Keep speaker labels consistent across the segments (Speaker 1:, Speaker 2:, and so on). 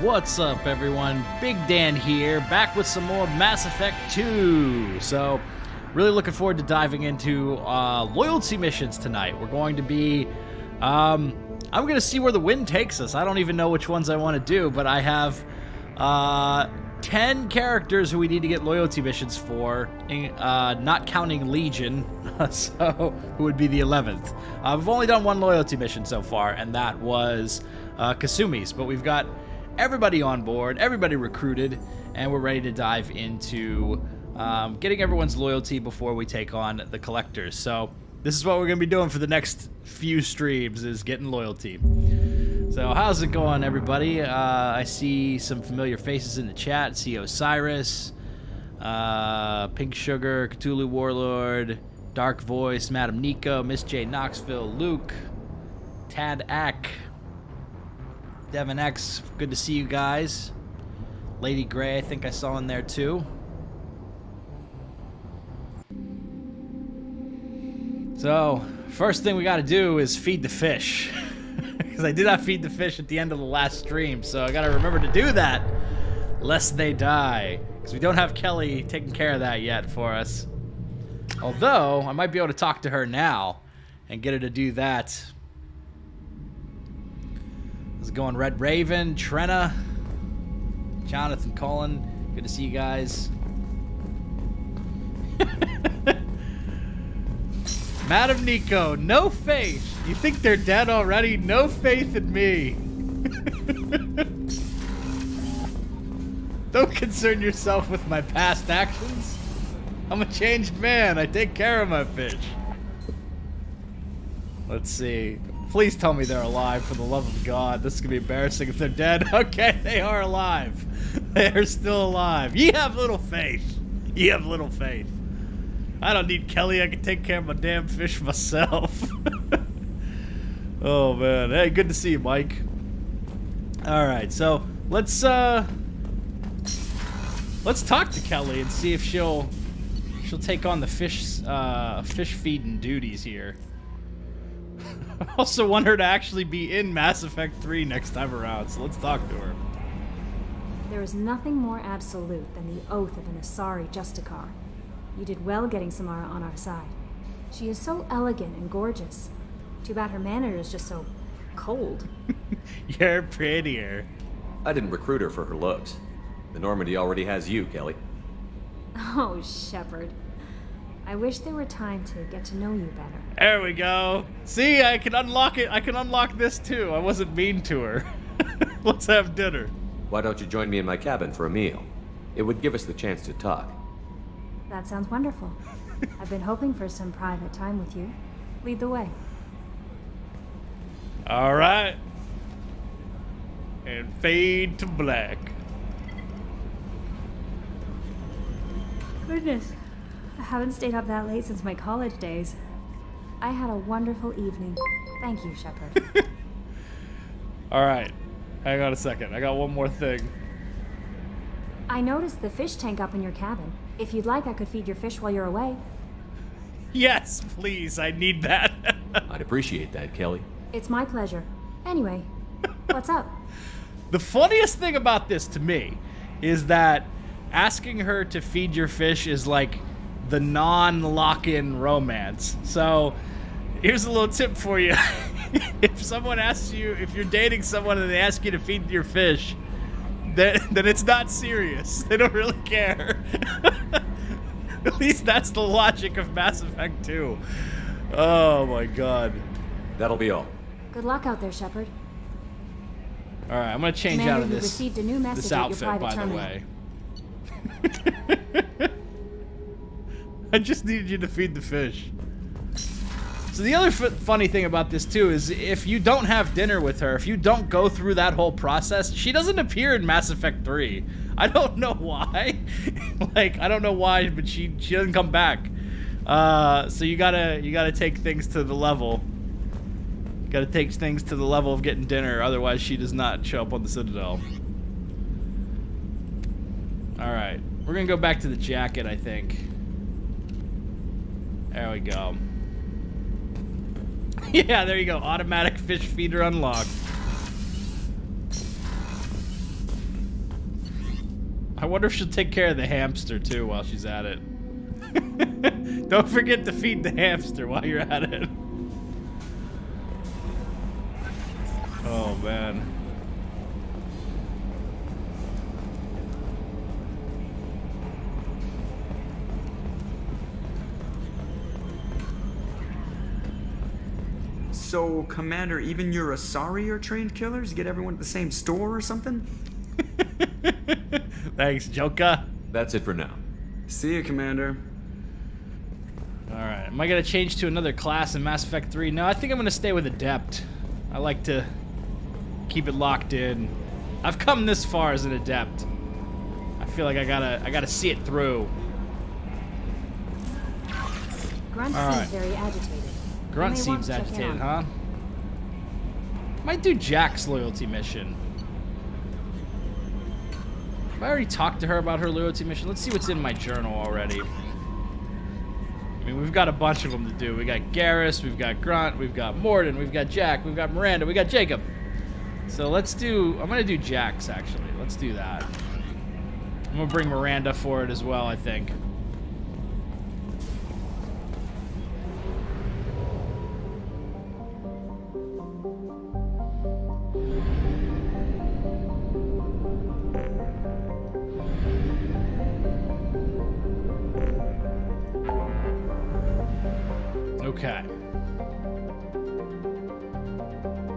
Speaker 1: What's up, everyone? Big Dan here, back with some more Mass Effect 2. So, really looking forward to diving into loyalty missions tonight. We're going to be, I'm going to see where the wind takes us. I don't even know which ones I want to do, but I have 10 characters who we need to get loyalty missions for, not counting Legion, so who would be the 11th. We've only done one loyalty mission so far, and that was Kasumi's, but we've got everybody on board, everybody recruited, and we're ready to dive into getting everyone's loyalty before we take on the collectors. So this is what we're going to be doing for the next few streams, is getting loyalty. So how's it going, everybody? I see some familiar faces in the chat. See Osiris, Pink Sugar, Cthulhu Warlord, Dark Voice, Madam Nico, Miss J Knoxville, Luke, Tad Ack, Devin X, good to see you guys. Lady Gray, I think I saw in there too. So, first thing we got to do is feed the fish. Because I did not feed the fish at the end of the last stream, so I got to remember to do that, lest they die. Because we don't have Kelly taking care of that yet for us. Although, I might be able to talk to her now and get her to do that. How's it going, Red Raven, Trenna, Jonathan Cullen? Good to see you guys. Madam Nico, no faith. You think they're dead already? No faith in me. Don't concern yourself with my past actions. I'm a changed man. I take care of my fish. Let's see. Please tell me they're alive, for the love of God. This is going to be embarrassing if they're dead. Okay, they are alive. They are still alive. Ye have little faith. Ye have little faith. I don't need Kelly. I can take care of my damn fish myself. Oh, man. Hey, good to see you, Mike. All right, so let's talk to Kelly and see if she'll take on the fish feeding duties here. I also want her to actually be in Mass Effect 3 next time around, so let's talk to her.
Speaker 2: There is nothing more absolute than the oath of an Asari Justicar. You did well getting Samara on our side. She is so elegant and gorgeous. Too bad her manner is just so cold.
Speaker 1: You're prettier.
Speaker 3: I didn't recruit her for her looks. The Normandy already has you, Kelly.
Speaker 2: Oh, Shepard. I wish there were time to get to know you better.
Speaker 1: There we go. See, I can unlock it. I can unlock this too. I wasn't mean to her. Let's have dinner.
Speaker 3: Why don't you join me in my cabin for a meal? It would give us the chance to talk.
Speaker 2: That sounds wonderful. I've been hoping for some private time with you. Lead the way.
Speaker 1: All right. And fade to black.
Speaker 2: Goodness. I haven't stayed up that late since my college days. I had a wonderful evening. Thank you, Shepard.
Speaker 1: All right. Hang on a second. I got one more thing.
Speaker 2: I noticed the fish tank up in your cabin. If you'd like, I could feed your fish while you're away.
Speaker 1: Yes, please. I need that.
Speaker 3: I'd appreciate that, Kelly.
Speaker 2: It's my pleasure. Anyway, what's up?
Speaker 1: The funniest thing about this to me is that asking her to feed your fish is like the non-lock-in romance. So here's a little tip for you. If someone asks you, if you're dating someone and they ask you to feed your fish, then it's not serious. They don't really care. At least that's the logic of Mass Effect 2. Oh my God.
Speaker 3: That'll be all.
Speaker 2: Good luck out there, Shepard.
Speaker 1: All right, I'm gonna change
Speaker 2: Commander,
Speaker 1: out of
Speaker 2: you
Speaker 1: this,
Speaker 2: received a new message
Speaker 1: this
Speaker 2: at your
Speaker 1: outfit,
Speaker 2: private
Speaker 1: by
Speaker 2: terminal.
Speaker 1: the way. I just needed you to feed the fish. So the other funny thing about this too is if you don't have dinner with her, if you don't go through that whole process, she doesn't appear in Mass Effect 3. I don't know why. Like, I don't know why, but she doesn't come back. So you gotta take things to the level. Gotta take things to the level of getting dinner, otherwise she does not show up on the Citadel. Alright, we're gonna go back to the jacket, I think. There we go. Yeah, there you go. Automatic fish feeder unlocked. I wonder if she'll take care of the hamster too while she's at it. Don't forget to feed the hamster while you're at it. Oh man.
Speaker 4: So, Commander, even your Asari are trained killers? You get everyone at the same store or something?
Speaker 1: Thanks, Joker.
Speaker 3: That's it for now.
Speaker 4: See you, Commander.
Speaker 1: Alright, am I gonna change to another class in Mass Effect 3? No, I think I'm gonna stay with Adept. I like to keep it locked in. I've come this far as an Adept. I feel like I gotta see it through.
Speaker 2: Grunt seems very agitated.
Speaker 1: Grunt
Speaker 2: You may want
Speaker 1: seems
Speaker 2: to check in
Speaker 1: agitated,
Speaker 2: on
Speaker 1: huh? Might do Jack's loyalty mission. Have I already talked to her about her loyalty mission? Let's see what's in my journal already. I mean, we've got a bunch of them to do. We got Garrus, we've got Grunt, we've got Morden, we've got Jack, we've got Miranda, we got Jacob. So let's do, I'm gonna do Jack's actually. Let's do that. I'm gonna bring Miranda for it as well, I think. Okay.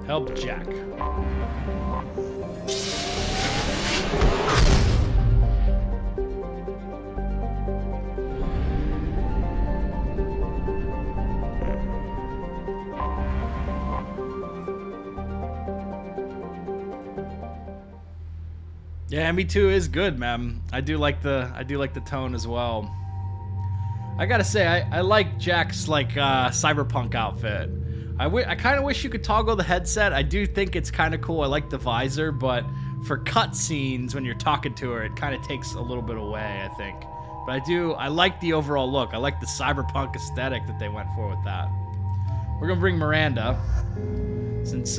Speaker 1: Help Jack. Yeah, ME2 is good, man. I do like the tone as well. I gotta say, I like Jack's like cyberpunk outfit. I kind of wish you could toggle the headset. I do think it's kind of cool. I like the visor, but for cutscenes when you're talking to her, it kind of takes a little bit away, I think. But I like the overall look. I like the cyberpunk aesthetic that they went for with that. We're gonna bring Miranda, since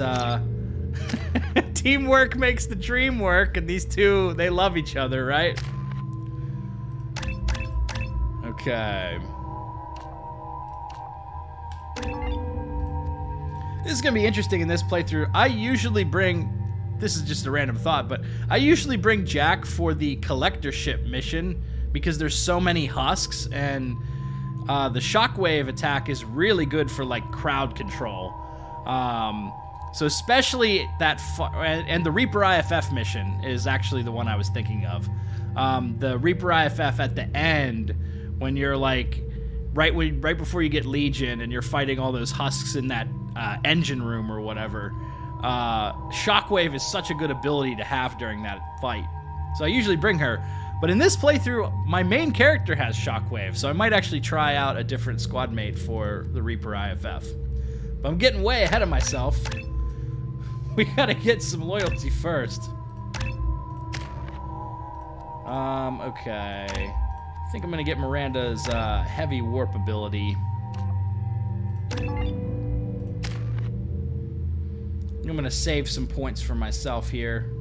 Speaker 1: teamwork makes the dream work, and these two, they love each other, right? Okay. This is gonna be interesting in this playthrough. I usually bring, this is just a random thought, but I usually bring Jack for the collectorship mission because there's so many husks, and the shockwave attack is really good for like crowd control. So especially that, and the Reaper IFF mission is actually the one I was thinking of. The Reaper IFF at the end, when you're like, right before you get Legion and you're fighting all those husks in that engine room or whatever, Shockwave is such a good ability to have during that fight. So I usually bring her. But in this playthrough, my main character has Shockwave, so I might actually try out a different squad mate for the Reaper IFF. But I'm getting way ahead of myself. We gotta get some loyalty first. Okay. I think I'm gonna get Miranda's heavy warp ability. I'm gonna save some points for myself here.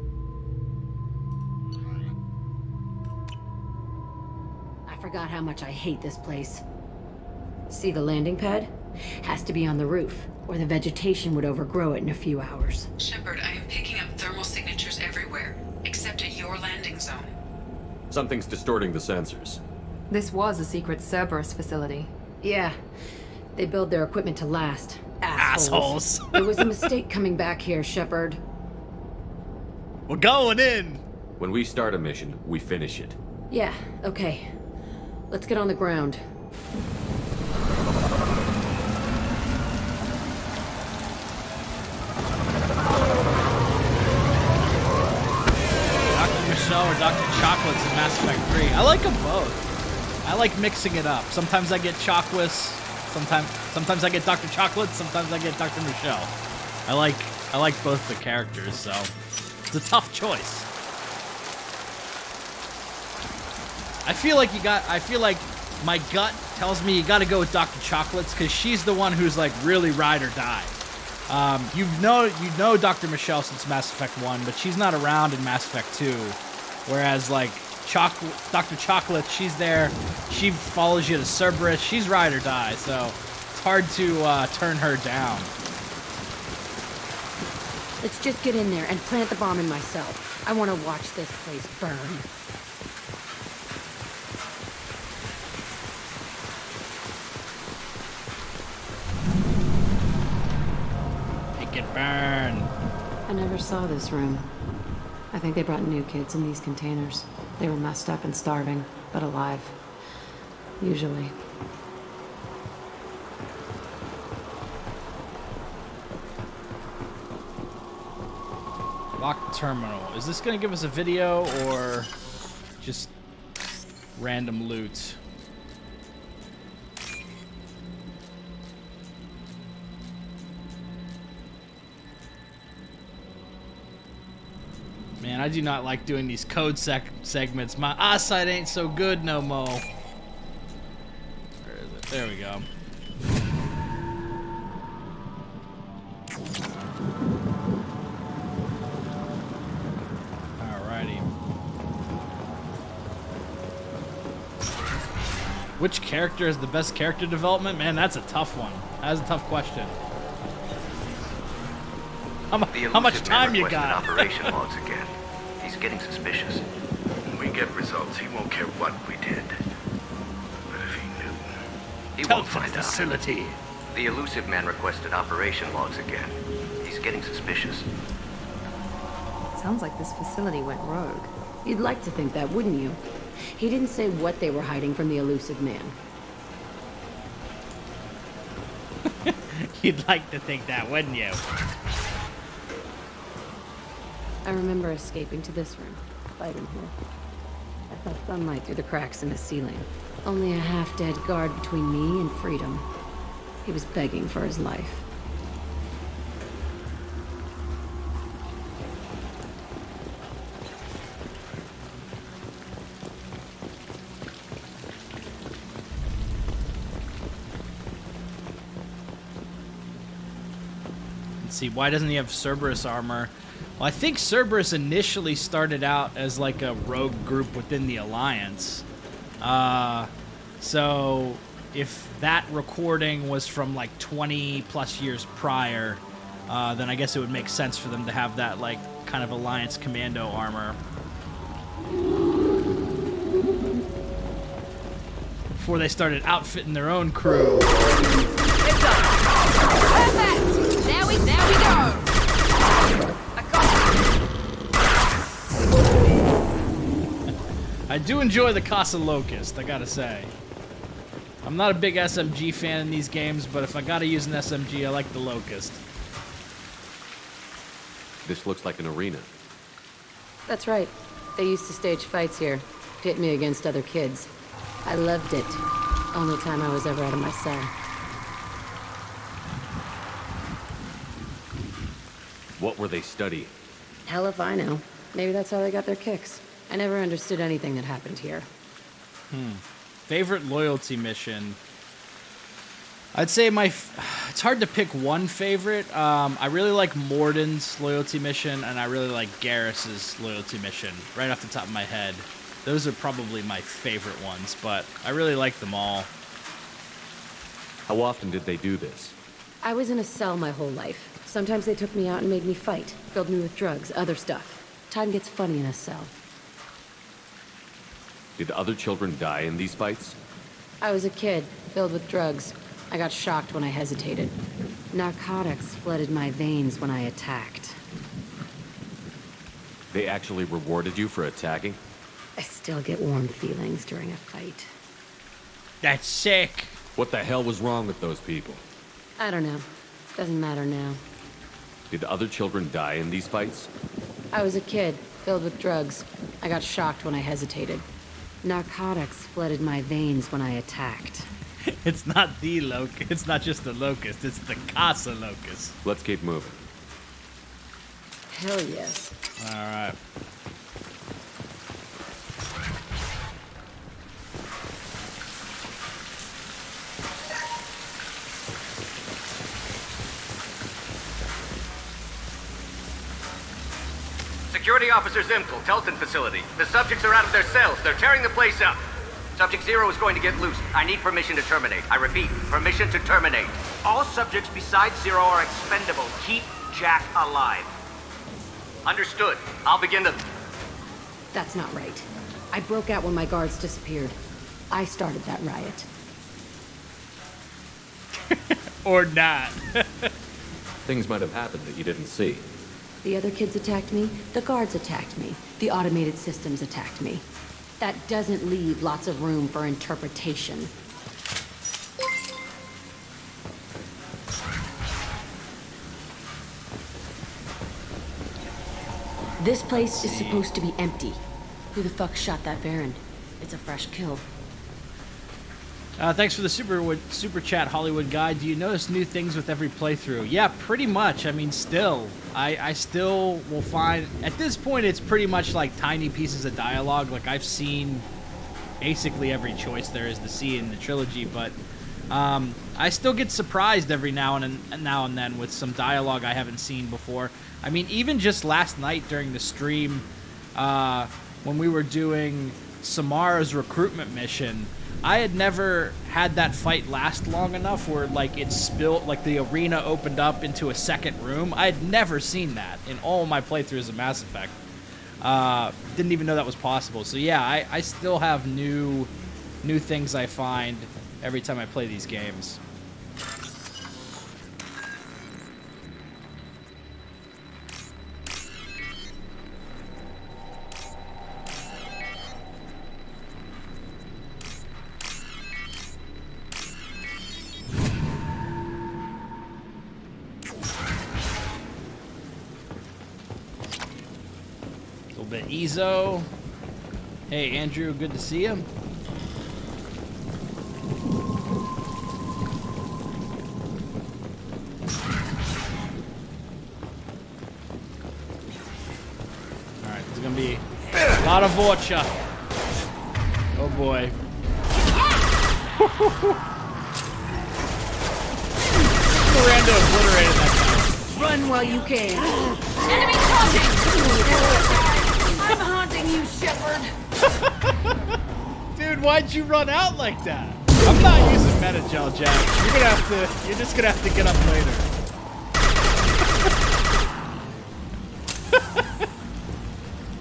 Speaker 5: I forgot how much I hate this place. See the landing pad? Has to be on the roof, or the vegetation would overgrow it in a few hours.
Speaker 6: Shepard, I am picking up thermal signatures everywhere, except at your landing zone.
Speaker 3: Something's distorting the sensors.
Speaker 7: This was a secret Cerberus facility.
Speaker 5: Yeah, they build their equipment to last.
Speaker 1: Assholes.
Speaker 5: It was a mistake coming back here, Shepard.
Speaker 1: We're going in.
Speaker 3: When we start a mission, we finish it.
Speaker 5: Yeah, okay. Let's get on the ground.
Speaker 1: Or Dr. Chocolates in Mass Effect 3. I like them both. I like mixing it up. Sometimes I get Chocolates, sometimes I get Dr. Chocolates, sometimes I get Dr. Michelle. I like both the characters, so it's a tough choice. I feel like my gut tells me you got to go with Dr. Chocolates because she's the one who's like really ride or die. You know Dr. Michelle since Mass Effect 1, but she's not around in Mass Effect 2. Whereas, like, Dr. Chocolate, she's there. She follows you to Cerberus. She's ride or die, so it's hard to turn her down.
Speaker 5: Let's just get in there and plant the bomb in myself. I want to watch this place burn.
Speaker 1: Make it burn.
Speaker 5: I never saw this room. I think they brought new kids in these containers. They were messed up and starving, but alive. Usually.
Speaker 1: Lock terminal. Is this gonna give us a video or just random loot? Man, I do not like doing these code segments. My eyesight ain't so good no more. Where is it? There we go. Alrighty. Which character has the best character development? Man, that's a tough one. That's a tough question. How much time you got?
Speaker 8: Operation logs again. He's getting suspicious. When we get results, he won't care what we did. But if he knew, he won't find out.
Speaker 1: Facility.
Speaker 8: The elusive man requested operation logs again. He's getting suspicious.
Speaker 7: Sounds like this facility went rogue.
Speaker 5: You'd like to think that, wouldn't you? He didn't say what they were hiding from the elusive man.
Speaker 1: You'd like to think that, wouldn't you?
Speaker 5: I remember escaping to this room, fighting here. I felt sunlight through the cracks in the ceiling. Only a half-dead guard between me and freedom. He was begging for his life.
Speaker 1: Let's see, why doesn't he have Cerberus armor? Well, I think Cerberus initially started out as like a rogue group within the Alliance. So if that recording was from like 20 plus years prior, then I guess it would make sense for them to have that like kind of Alliance commando armor. Before they started outfitting their own crew.
Speaker 7: It's up. Perfect. There we go.
Speaker 1: I do enjoy the Casa Locust, I gotta say. I'm not a big SMG fan in these games, but if I gotta use an SMG, I like the Locust.
Speaker 3: This looks like an arena.
Speaker 5: That's right. They used to stage fights here, pit me against other kids. I loved it. Only time I was ever out of my cell.
Speaker 3: What were they studying?
Speaker 5: Hell if I know. Maybe that's how they got their kicks. I never understood anything that happened here.
Speaker 1: Favorite loyalty mission? I'd say it's hard to pick one favorite. I really like Morden's loyalty mission, and I really like Garrus's loyalty mission, right off the top of my head. Those are probably my favorite ones, but I really like them all.
Speaker 3: How often did they do this?
Speaker 5: I was in a cell my whole life. Sometimes they took me out and made me fight, filled me with drugs, other stuff. Time gets funny in a cell.
Speaker 3: Did other children die in these fights?
Speaker 5: I was a kid, filled with drugs. I got shocked when I hesitated. Narcotics flooded my veins when I attacked.
Speaker 3: They actually rewarded you for attacking?
Speaker 5: I still get warm feelings during a fight.
Speaker 1: That's sick.
Speaker 3: What the hell was wrong with those people?
Speaker 5: I don't know. Doesn't matter now.
Speaker 3: Did other children die in these fights?
Speaker 5: I was a kid, filled with drugs. I got shocked when I hesitated. Narcotics flooded my veins when I attacked.
Speaker 1: It's not the locust. It's not just the locust. It's the Casa Locust.
Speaker 3: Let's keep moving.
Speaker 5: Hell yes.
Speaker 1: All right.
Speaker 8: Security Officer Zimkel, Telton facility. The subjects are out of their cells. They're tearing the place up. Subject 0 is going to get loose. I need permission to terminate. I repeat, permission to terminate. All subjects besides 0 are expendable. Keep Jack alive. Understood. I'll begin the...
Speaker 5: That's not right. I broke out when my guards disappeared. I started that riot.
Speaker 1: Or not.
Speaker 3: Things might have happened that you didn't see.
Speaker 5: The other kids attacked me, the guards attacked me, the automated systems attacked me. That doesn't leave lots of room for interpretation. This place is supposed to be empty. Who the fuck shot that Baron? It's a fresh kill.
Speaker 1: Thanks for the super chat, Hollywood Guy. Do you notice new things with every playthrough? Yeah, pretty much. I mean, still. I still will find... At this point, it's pretty much like tiny pieces of dialogue. Like, I've seen basically every choice there is to see in the trilogy, but I still get surprised every now and then with some dialogue I haven't seen before. I mean, even just last night during the stream, when we were doing Samara's recruitment mission... I had never had that fight last long enough where, like, it spilled, like, the arena opened up into a second room. I had never seen that in all my playthroughs of Mass Effect. Didn't even know that was possible. So, yeah, I still have new things I find every time I play these games. Ezo. Hey, Andrew, good to see you. Alright, there's gonna be a lot of Vorcha. Oh boy. Miranda obliterated that guy.
Speaker 5: Run while you can.
Speaker 6: Enemy crossing! I'm haunting you, Shepard!
Speaker 1: Dude, why'd you run out like that? I'm not using Metagel, Jack. You're just gonna have to get up later.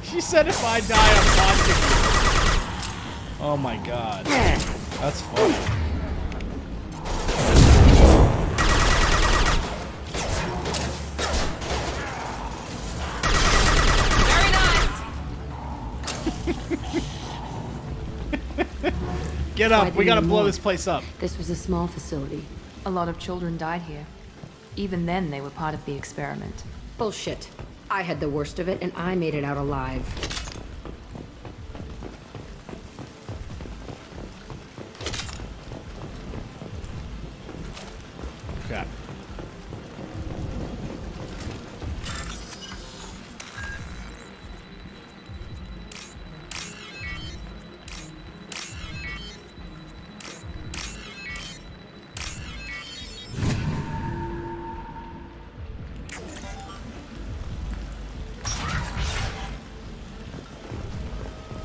Speaker 1: She said if I die, I'm haunting you. Oh my god. That's funny. Get up, we gotta blow this place up.
Speaker 5: This was a small facility.
Speaker 7: A lot of children died here. Even then, they were part of the experiment.
Speaker 5: Bullshit. I had the worst of it, and I made it out alive.
Speaker 1: Okay.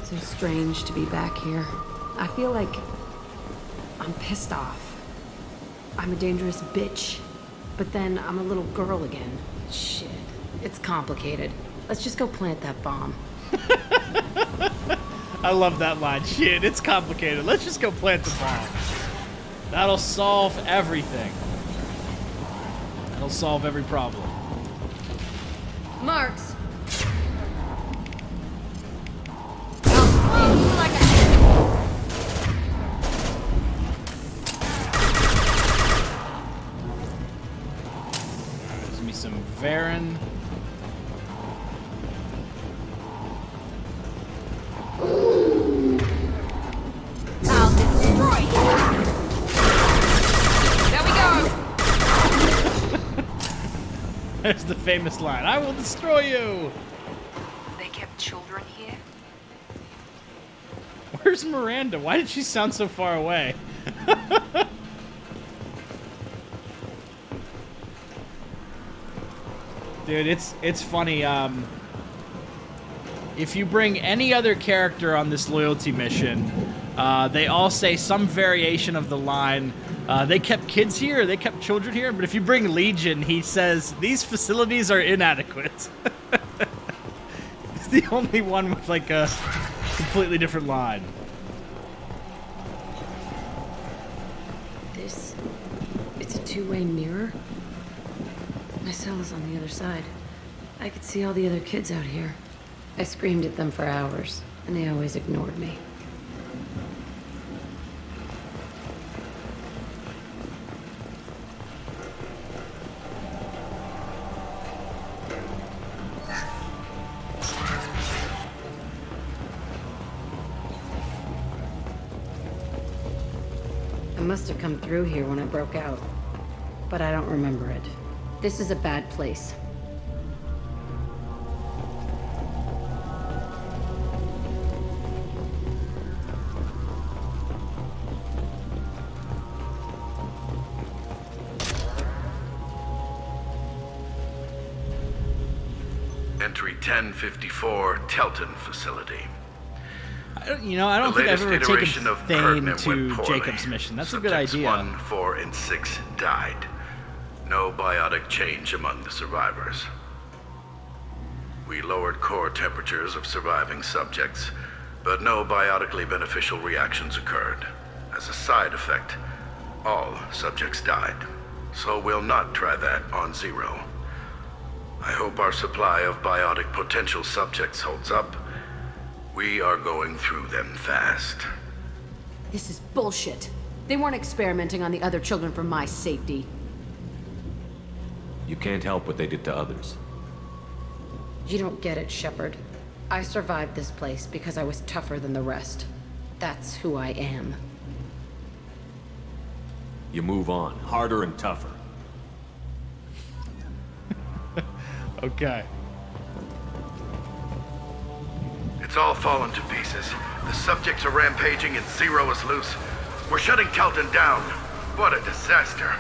Speaker 5: So strange to be back here. I feel like I'm pissed off. I'm a dangerous bitch. But then I'm a little girl again. Shit. It's complicated. Let's just go plant that bomb.
Speaker 1: I love that line. Shit, it's complicated. Let's just go plant the bomb. That'll solve everything. That'll solve every problem.
Speaker 5: Marks!
Speaker 1: Varen.
Speaker 6: I'll destroy you! There we go!
Speaker 1: There's the famous line. I will destroy you!
Speaker 6: They kept children here?
Speaker 1: Where's Miranda? Why did she sound so far away? Dude, it's funny. if you bring any other character on this loyalty mission, they all say some variation of the line, they kept kids here, they kept children here, but if you bring Legion, he says, these facilities are inadequate. He's the only one with like a completely different line.
Speaker 5: It's a two-way mirror? My cell is on the other side. I could see all the other kids out here. I screamed at them for hours, and they always ignored me. I must have come through here when I broke out, but I don't remember it. This is a bad place.
Speaker 9: Entry 1054, Telton facility.
Speaker 1: I don't think I've ever taken Thane to Jacob's mission. That's a good idea.
Speaker 9: 1, 4, and 6 died. No biotic change among the survivors. We lowered core temperatures of surviving subjects, but no biotically beneficial reactions occurred. As a side effect, all subjects died. So we'll not try that on Zero. I hope our supply of biotic potential subjects holds up. We are going through them fast.
Speaker 5: This is bullshit. They weren't experimenting on the other children for my safety.
Speaker 3: You can't help what they did to others.
Speaker 5: You don't get it, Shepard. I survived this place because I was tougher than the rest. That's who I am.
Speaker 3: You move on, harder and tougher.
Speaker 1: Okay.
Speaker 9: It's all fallen to pieces. The subjects are rampaging and Zero is loose. We're shutting Telton down. What a disaster.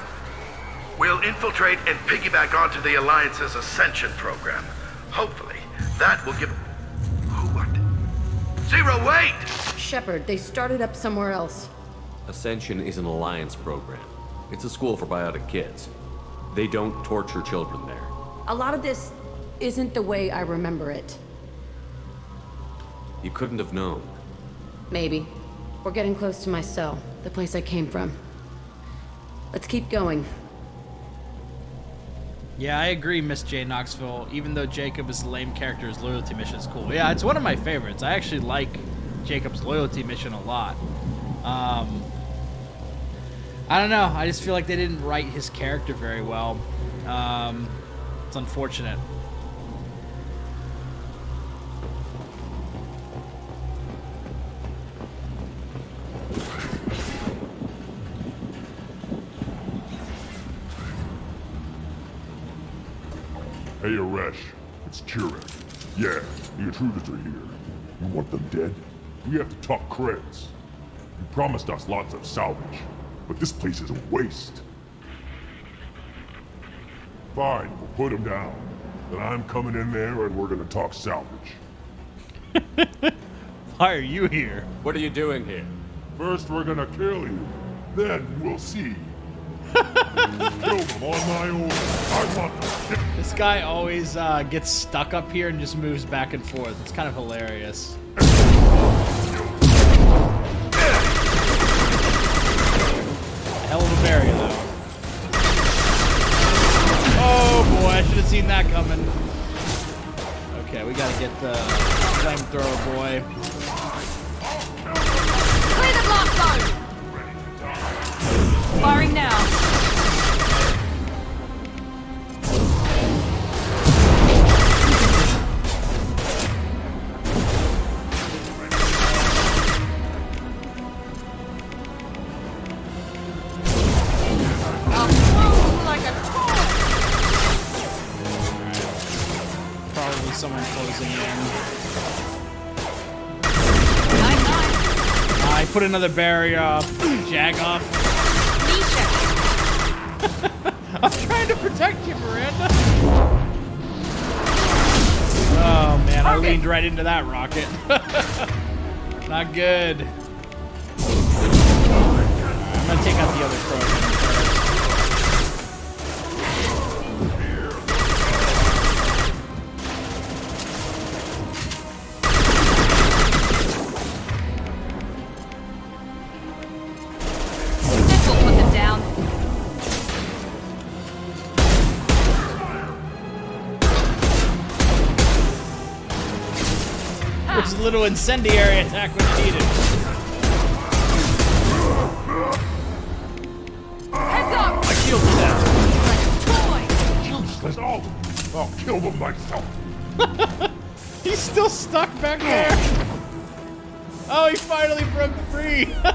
Speaker 9: We'll infiltrate and piggyback onto the Alliance's Ascension program. Hopefully, that will give... What? Zero, wait!
Speaker 5: Shepard, they started up somewhere else.
Speaker 3: Ascension is an Alliance program. It's a school for biotic kids. They don't torture children there.
Speaker 5: A lot of this isn't the way I remember it.
Speaker 3: You couldn't have known.
Speaker 5: Maybe. We're getting close to my cell, the place I came from. Let's keep going.
Speaker 1: Yeah, I agree, Miss J. Knoxville. Even though Jacob is a lame character, his loyalty mission is cool. Yeah, it's one of my favorites. I actually like Jacob's loyalty mission a lot. I don't know. I just feel like they didn't write his character very well. It's unfortunate.
Speaker 10: Hey, Aresh. It's Kirrahe. Yeah, the intruders are here. You want them dead? We have to talk creds. You promised us lots of salvage, but this place is a waste. Fine, we'll put them down. Then I'm coming in there and we're gonna talk salvage.
Speaker 1: Why are you here?
Speaker 3: What are you doing here?
Speaker 10: First we're gonna kill you. Then we'll see. Kill them on my own. I want them.
Speaker 1: This guy always gets stuck up here and just moves back and forth. It's kind of hilarious. Hell of a barrier, though. Oh boy, I should have seen that coming. Okay, we gotta get the flamethrower boy.
Speaker 7: Clear the blast zone! Firing now.
Speaker 1: Probably someone closing in. I put another barrier up. Jag off. I'm trying to protect you, Miranda. Oh man, I leaned right into that rocket. Not good. I'm gonna take out the other Trojan.
Speaker 7: This will put them down.
Speaker 1: Which little incendiary attack was needed.
Speaker 7: Heads up!
Speaker 1: My shield is down.
Speaker 10: Useless, I'll kill them myself.
Speaker 1: He's still stuck back there. Oh, he finally broke free. Oh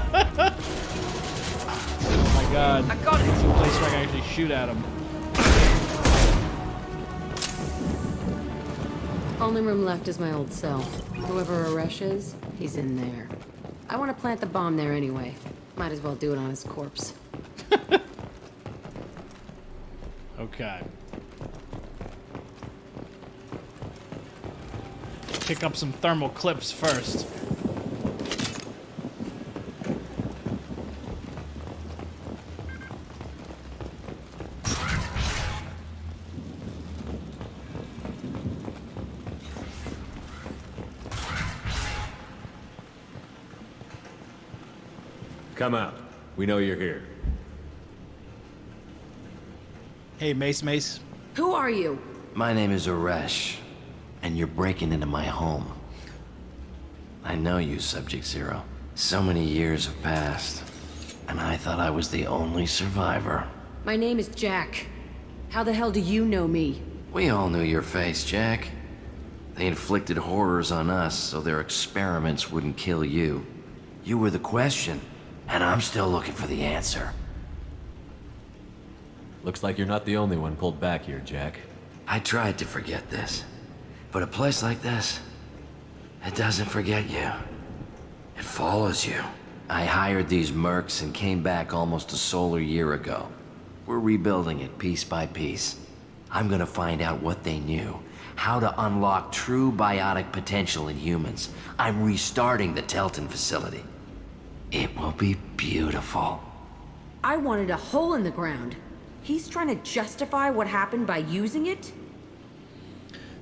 Speaker 1: my god.
Speaker 7: I got it.
Speaker 1: It's a place where I can actually shoot at him.
Speaker 5: Only room left is my old cell. Whoever Arash is, he's in there. I want to plant the bomb there anyway. Might as well do it on his corpse.
Speaker 1: Okay. Pick up some thermal clips first.
Speaker 3: Come out. We know you're here.
Speaker 1: Hey, Mace.
Speaker 5: Who are you?
Speaker 11: My name is Arash, and you're breaking into my home. I know you, Subject Zero. So many years have passed, and I thought I was the only survivor.
Speaker 5: My name is Jack. How the hell do you know me?
Speaker 11: We all knew your face, Jack. They inflicted horrors on us so their experiments wouldn't kill you. You were the question, and I'm still looking for the answer.
Speaker 3: Looks like you're not the only one pulled back here, Jack.
Speaker 11: I tried to forget this, but a place like this, it doesn't forget you. It follows you. I hired these mercs and came back almost a solar year ago. We're rebuilding it piece by piece. I'm gonna find out what they knew, how to unlock true biotic potential in humans. I'm restarting the Telton facility. It will be beautiful.
Speaker 5: I wanted a hole in the ground. He's trying to justify what happened by using it?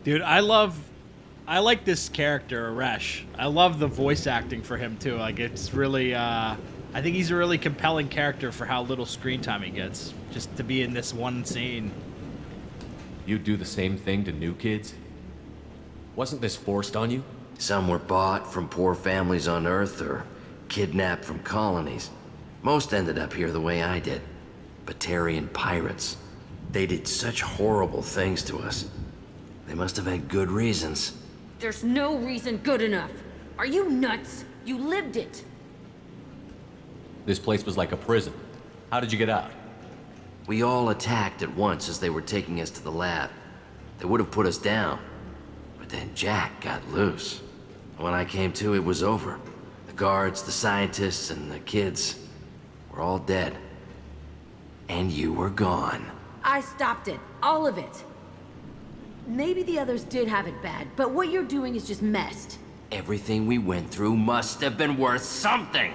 Speaker 1: Dude, I like this character, Arash. I love the voice acting for him too. Like, it's really, I think he's a really compelling character for how little screen time he gets. Just to be in this one scene.
Speaker 3: You'd do the same thing to new kids? Wasn't this forced on you?
Speaker 11: Some were bought from poor families on Earth or kidnapped from colonies. Most ended up here the way I did. Batarian pirates. They did such horrible things to us. They must have had good reasons.
Speaker 5: There's no reason good enough. Are you nuts? You lived it.
Speaker 3: This place was like a prison. How did you get out?
Speaker 11: We all attacked at once as they were taking us to the lab. They would have put us down. But then Jack got loose. When I came to, it was over. The guards, the scientists, and the kids were all dead. And you were gone.
Speaker 5: I stopped it. All of it. Maybe the others did have it bad, but what you're doing is just messed.
Speaker 11: Everything we went through must have been worth something.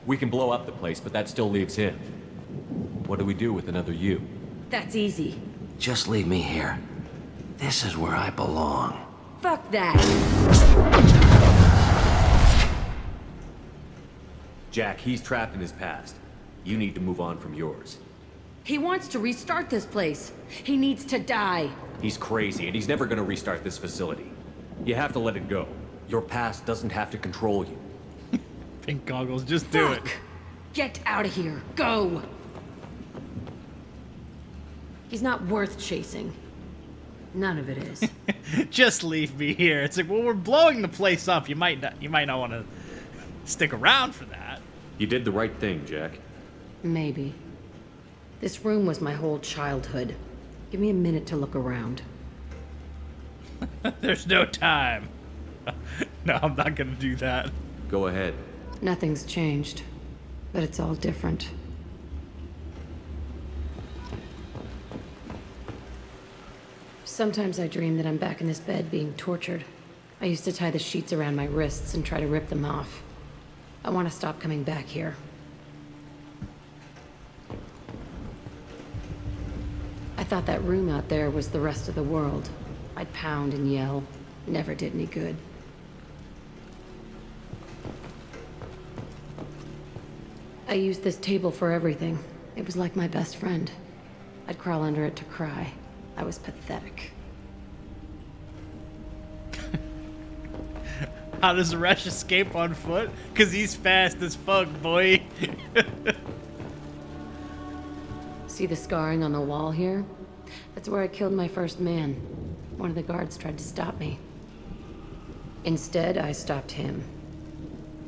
Speaker 3: We can blow up the place, but that still leaves him. What do we do with another you?
Speaker 5: That's easy.
Speaker 11: Just leave me here. This is where I belong.
Speaker 5: Fuck that.
Speaker 3: Jack, he's trapped in his past. You need to move on from yours.
Speaker 5: He wants to restart this place. He needs to die.
Speaker 3: He's crazy, and he's never gonna restart this facility. You have to let it go. Your past doesn't have to control you.
Speaker 1: Pink goggles, just do it.
Speaker 5: Get out of here. Go. He's not worth chasing. None of it is.
Speaker 1: Just leave me here. It's like, well, we're blowing the place up. You might not want to stick around for that.
Speaker 3: You did the right thing, Jack.
Speaker 5: Maybe. This room was my whole childhood. Give me a minute to look around.
Speaker 1: There's no time. No, I'm not gonna do that.
Speaker 3: Go ahead.
Speaker 5: Nothing's changed, but it's all different. Sometimes I dream that I'm back in this bed being tortured. I used to tie the sheets around my wrists and try to rip them off. I want to stop coming back here. I thought that room out there was the rest of the world. I'd pound and yell. Never did any good. I used this table for everything. It was like my best friend. I'd crawl under it to cry. I was pathetic.
Speaker 1: How does Resh escape on foot? Because he's fast as fuck, boy.
Speaker 5: See the scarring on the wall here? That's where I killed my first man. One of the guards tried to stop me. Instead, I stopped him.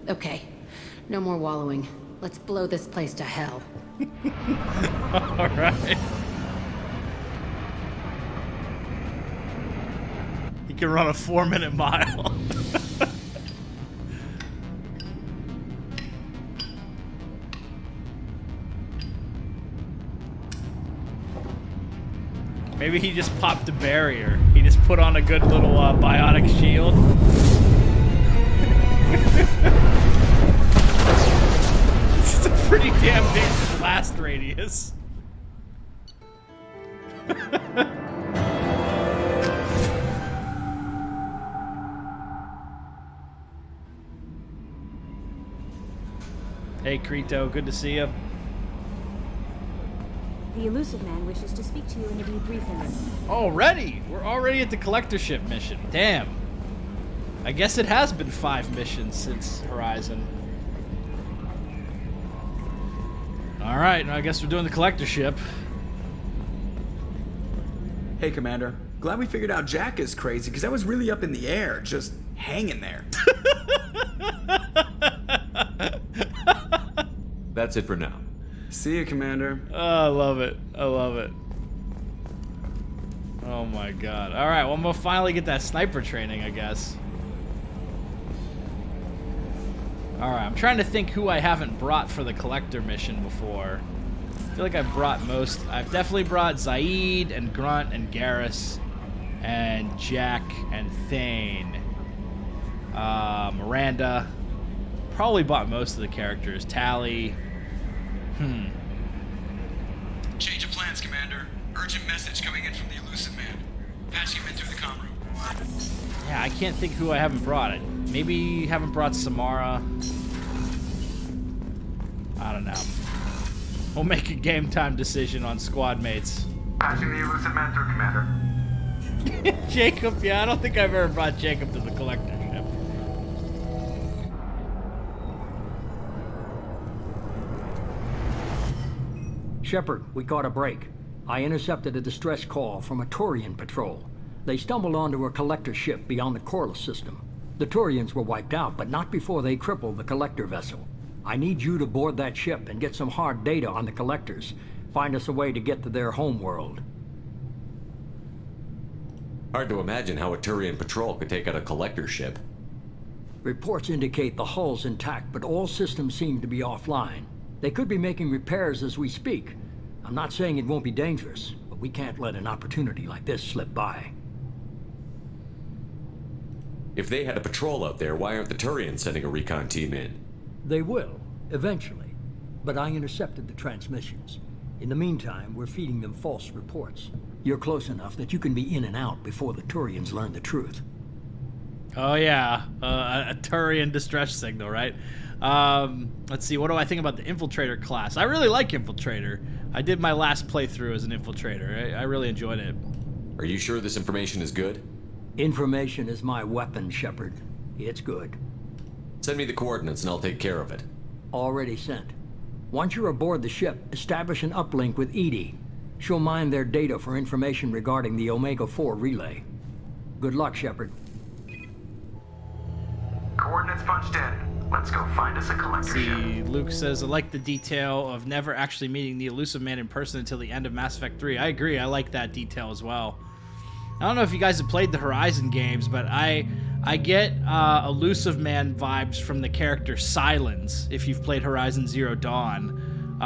Speaker 5: Okay, no more wallowing. Let's blow this place to hell.
Speaker 1: All right. He can run a 4-minute mile. Maybe he just popped a barrier. He just put on a good little biotic shield. This is a pretty damn big blast radius. Hey, Krito, good to see you.
Speaker 2: The elusive man wishes to speak to you in a debriefing.
Speaker 1: Already? We're already at the collectorship mission. Damn. I guess it has been 5 missions since Horizon. Alright, I guess we're doing the collectorship.
Speaker 4: Hey, Commander. Glad we figured out Jack is crazy, because I was really up in the air, just hanging there.
Speaker 3: That's it for now.
Speaker 4: See you, Commander.
Speaker 1: Oh, I love it. I love it. Oh my god. Alright, well, I'm gonna finally get that sniper training, I guess. Alright, I'm trying to think who I haven't brought for the collector mission before. I feel like I've brought most. I've definitely brought Zaid and Grunt and Garrus and Jack and Thane. Miranda. Probably bought most of the characters. Tally.
Speaker 4: Change of plans, Commander. Urgent message coming in from the elusive man. Patching him in through the comm room.
Speaker 1: Yeah, I can't think who I haven't brought. Maybe haven't brought Samara. I don't know. We'll make a game time decision on squad mates.
Speaker 8: Patching the elusive man through, Commander.
Speaker 1: Jacob, yeah, I don't think I've ever brought Jacob to the collector ship.
Speaker 12: Shepard, we caught a break. I intercepted a distress call from a Turian patrol. They stumbled onto a collector ship beyond the Corliss system. The Turians were wiped out, but not before they crippled the collector vessel. I need you to board that ship and get some hard data on the collectors. Find us a way to get to their homeworld.
Speaker 3: Hard to imagine how a Turian patrol could take out a collector ship.
Speaker 12: Reports indicate the hull's intact, but all systems seem to be offline. They could be making repairs as we speak. I'm not saying it won't be dangerous, but we can't let an opportunity like this slip by.
Speaker 3: If they had a patrol out there, why aren't the Turians sending a recon team in?
Speaker 12: They will, eventually. But I intercepted the transmissions. In the meantime, we're feeding them false reports. You're close enough that you can be in and out before the Turians learn the truth.
Speaker 1: Oh yeah, a Turian distress signal, right? Let's see, what do I think about the Infiltrator class? I really like Infiltrator. I did my last playthrough as an Infiltrator. I really enjoyed it.
Speaker 3: Are you sure this information is good?
Speaker 12: Information is my weapon, Shepard. It's good.
Speaker 3: Send me the coordinates and I'll take care of it.
Speaker 12: Already sent. Once you're aboard the ship, establish an uplink with Edie. She'll mine their data for information regarding the Omega-4 relay. Good luck, Shepard.
Speaker 8: Coordinates punched in. Let's go find us a collector ship.
Speaker 1: Luke says, I like the detail of never actually meeting the elusive man in person until the end of Mass Effect 3. I agree, I like that detail as well. I don't know if you guys have played the Horizon games, but I get elusive man vibes from the character Silence, if you've played Horizon Zero Dawn.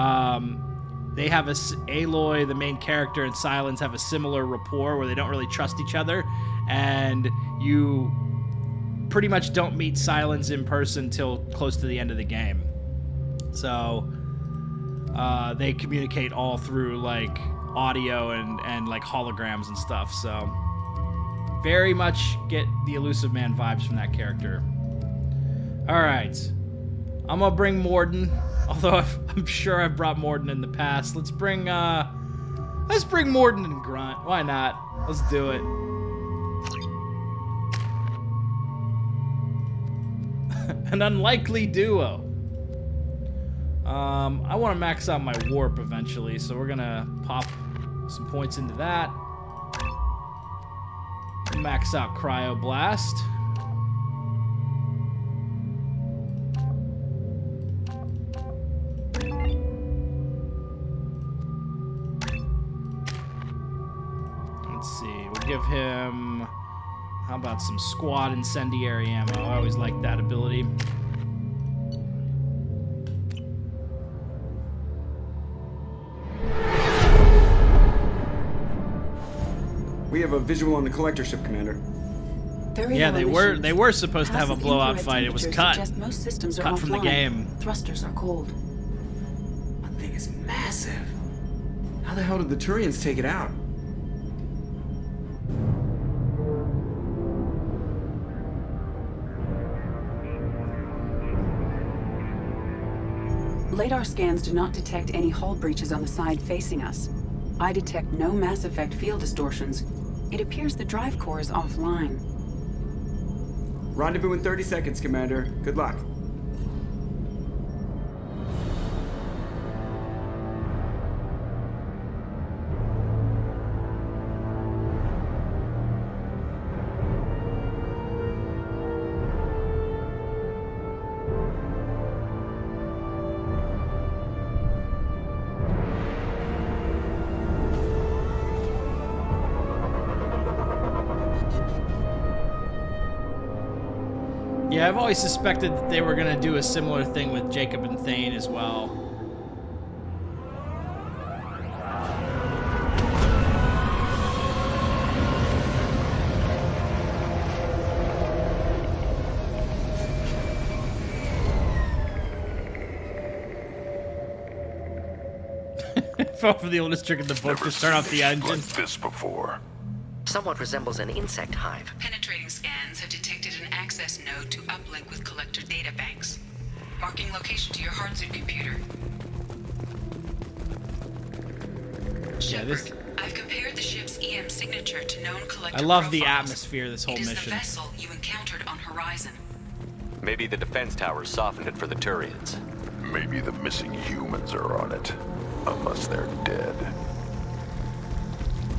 Speaker 1: they have Aloy, the main character, and Sylens have a similar rapport where they don't really trust each other, and you pretty much don't meet Sylens in person till close to the end of the game. So they communicate all through like audio and like holograms and stuff. So very much get the Elusive Man vibes from that character. All right, I'm gonna bring Morden. Although I'm sure I've brought Morden in the past. Let's bring Morden and Grunt. Why not? Let's do it. An unlikely duo. I want to max out my warp eventually, so we're gonna pop some points into that. Max out Cryoblast. Let's see, we'll give him, how about some squad incendiary ammo? I always like that ability.
Speaker 13: We have a visual on the collector ship, Commander.
Speaker 1: Yeah, they were supposed to have a blowout fight. It was cut.
Speaker 6: Most systems are
Speaker 1: cut from the game.
Speaker 6: Thrusters are cold.
Speaker 13: That thing is massive. How the hell did the Turians take it out?
Speaker 6: Radar scans do not detect any hull breaches on the side facing us. I detect no Mass Effect field distortions. It appears the drive core is offline.
Speaker 13: Rendezvous in 30 seconds, Commander. Good luck.
Speaker 1: Yeah, I've always suspected that they were going to do a similar thing with Jacob and Thane as well. Fell for the oldest trick in the book to turn off the engine.
Speaker 10: Like this before.
Speaker 11: Somewhat resembles an insect hive.
Speaker 6: Penetrating scans have detected an access node to uplink with collector data banks. Marking location to your hardsuit computer. Shepard, I've compared the ship's EM signature to known collector
Speaker 1: I love the
Speaker 6: profiles.
Speaker 1: atmosphere of this whole
Speaker 6: It is
Speaker 1: mission.
Speaker 6: the vessel you encountered on Horizon.
Speaker 3: Maybe the defense towers softened it for the Turians.
Speaker 10: Maybe the missing humans are on it. Unless they're dead.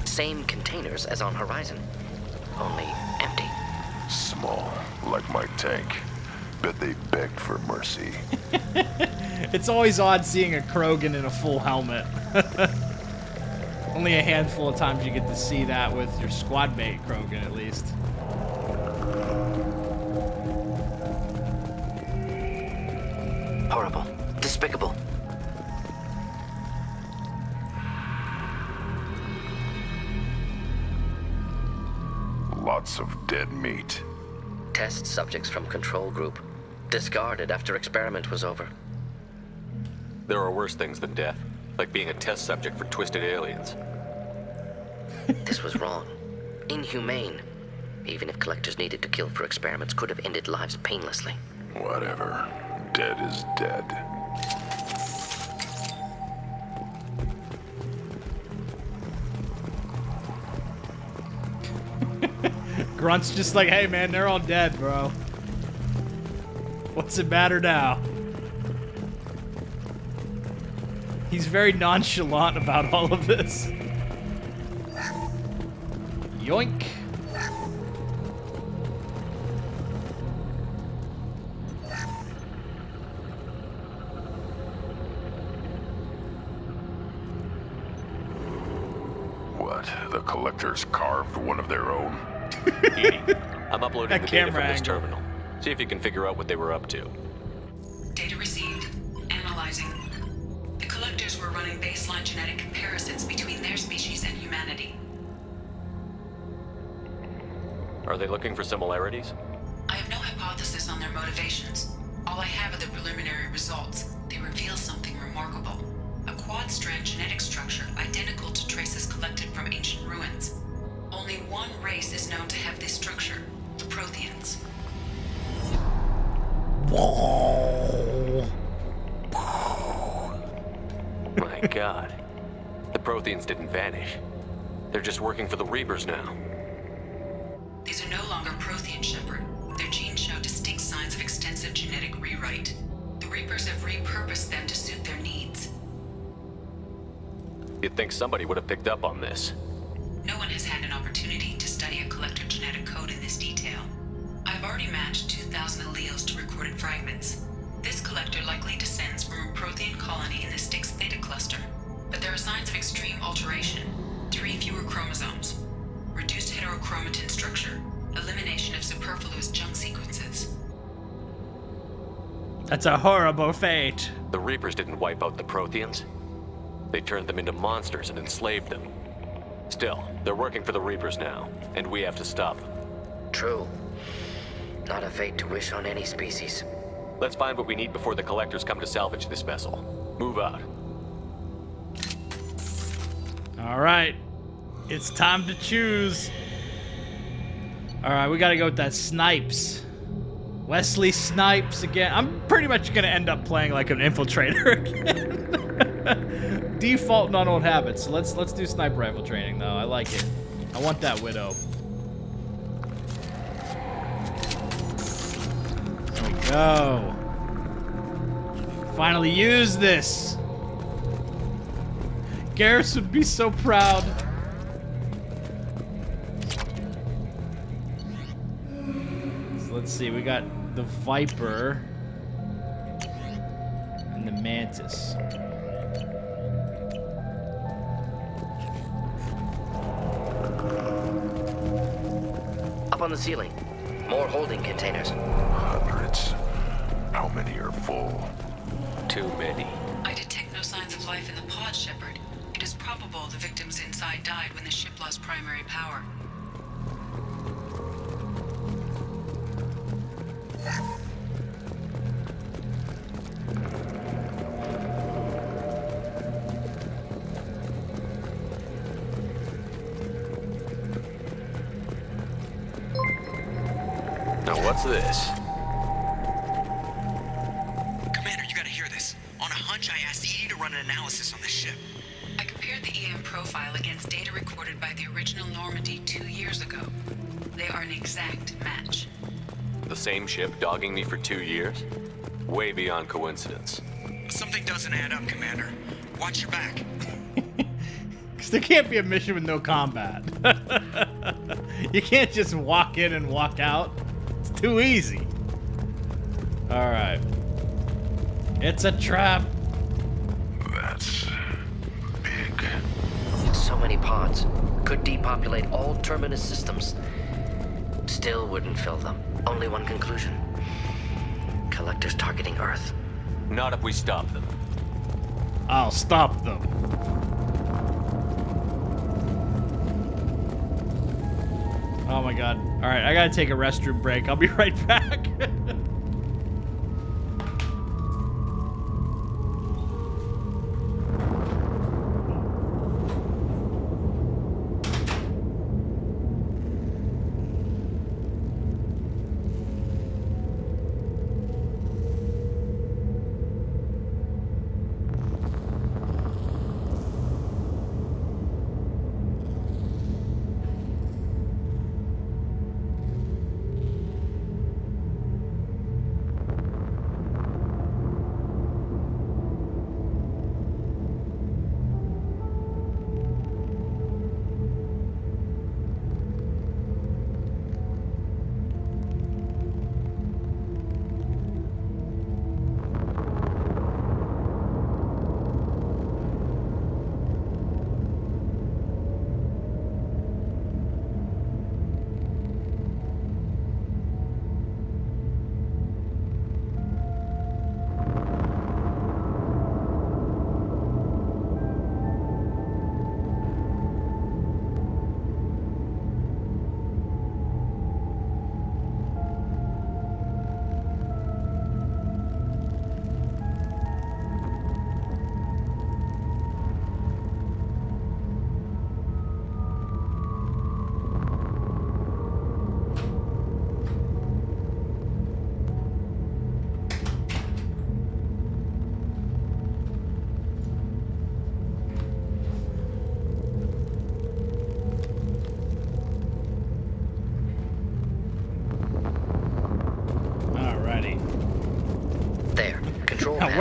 Speaker 11: Same containers as on Horizon, only empty.
Speaker 10: Small, like my tank. Bet they begged for mercy.
Speaker 1: It's always odd seeing a Krogan in a full helmet. Only a handful of times you get to see that with your squad mate Krogan, at least.
Speaker 11: Horrible. Despicable.
Speaker 10: Lots of dead meat.
Speaker 11: Test subjects from control group. Discarded after experiment was over.
Speaker 3: There are worse things than death, like being a test subject for twisted aliens.
Speaker 11: This was wrong. Inhumane. Even if collectors needed to kill for experiments, could have ended lives painlessly.
Speaker 10: Whatever. Dead is dead.
Speaker 1: Grunt's just like, hey man, they're all dead, bro. What's it matter now? He's very nonchalant about all of this. Yoink.
Speaker 10: What? The collectors carved one of their own?
Speaker 3: I'm uploading the data from this terminal. See if you can figure out what they were up to.
Speaker 6: Data received. Analyzing. The collectors were running baseline
Speaker 3: Are they looking for similarities?
Speaker 6: I have no hypothesis on their motivations. All I have are the preliminary results. They reveal something remarkable. A quad-strand genetic structure identical to traces collected from ancient ruins. Only one race is known to have this structure, the Protheans.
Speaker 3: My god. The Protheans didn't vanish. They're just working for the Reapers now.
Speaker 6: These are no longer Prothean, Shepard. Their genes show distinct signs of extensive genetic rewrite. The Reapers have repurposed them to suit their needs.
Speaker 3: You'd think somebody would have picked up on this.
Speaker 6: No one has had an opportunity to study a collector genetic code in this detail. I've already matched 2,000 alleles to recorded fragments. This collector likely descends from a Prothean colony in the Styx Theta cluster. But there are signs of extreme alteration. 3 fewer chromosomes. Reduced heterochromatin structure. Elimination of superfluous junk sequences.
Speaker 1: That's a horrible fate.
Speaker 3: The Reapers didn't wipe out the Protheans. They turned them into monsters and enslaved them. Still, they're working for the Reapers now, and we have to stop them.
Speaker 11: True. Not a fate to wish on any species.
Speaker 3: Let's find what we need before the Collectors come to salvage this vessel. Move out.
Speaker 1: All right. It's time to choose. All right, we got to go with that Snipes. Wesley Snipes again. I'm pretty much going to end up playing like an infiltrator again. Defaulting on old habits. Let's do sniper rifle training though. I like it. I want that Widow. There we go. Finally use this. Garrus would be so proud. So let's see. We got the Viper and the Mantis.
Speaker 11: Up on the ceiling. More holding containers.
Speaker 10: Hundreds. How many are full?
Speaker 3: Too many.
Speaker 6: I detect no signs of life in the pod, Shepard. It is probable the victims inside died when the ship lost primary power.
Speaker 3: Now what's this?
Speaker 4: Commander, you gotta hear this. On a hunch, I asked Edie to run an analysis on this ship.
Speaker 6: I compared the EM profile against data recorded by the original Normandy 2 years ago. They are an exact match.
Speaker 3: The same ship dogging me for 2 years? Way beyond coincidence.
Speaker 4: Something doesn't add up, Commander. Watch your back.
Speaker 1: Because there can't be a mission with no combat. You can't just walk in and walk out. It's too easy. Alright. It's a trap.
Speaker 10: That's big.
Speaker 11: So many pods. Could depopulate all terminus systems. Still wouldn't fill them. Only one conclusion. Collectors targeting Earth.
Speaker 3: Not if we stop them.
Speaker 1: I'll stop them. Oh my god. Alright, I gotta take a restroom break. I'll be right back.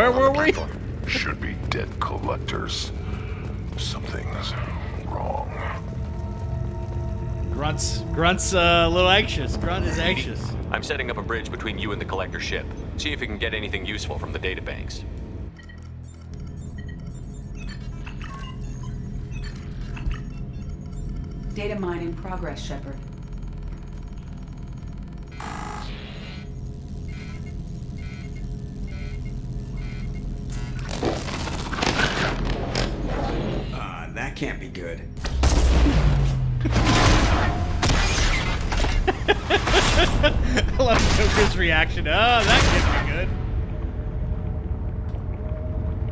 Speaker 1: Where
Speaker 10: on the
Speaker 1: were we?
Speaker 10: platform. Should be dead collectors. Something's wrong.
Speaker 1: Grunt's a little anxious. Grunt is anxious.
Speaker 3: I'm setting up a bridge between you and the collector ship. See if you can get anything useful from the databanks.
Speaker 6: Data mine in progress, Shepard.
Speaker 13: That can't be good.
Speaker 1: I love Joker's reaction. Oh, that can't be good.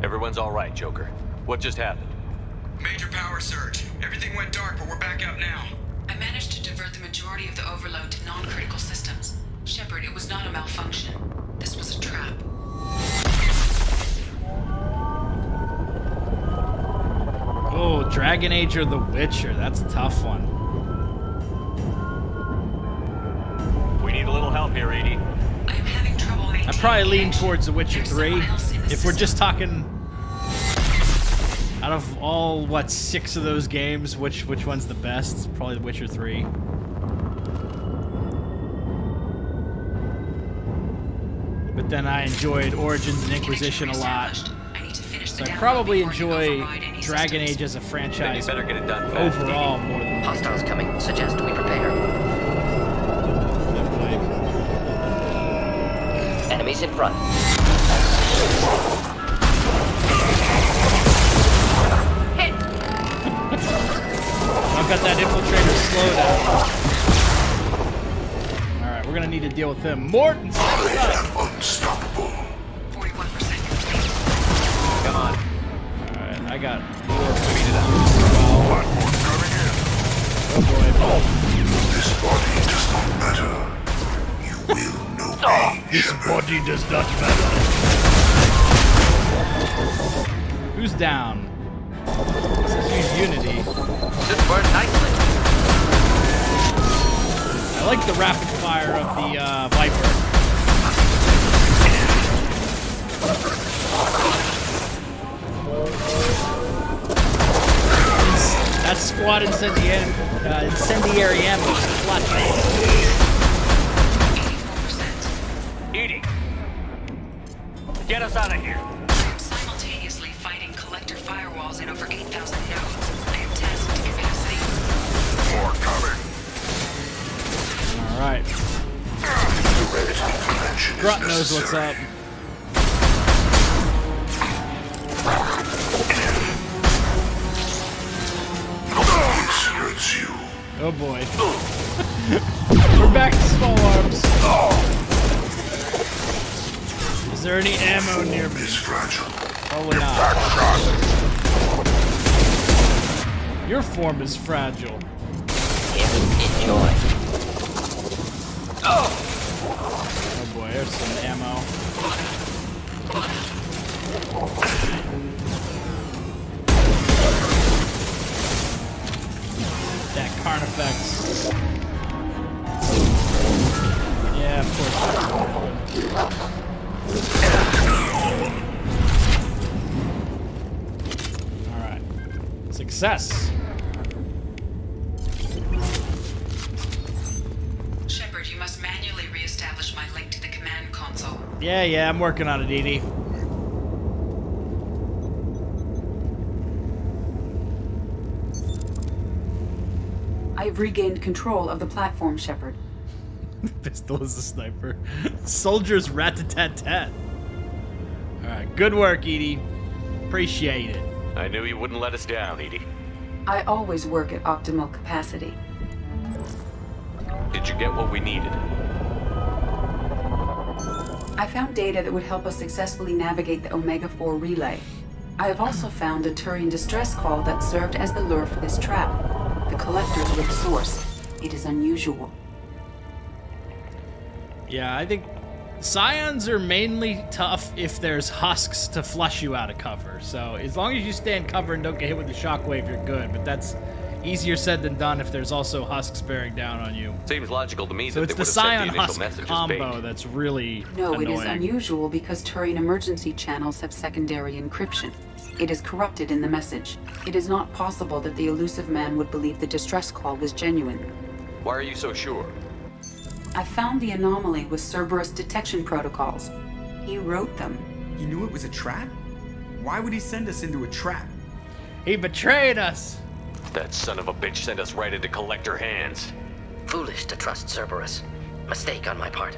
Speaker 3: Everyone's all right, Joker. What just happened?
Speaker 4: Major power surge. Everything went dark, but we're back out now.
Speaker 6: I managed to divert the majority of the overload to non-critical systems. Shepard, it was not a malfunction. This was a trap.
Speaker 1: Oh, Dragon Age or The Witcher. That's a tough one.
Speaker 3: We need a little help here, Edie.
Speaker 6: I am having trouble maintaining
Speaker 1: I'd probably lean
Speaker 6: connection.
Speaker 1: towards The Witcher
Speaker 6: There's
Speaker 1: 3.
Speaker 6: someone else in the
Speaker 1: If we're
Speaker 6: system.
Speaker 1: just talking out of all, what, 6 of those games, which one's the best? Probably The Witcher 3. But then I enjoyed Origins and Inquisition a lot.
Speaker 6: I need to finish
Speaker 1: So
Speaker 6: the
Speaker 1: I
Speaker 6: download
Speaker 1: probably
Speaker 6: before you
Speaker 1: enjoy
Speaker 6: override any
Speaker 1: Dragon
Speaker 6: systems.
Speaker 1: Age as a
Speaker 3: Then you
Speaker 1: franchise
Speaker 3: better get it done fast,
Speaker 1: overall more than
Speaker 11: Hostiles coming. Suggest we prepare. Enemies in front. Hit!
Speaker 1: I've got that infiltrator slowdown. Alright, we're gonna need to deal with him. Morton, step
Speaker 10: I
Speaker 1: up!
Speaker 10: am unstoppable.
Speaker 6: 41% complete.
Speaker 3: Come on.
Speaker 1: Alright, I got more
Speaker 3: Speed it up.
Speaker 10: Platform coming in.
Speaker 1: Oh boy.
Speaker 10: This body does not matter. You will know me,
Speaker 1: This
Speaker 10: Shepard.
Speaker 1: body does not matter. Who's down? This is Unity.
Speaker 8: This worked nicely.
Speaker 1: I like the rapid fire of the Viper. That squad incendiary ammo is clutch.
Speaker 8: Edie, get us out of here.
Speaker 6: I am simultaneously fighting collector firewalls in over 8,000 nodes. I am tasked to capacity.
Speaker 10: More coming.
Speaker 1: Alright.
Speaker 10: Hereditary prevention is
Speaker 1: Grunt knows what's
Speaker 10: necessary.
Speaker 1: up.
Speaker 10: This hurts you.
Speaker 1: Oh boy. We're back to small arms. Is there any ammo near me?
Speaker 10: It's fragile.
Speaker 1: Probably not.
Speaker 10: Paragon.
Speaker 1: Your form is fragile.
Speaker 11: Enjoy.
Speaker 1: Oh boy, there's some ammo. That Carnifex. Yeah, of course. Alright. Success.
Speaker 6: Shepard, you must manually re-establish my link to the command console.
Speaker 1: Yeah, I'm working on it, Edie.
Speaker 6: I've regained control of the platform, Shepard.
Speaker 1: Pistol is a sniper. Soldiers rat-a-tat-tat. Alright, good work, Edie. Appreciate it.
Speaker 3: I knew you wouldn't let us down, Edie.
Speaker 6: I always work at optimal capacity.
Speaker 3: Did you get what we needed?
Speaker 6: I found data that would help us successfully navigate the Omega-4 relay. I have also found a Turian distress call that served as the lure for this trap. The collectors were the source. It is unusual.
Speaker 1: Yeah, I think Scions are mainly tough if there's husks to flush you out of cover. So as long as you stay in cover and don't get hit with the shockwave, you're good. But that's easier said than done if there's also husks bearing down on you.
Speaker 3: Seems logical to me
Speaker 1: So
Speaker 3: that
Speaker 1: it's
Speaker 3: they
Speaker 1: the
Speaker 3: would have sent
Speaker 1: Scion
Speaker 3: the initial
Speaker 1: husk
Speaker 3: message as
Speaker 1: combo
Speaker 3: bait.
Speaker 1: that's really
Speaker 6: No,
Speaker 1: annoying.
Speaker 6: it is unusual because Turian emergency channels have secondary encryption. It is corrupted in the message. It is not possible that the elusive man would believe the distress call was genuine.
Speaker 3: Why are you so sure?
Speaker 6: I found the anomaly with Cerberus detection protocols. He wrote them.
Speaker 13: He knew it was a trap? Why would he send us into a trap?
Speaker 1: He betrayed us!
Speaker 3: That son of a bitch sent us right into Collector hands.
Speaker 11: Foolish to trust Cerberus. Mistake on my part.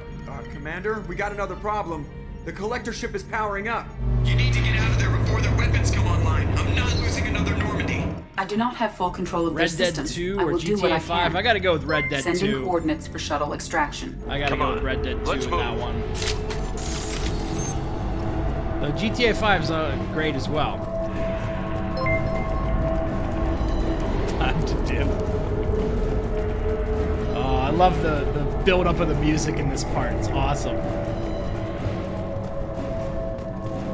Speaker 13: Commander, we got another problem. The Collector ship is powering up.
Speaker 4: You need to get out of there before their weapons come online. I'm not losing another Normandy.
Speaker 6: I do not have full control of
Speaker 1: Red
Speaker 6: their
Speaker 1: Dead
Speaker 6: systems.
Speaker 1: 2
Speaker 6: I
Speaker 1: or
Speaker 6: will do what I
Speaker 1: GTA 5?
Speaker 6: can.
Speaker 1: I gotta go with Red Dead
Speaker 6: Send
Speaker 1: 2.
Speaker 6: in coordinates for shuttle extraction.
Speaker 1: I gotta go with Red Dead 2
Speaker 3: Let's
Speaker 1: in
Speaker 3: move.
Speaker 1: that one. GTA 5 is great as well. Time to dip. I love the build-up of the music in this part. It's awesome.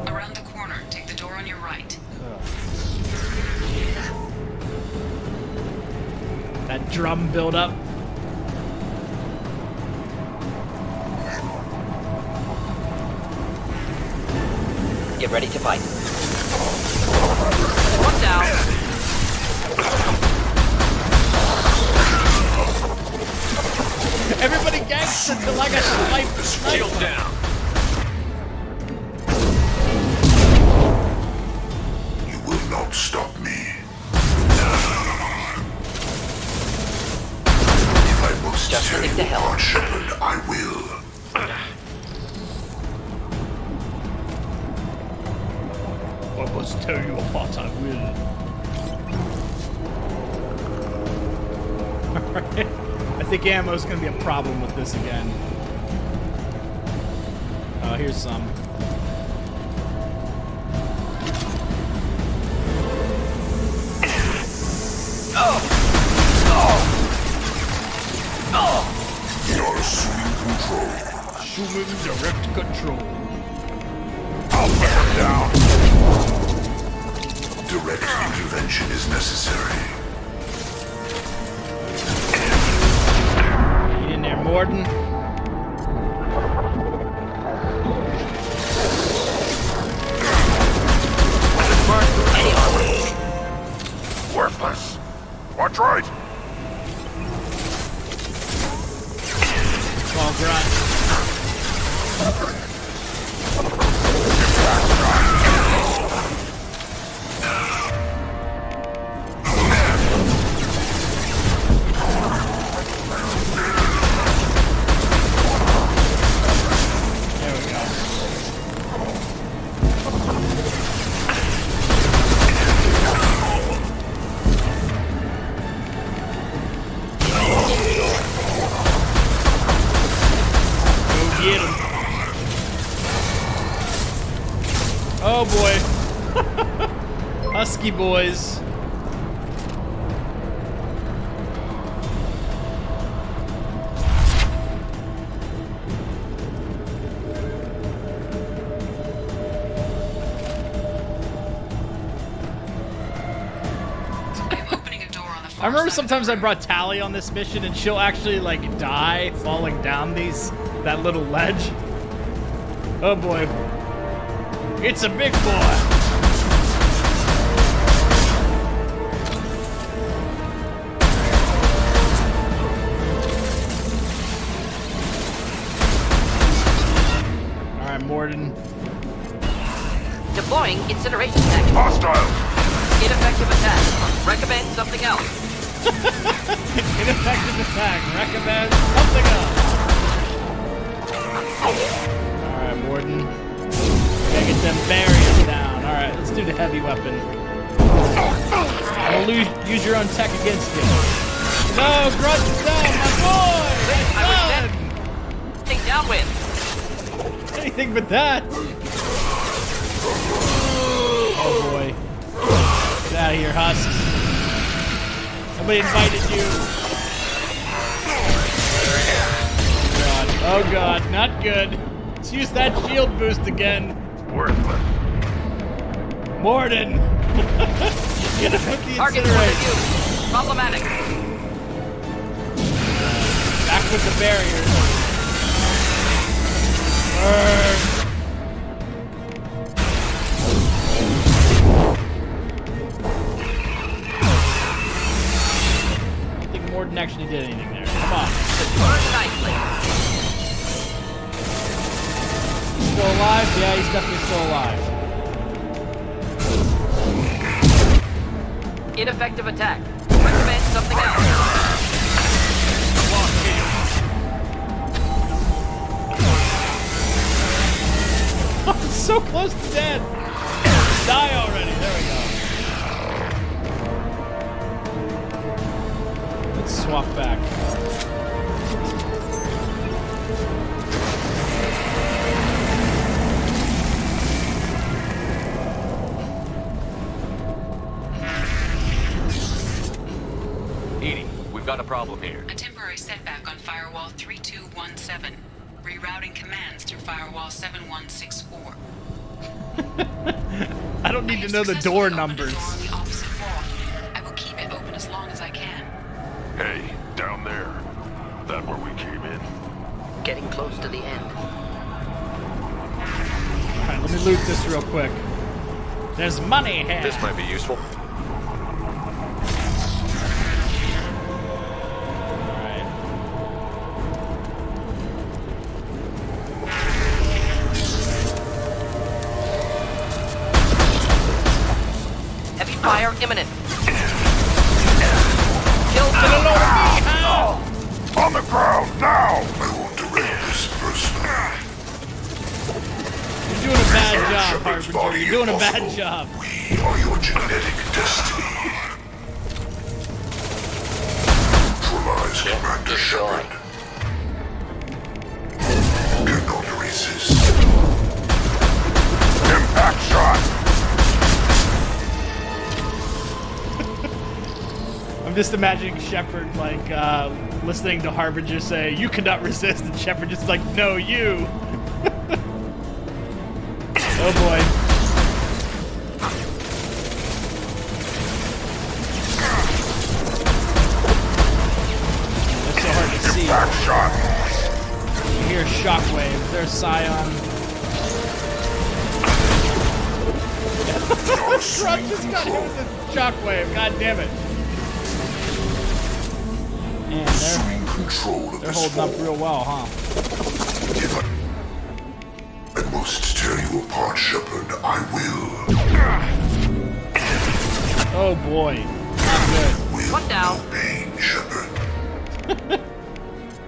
Speaker 6: Around the corner, take the door on your right.
Speaker 1: That drum build-up.
Speaker 11: Get ready to fight.
Speaker 6: One down.
Speaker 1: Everybody gangs until I got sniped.
Speaker 3: Shield down.
Speaker 10: You will not stop me. If I must
Speaker 11: Just
Speaker 10: tell
Speaker 11: stick
Speaker 10: you
Speaker 11: to hell.
Speaker 10: about Shepard, I will.
Speaker 1: I must tell you what I will. Alright. I think ammo's gonna be a problem with this again. Oh, here's some.
Speaker 10: You're assuming control.
Speaker 1: Assuming direct control.
Speaker 10: I'll put them down. Direct intervention is necessary.
Speaker 1: Get in there, Morden.
Speaker 10: Worthless. Watch right.
Speaker 1: Small grunt. There we go. Go get him. Oh boy. Husky boys.
Speaker 6: I'm opening a door on the far
Speaker 1: I remember
Speaker 6: side
Speaker 1: sometimes I brought Tally on this mission and she'll actually like die falling down that little ledge. Oh boy. It's a big boy. Alright, Morden.
Speaker 11: Deploying incineration tech.
Speaker 10: Hostile.
Speaker 11: Ineffective attack. Recommend something else.
Speaker 1: Ineffective attack. Recommend something else. Alright, Morden. Gotta get them barriers down. Alright, let's do the heavy weapon. I'll use your own tech against you. No, Grunt is down, my boy!
Speaker 11: I
Speaker 1: That's
Speaker 11: was Take downwind.
Speaker 1: done! Anything but that! Oh boy. Get out of here, Husks. Nobody invited you. Oh god, not good. Let's use that shield boost again.
Speaker 10: Worthless.
Speaker 1: Morden! Get him with the
Speaker 11: Target
Speaker 1: incineration.
Speaker 11: point of view.
Speaker 8: Problematic.
Speaker 1: Back with the barriers. Burn. I don't think Morden actually did anything there. Come on.
Speaker 8: Burn nicely.
Speaker 1: He's still alive? Yeah, he's definitely still alive.
Speaker 8: Ineffective attack. Recommend something else.
Speaker 1: I'm so close to dead. Die already. There we go. Let's swap back.
Speaker 3: We've got a problem here.
Speaker 6: A temporary setback on Firewall 3217. Rerouting commands through Firewall 7164.
Speaker 1: I don't need to know the door numbers.
Speaker 6: On the opposite wall. I will keep it open as long as I can.
Speaker 10: Hey, down there. That where we came in?
Speaker 8: Getting close to the end.
Speaker 1: Alright, let me loot this real quick. There's money here.
Speaker 3: This might be useful.
Speaker 8: Fire imminent.
Speaker 1: Kill to the lower me. How?
Speaker 10: On the ground now!
Speaker 9: I won't direct this person.
Speaker 1: You're doing a bad job, Harbinger. You're doing a bad job.
Speaker 9: We are your genetic destiny. Neutralize Commander Shepard. Cannot resist.
Speaker 10: Impact shot!
Speaker 1: I'm just imagining Shepard like listening to Harbinger say, "You cannot resist," and Shepard just like, "No, you." Oh boy. They're so hard to see.
Speaker 10: Impact shot!
Speaker 1: You hear shockwave. There's Saleon. The truck just got hit with the shockwave. God damn it. Man, they're holding up real well, huh?
Speaker 9: I must tear you apart, Shepard. I will.
Speaker 1: Oh boy. Not good.
Speaker 8: One down.
Speaker 9: Pain, Shepard.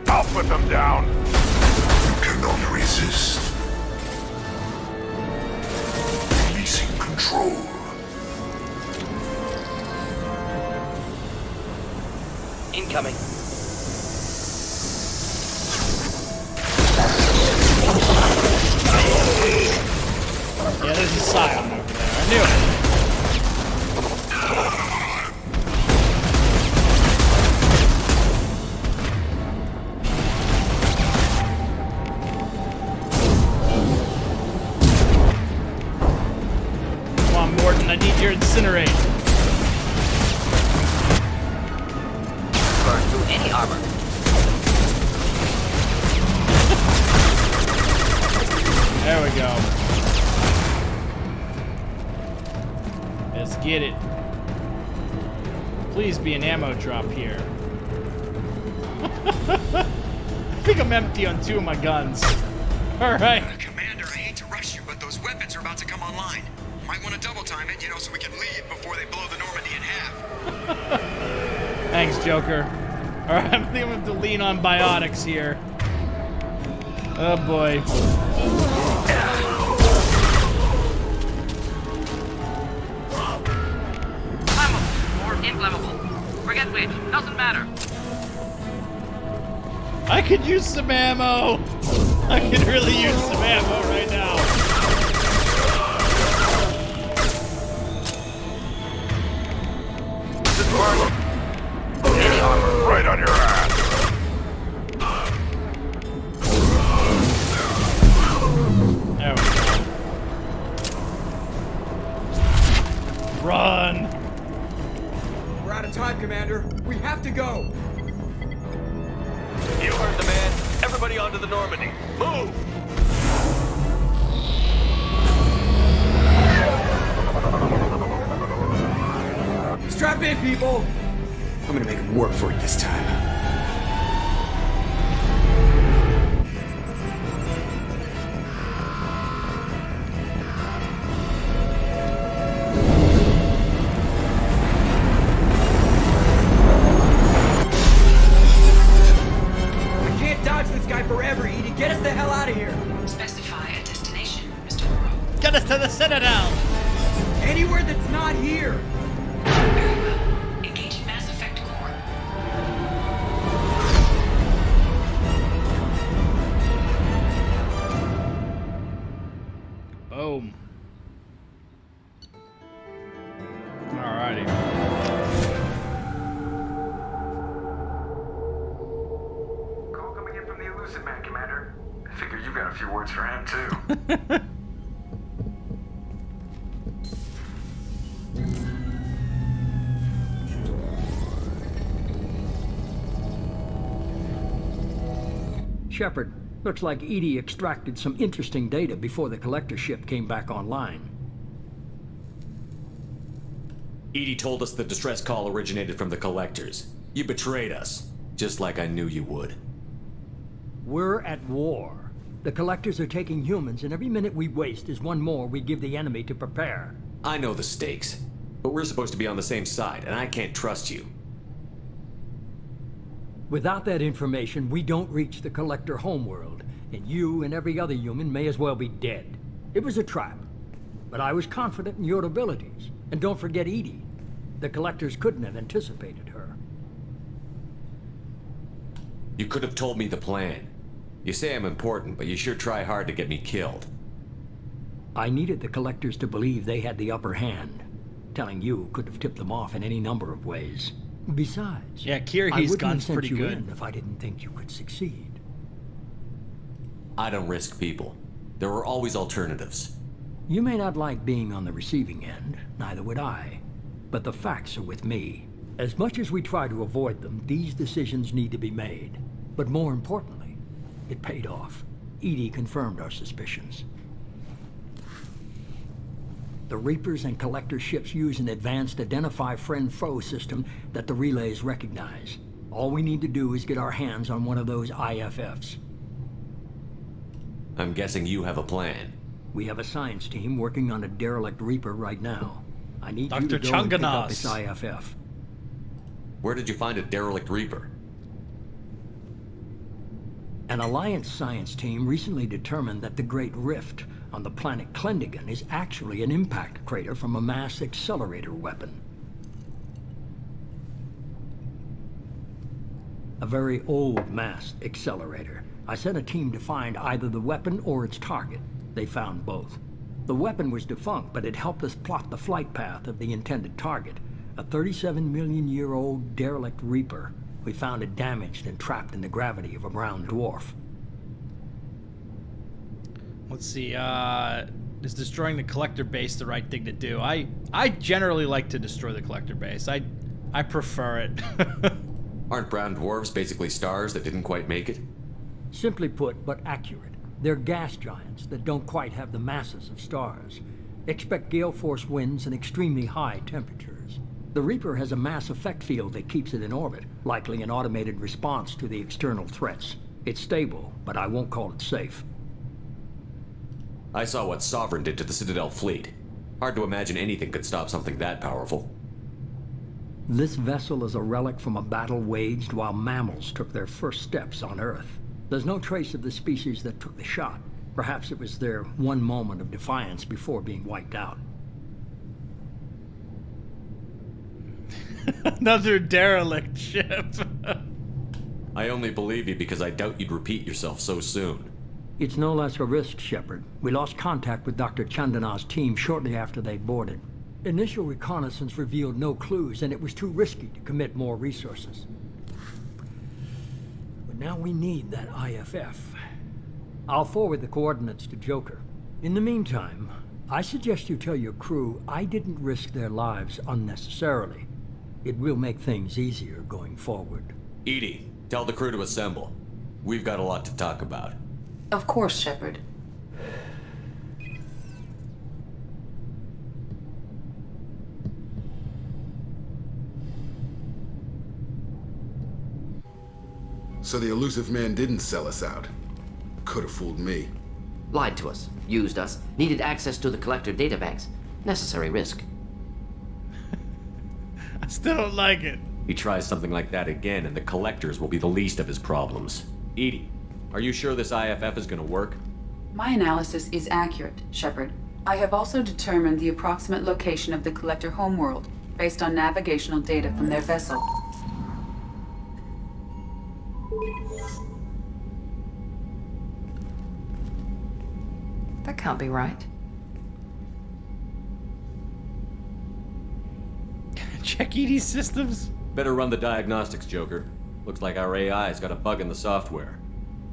Speaker 10: I'll put them down.
Speaker 9: You cannot resist. Releasing control.
Speaker 8: Incoming.
Speaker 1: Yeah, there's a Scion over there. I knew it. Come on, Morden, I need your incinerate.
Speaker 8: Burn through any armor.
Speaker 1: There we go. Let's get it. Please be an ammo drop here. I think I'm empty on 2 of my guns. Alright.
Speaker 4: Commander, I hate to rush you, but those weapons are about to come online. Might want to double time it, so we can leave before they blow the Normandy in half.
Speaker 1: Thanks, Joker. Alright, I'm thinking I'm going to lean on biotics here. Oh boy.
Speaker 8: Flammable or inflammable. Forget which. Doesn't matter.
Speaker 1: I could use some ammo. I could really use some ammo right now.
Speaker 8: Just burn any armor.
Speaker 10: Right on your ass.
Speaker 1: There we go. Run.
Speaker 13: We're out of time, Commander. We have to go.
Speaker 3: You heard the man. Everybody onto the Normandy. Move!
Speaker 13: Strap in, people! I'm gonna make him work for it this time. I can't dodge this guy forever, Edie. Get us the hell out of here!
Speaker 6: Specify a destination, Mr. Moreau.
Speaker 1: Get us to the Citadel!
Speaker 13: Anywhere that's not here!
Speaker 6: Very well. Engaging Mass Effect Core.
Speaker 1: Boom. Alrighty.
Speaker 4: Call coming in from the Elusive Man, Commander. I figure you got a few words for him, too.
Speaker 12: Shepard, looks like Edie extracted some interesting data before the collector ship came back online.
Speaker 3: Edie told us the distress call originated from the Collectors. You betrayed us, just like I knew you would.
Speaker 12: We're at war. The collectors are taking humans, and every minute we waste is one more we give the enemy to prepare.
Speaker 3: I know the stakes, but we're supposed to be on the same side, and I can't trust you.
Speaker 12: Without that information, we don't reach the collector homeworld, and you and every other human may as well be dead. It was a trap, but I was confident in your abilities. And don't forget Edie. The collectors couldn't have anticipated her.
Speaker 3: You could have told me the plan. You say I'm important, but you sure try hard to get me killed.
Speaker 12: I needed the collectors to believe they had the upper hand. Telling you could have tipped them off in any number of ways. Besides,
Speaker 1: Yeah,
Speaker 12: I
Speaker 1: Kirrahe's
Speaker 12: wouldn't have
Speaker 1: gun's
Speaker 12: sent
Speaker 1: pretty
Speaker 12: you
Speaker 1: good.
Speaker 12: in if I didn't think you could succeed.
Speaker 3: I don't risk people. There are always alternatives.
Speaker 12: You may not like being on the receiving end, neither would I. But the facts are with me. As much as we try to avoid them, these decisions need to be made. But more importantly, it paid off. Edie confirmed our suspicions. The Reapers and Collector ships use an advanced identify friend-foe system that the relays recognize. All we need to do is get our hands on one of those IFFs.
Speaker 3: I'm guessing you have a plan.
Speaker 12: We have a science team working on a derelict Reaper right now. I need you
Speaker 1: Dr.
Speaker 12: to go and pick up
Speaker 1: Chunganos.
Speaker 12: its IFF.
Speaker 3: Where did you find a derelict Reaper?
Speaker 12: An Alliance science team recently determined that the Great Rift on the planet Klendigan is actually an impact crater from a mass accelerator weapon. A very old mass accelerator. I sent a team to find either the weapon or its target. They found both. The weapon was defunct, but it helped us plot the flight path of the intended target, a 37-million-year-old derelict Reaper. We found it damaged and trapped in the gravity of a brown dwarf.
Speaker 1: Let's see, is destroying the collector base the right thing to do? I generally like to destroy the collector base. I prefer it.
Speaker 3: Aren't brown dwarves basically stars that didn't quite make it?
Speaker 12: Simply put, but accurate. They're gas giants that don't quite have the masses of stars. Expect gale force winds and extremely high temperatures. The Reaper has a mass effect field that keeps it in orbit, likely an automated response to the external threats. It's stable, but I won't call it safe.
Speaker 3: I saw what Sovereign did to the Citadel fleet. Hard to imagine anything could stop something that powerful.
Speaker 12: This vessel is a relic from a battle waged while mammals took their first steps on Earth. There's no trace of the species that took the shot. Perhaps it was their one moment of defiance before being wiped out.
Speaker 1: Another derelict ship.
Speaker 3: I only believe you because I doubt you'd repeat yourself so soon.
Speaker 12: It's no less a risk, Shepard. We lost contact with Dr. Chandana's team shortly after they boarded. Initial reconnaissance revealed no clues, and it was too risky to commit more resources. But now we need that IFF. I'll forward the coordinates to Joker. In the meantime, I suggest you tell your crew I didn't risk their lives unnecessarily. It will make things easier going forward.
Speaker 3: Edie, tell the crew to assemble. We've got a lot to talk about.
Speaker 6: Of course, Shepard.
Speaker 14: So the elusive man didn't sell us out. Could have fooled me.
Speaker 11: Lied to us, used us, needed access to the collector databanks. Necessary risk.
Speaker 1: I still don't like it.
Speaker 3: He tries something like that again, and the collectors will be the least of his problems. Edie, are you sure this IFF is gonna work?
Speaker 6: My analysis is accurate, Shepard. I have also determined the approximate location of the collector homeworld, based on navigational data from their vessel.
Speaker 7: That can't be right.
Speaker 1: Check Edie's systems.
Speaker 3: Better run the diagnostics, Joker. Looks like our AI's got a bug in the software.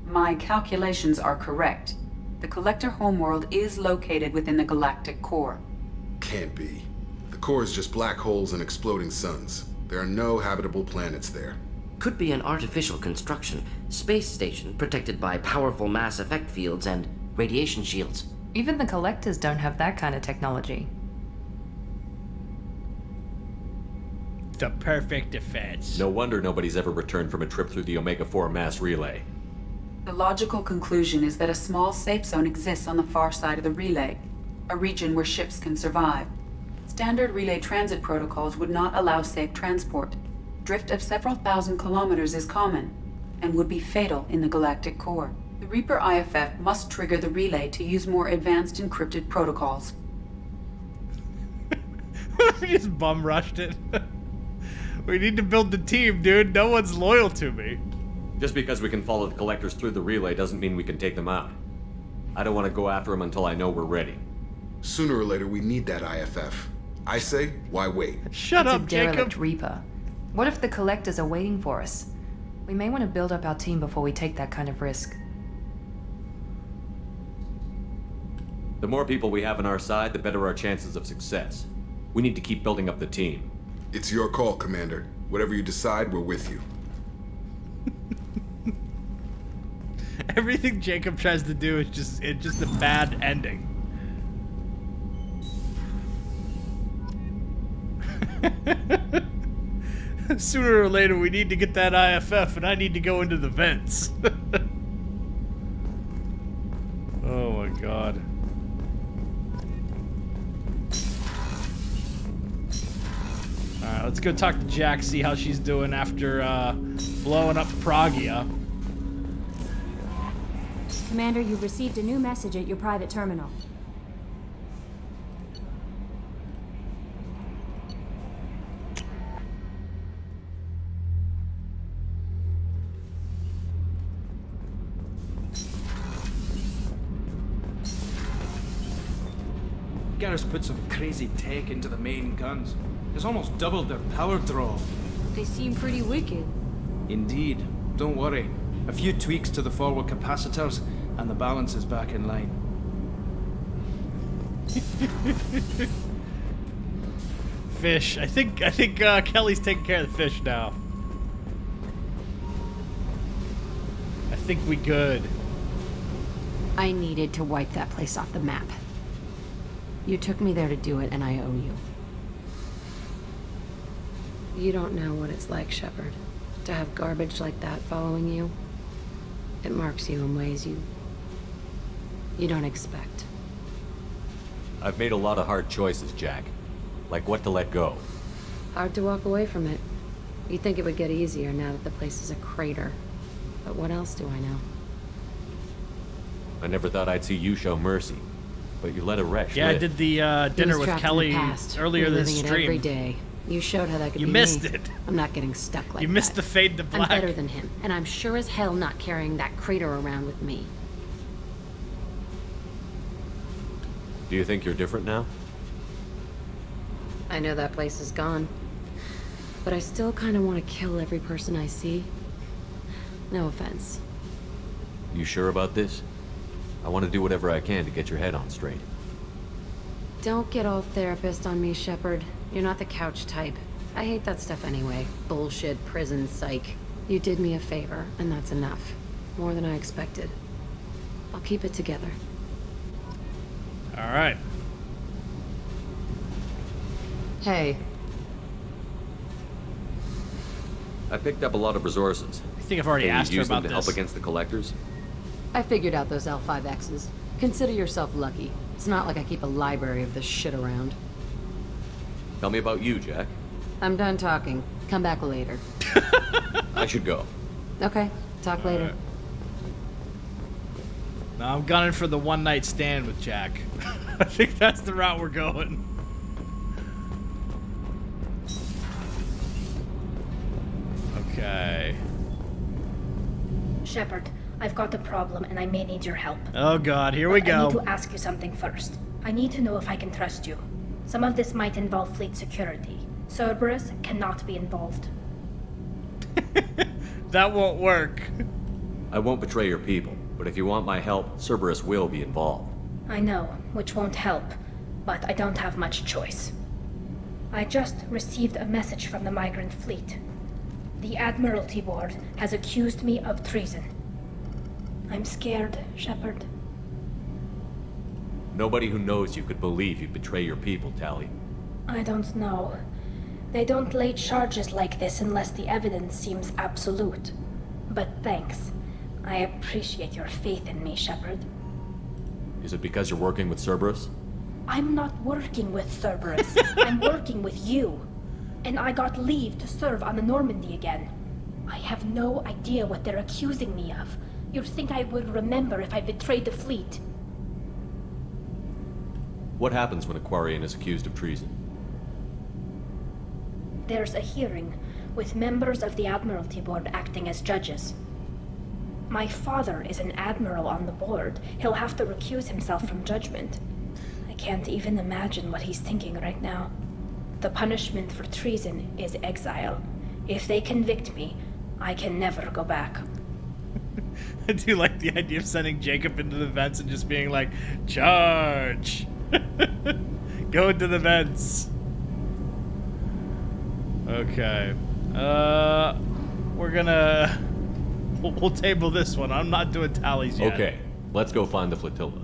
Speaker 6: My calculations are correct. The collector homeworld is located within the galactic core.
Speaker 14: Can't be. The core is just black holes and exploding suns. There are no habitable planets there.
Speaker 11: Could be an artificial construction. Space station protected by powerful mass effect fields and radiation shields.
Speaker 7: Even the collectors don't have that kind of technology.
Speaker 1: The perfect defense.
Speaker 3: No wonder nobody's ever returned from a trip through the Omega-4 mass relay.
Speaker 6: The logical conclusion is that a small safe zone exists on the far side of the relay, a region where ships can survive. Standard relay transit protocols would not allow safe transport. Drift of several thousand kilometers is common, and would be fatal in the galactic core. The Reaper IFF must trigger the relay to use more advanced encrypted protocols.
Speaker 1: We just bum rushed it. We need to build the team, dude. No one's loyal to me.
Speaker 3: Just because we can follow the collectors through the relay doesn't mean we can take them out. I don't want to go after them until I know we're ready.
Speaker 14: Sooner or later, we need that IFF. I say, why wait?
Speaker 1: Shut up, Jacob.
Speaker 7: Derelict Reaper. What if the collectors are waiting for us? We may want to build up our team before we take that kind of risk.
Speaker 3: The more people we have on our side, the better our chances of success. We need to keep building up the team.
Speaker 14: It's your call, Commander. Whatever you decide, we're with you.
Speaker 1: Everything Jacob tries to do is just a bad ending. Sooner or later, we need to get that IFF, and I need to go into the vents. Oh my god. Alright, let's go talk to Jack, see how she's doing after blowing up Pragia.
Speaker 2: Commander, you've received a new message at your private terminal.
Speaker 15: Garrus put some crazy tech into the main guns. It's almost doubled their power draw.
Speaker 2: They seem pretty wicked.
Speaker 15: Indeed. Don't worry. A few tweaks to the forward capacitors, and the balance is back in line.
Speaker 1: Fish. I think Kelly's taking care of the fish now. I think we good.
Speaker 5: I needed to wipe that place off the map. You took me there to do it, and I owe you. You don't know what it's like, Shepard. To have garbage like that following you. It marks you in ways you don't expect.
Speaker 3: I've made a lot of hard choices, Jack. Like what to let go.
Speaker 5: Hard to walk away from it. You'd think it would get easier now that the place is a crater. But what else do I know?
Speaker 3: I never thought I'd see you show mercy. But you let a wretch
Speaker 1: Yeah,
Speaker 3: live.
Speaker 1: I did the dinner with Kelly earlier this
Speaker 5: Living it
Speaker 1: stream.
Speaker 5: every day. You showed how that could
Speaker 1: You
Speaker 5: be
Speaker 1: missed
Speaker 5: me.
Speaker 1: it.
Speaker 5: I'm not getting stuck like that.
Speaker 1: You missed the fade to black.
Speaker 5: I'm better than him, and I'm sure as hell not carrying that crater around with me.
Speaker 3: Do you think you're different now?
Speaker 5: I know that place is gone. But I still kind of want to kill every person I see. No offense.
Speaker 3: You sure about this? I want to do whatever I can to get your head on straight.
Speaker 5: Don't get all therapist on me, Shepard. You're not the couch type. I hate that stuff anyway. Bullshit, prison, psych. You did me a favor, and that's enough. More than I expected. I'll keep it together.
Speaker 1: All right.
Speaker 7: Hey.
Speaker 3: I picked up a lot of resources.
Speaker 1: I think I've already asked her
Speaker 3: use them
Speaker 1: about
Speaker 3: to
Speaker 1: this.
Speaker 3: help against the collectors?
Speaker 5: I figured out those L5Xs. Consider yourself lucky. It's not like I keep a library of this shit around.
Speaker 3: Tell me about you, Jack.
Speaker 5: I'm done talking. Come back later.
Speaker 3: I should go.
Speaker 5: Okay, talk later.
Speaker 1: Now I'm gunning for the one-night stand with Jack. I think that's the route we're going. Okay.
Speaker 16: Shepard, I've got a problem and I may need your help.
Speaker 1: Oh god, here we
Speaker 16: But I
Speaker 1: go.
Speaker 16: need to ask you something first. I need to know if I can trust you. Some of this might involve fleet security. Cerberus cannot be involved.
Speaker 1: That won't work.
Speaker 3: I won't betray your people, but if you want my help, Cerberus will be involved.
Speaker 16: I know, which won't help, but I don't have much choice. I just received a message from the migrant fleet. The Admiralty Board has accused me of treason. I'm scared, Shepard.
Speaker 3: Nobody who knows you could believe you'd betray your people, Tali.
Speaker 16: I don't know. They don't lay charges like this unless the evidence seems absolute. But thanks. I appreciate your faith in me, Shepard.
Speaker 3: Is it because you're working with Cerberus?
Speaker 16: I'm not working with Cerberus. I'm working with you. And I got leave to serve on the Normandy again. I have no idea what they're accusing me of. You'd think I would remember if I betrayed the fleet.
Speaker 3: What happens when a Quarian is accused of treason?
Speaker 16: There's a hearing, with members of the Admiralty Board acting as judges. My father is an admiral on the board. He'll have to recuse himself from judgment. I can't even imagine what he's thinking right now. The punishment for treason is exile. If they convict me, I can never go back.
Speaker 1: I do like the idea of sending Jacob into the vents and just being like, charge! Go into the vents. Okay. We're gonna... We'll table this one. I'm not doing tallies yet.
Speaker 3: Okay, let's go find the flotilla.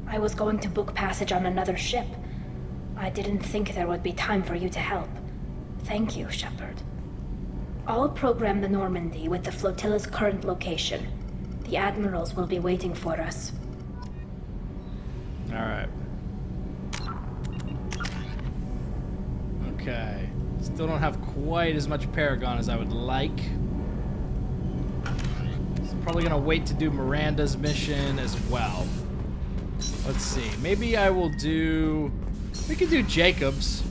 Speaker 16: I was going to book passage on another ship. I didn't think there would be time for you to help. Thank you, Shepard. I'll program the Normandy with the flotilla's current location. The admirals will be waiting for us.
Speaker 1: Alright. Okay. Still don't have quite as much Paragon as I would like. So probably gonna wait to do Miranda's mission as well. Let's see. Maybe I will do... We could do Jacob's.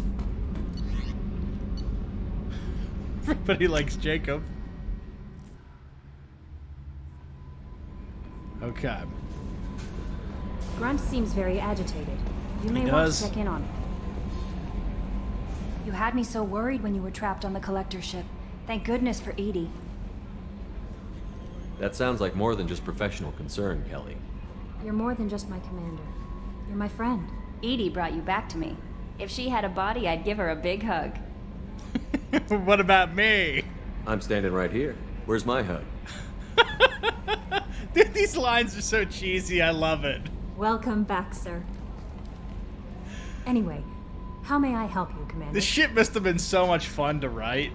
Speaker 1: Everybody likes Jacob. Okay.
Speaker 2: Grunt seems very agitated. You may want to check in on him. You had me so worried when you were trapped on the collector ship. Thank goodness for Edie.
Speaker 3: That sounds like more than just professional concern, Kelly.
Speaker 2: You're more than just my commander. You're my friend.
Speaker 17: Edie brought you back to me. If she had a body, I'd give her a big hug.
Speaker 1: What about me?
Speaker 3: I'm standing right here. Where's my hug?
Speaker 1: Dude, these lines are so cheesy. I love it.
Speaker 2: Welcome back, sir. Anyway, how may I help you, Commander?
Speaker 1: This shit must have been so much fun to write.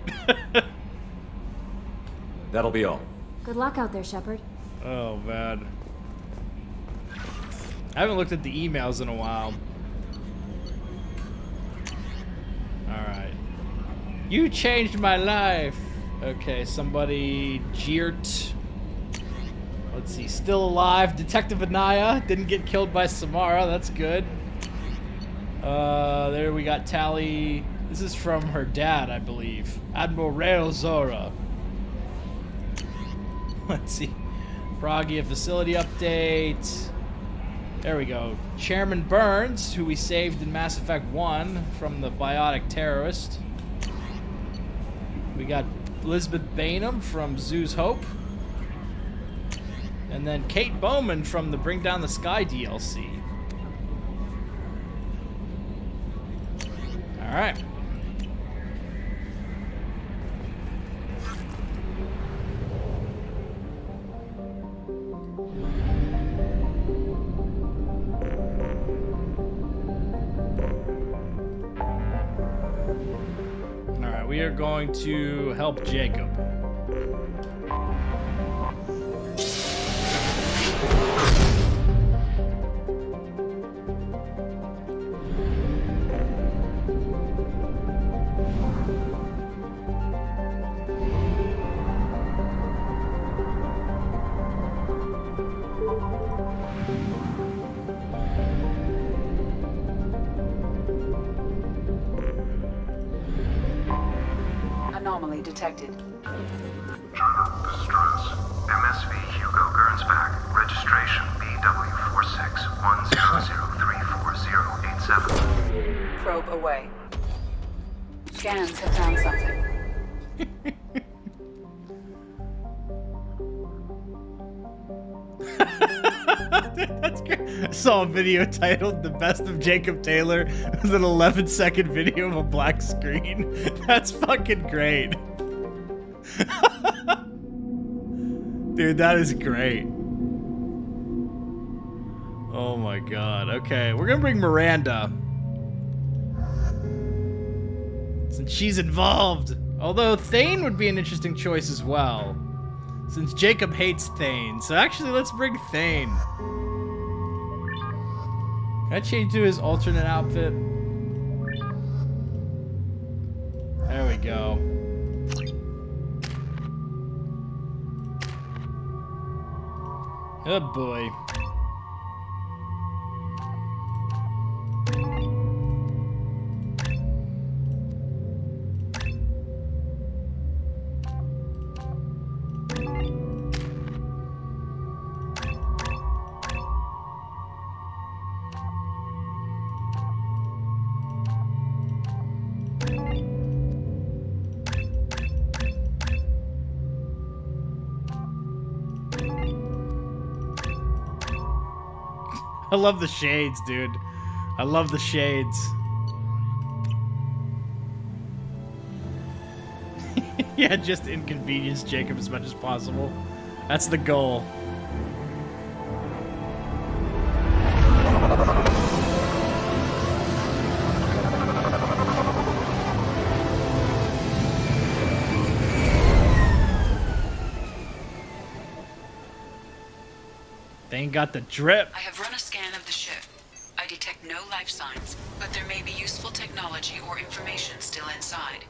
Speaker 3: That'll be all.
Speaker 2: Good luck out there, Shepard.
Speaker 1: Oh, man. I haven't looked at the emails in a while. Alright. You changed my life. Okay, somebody... Jeert. Let's see. Still alive. Detective Anaya. Didn't get killed by Samara. That's good. There we got Tali. This is from her dad, I believe. Admiral Rael Zora. Let's see. Pragia facility update. There we go. Chairman Burns, who we saved in Mass Effect 1 from the biotic terrorist. We got Elizabeth Bainham from Zoo's Hope. And then Kate Bowman from the Bring Down the Sky DLC. Alright. going to help Jacob.
Speaker 18: Anomaly detected.
Speaker 19: Distress. MSV Hugo Gernsback. Registration BW4610034087.
Speaker 18: Probe away. Scans have found something.
Speaker 1: That's great. I saw a video titled "The Best of Jacob Taylor." It was an 11-second video of a black screen. That's fucking great. Dude, that is great. Oh my god. Okay, we're gonna bring Miranda. Since she's involved. Although Thane would be an interesting choice as well. Since Jacob hates Thane. So actually, let's bring Thane. Can I change to his alternate outfit? There we go. Oh boy. I love the shades, dude. I love the shades. Yeah, just inconvenience Jacob as much as possible. That's the goal. They ain't got the drip.
Speaker 6: I have run a scan of the ship. I detect no life signs, but there may be useful technology or information still inside.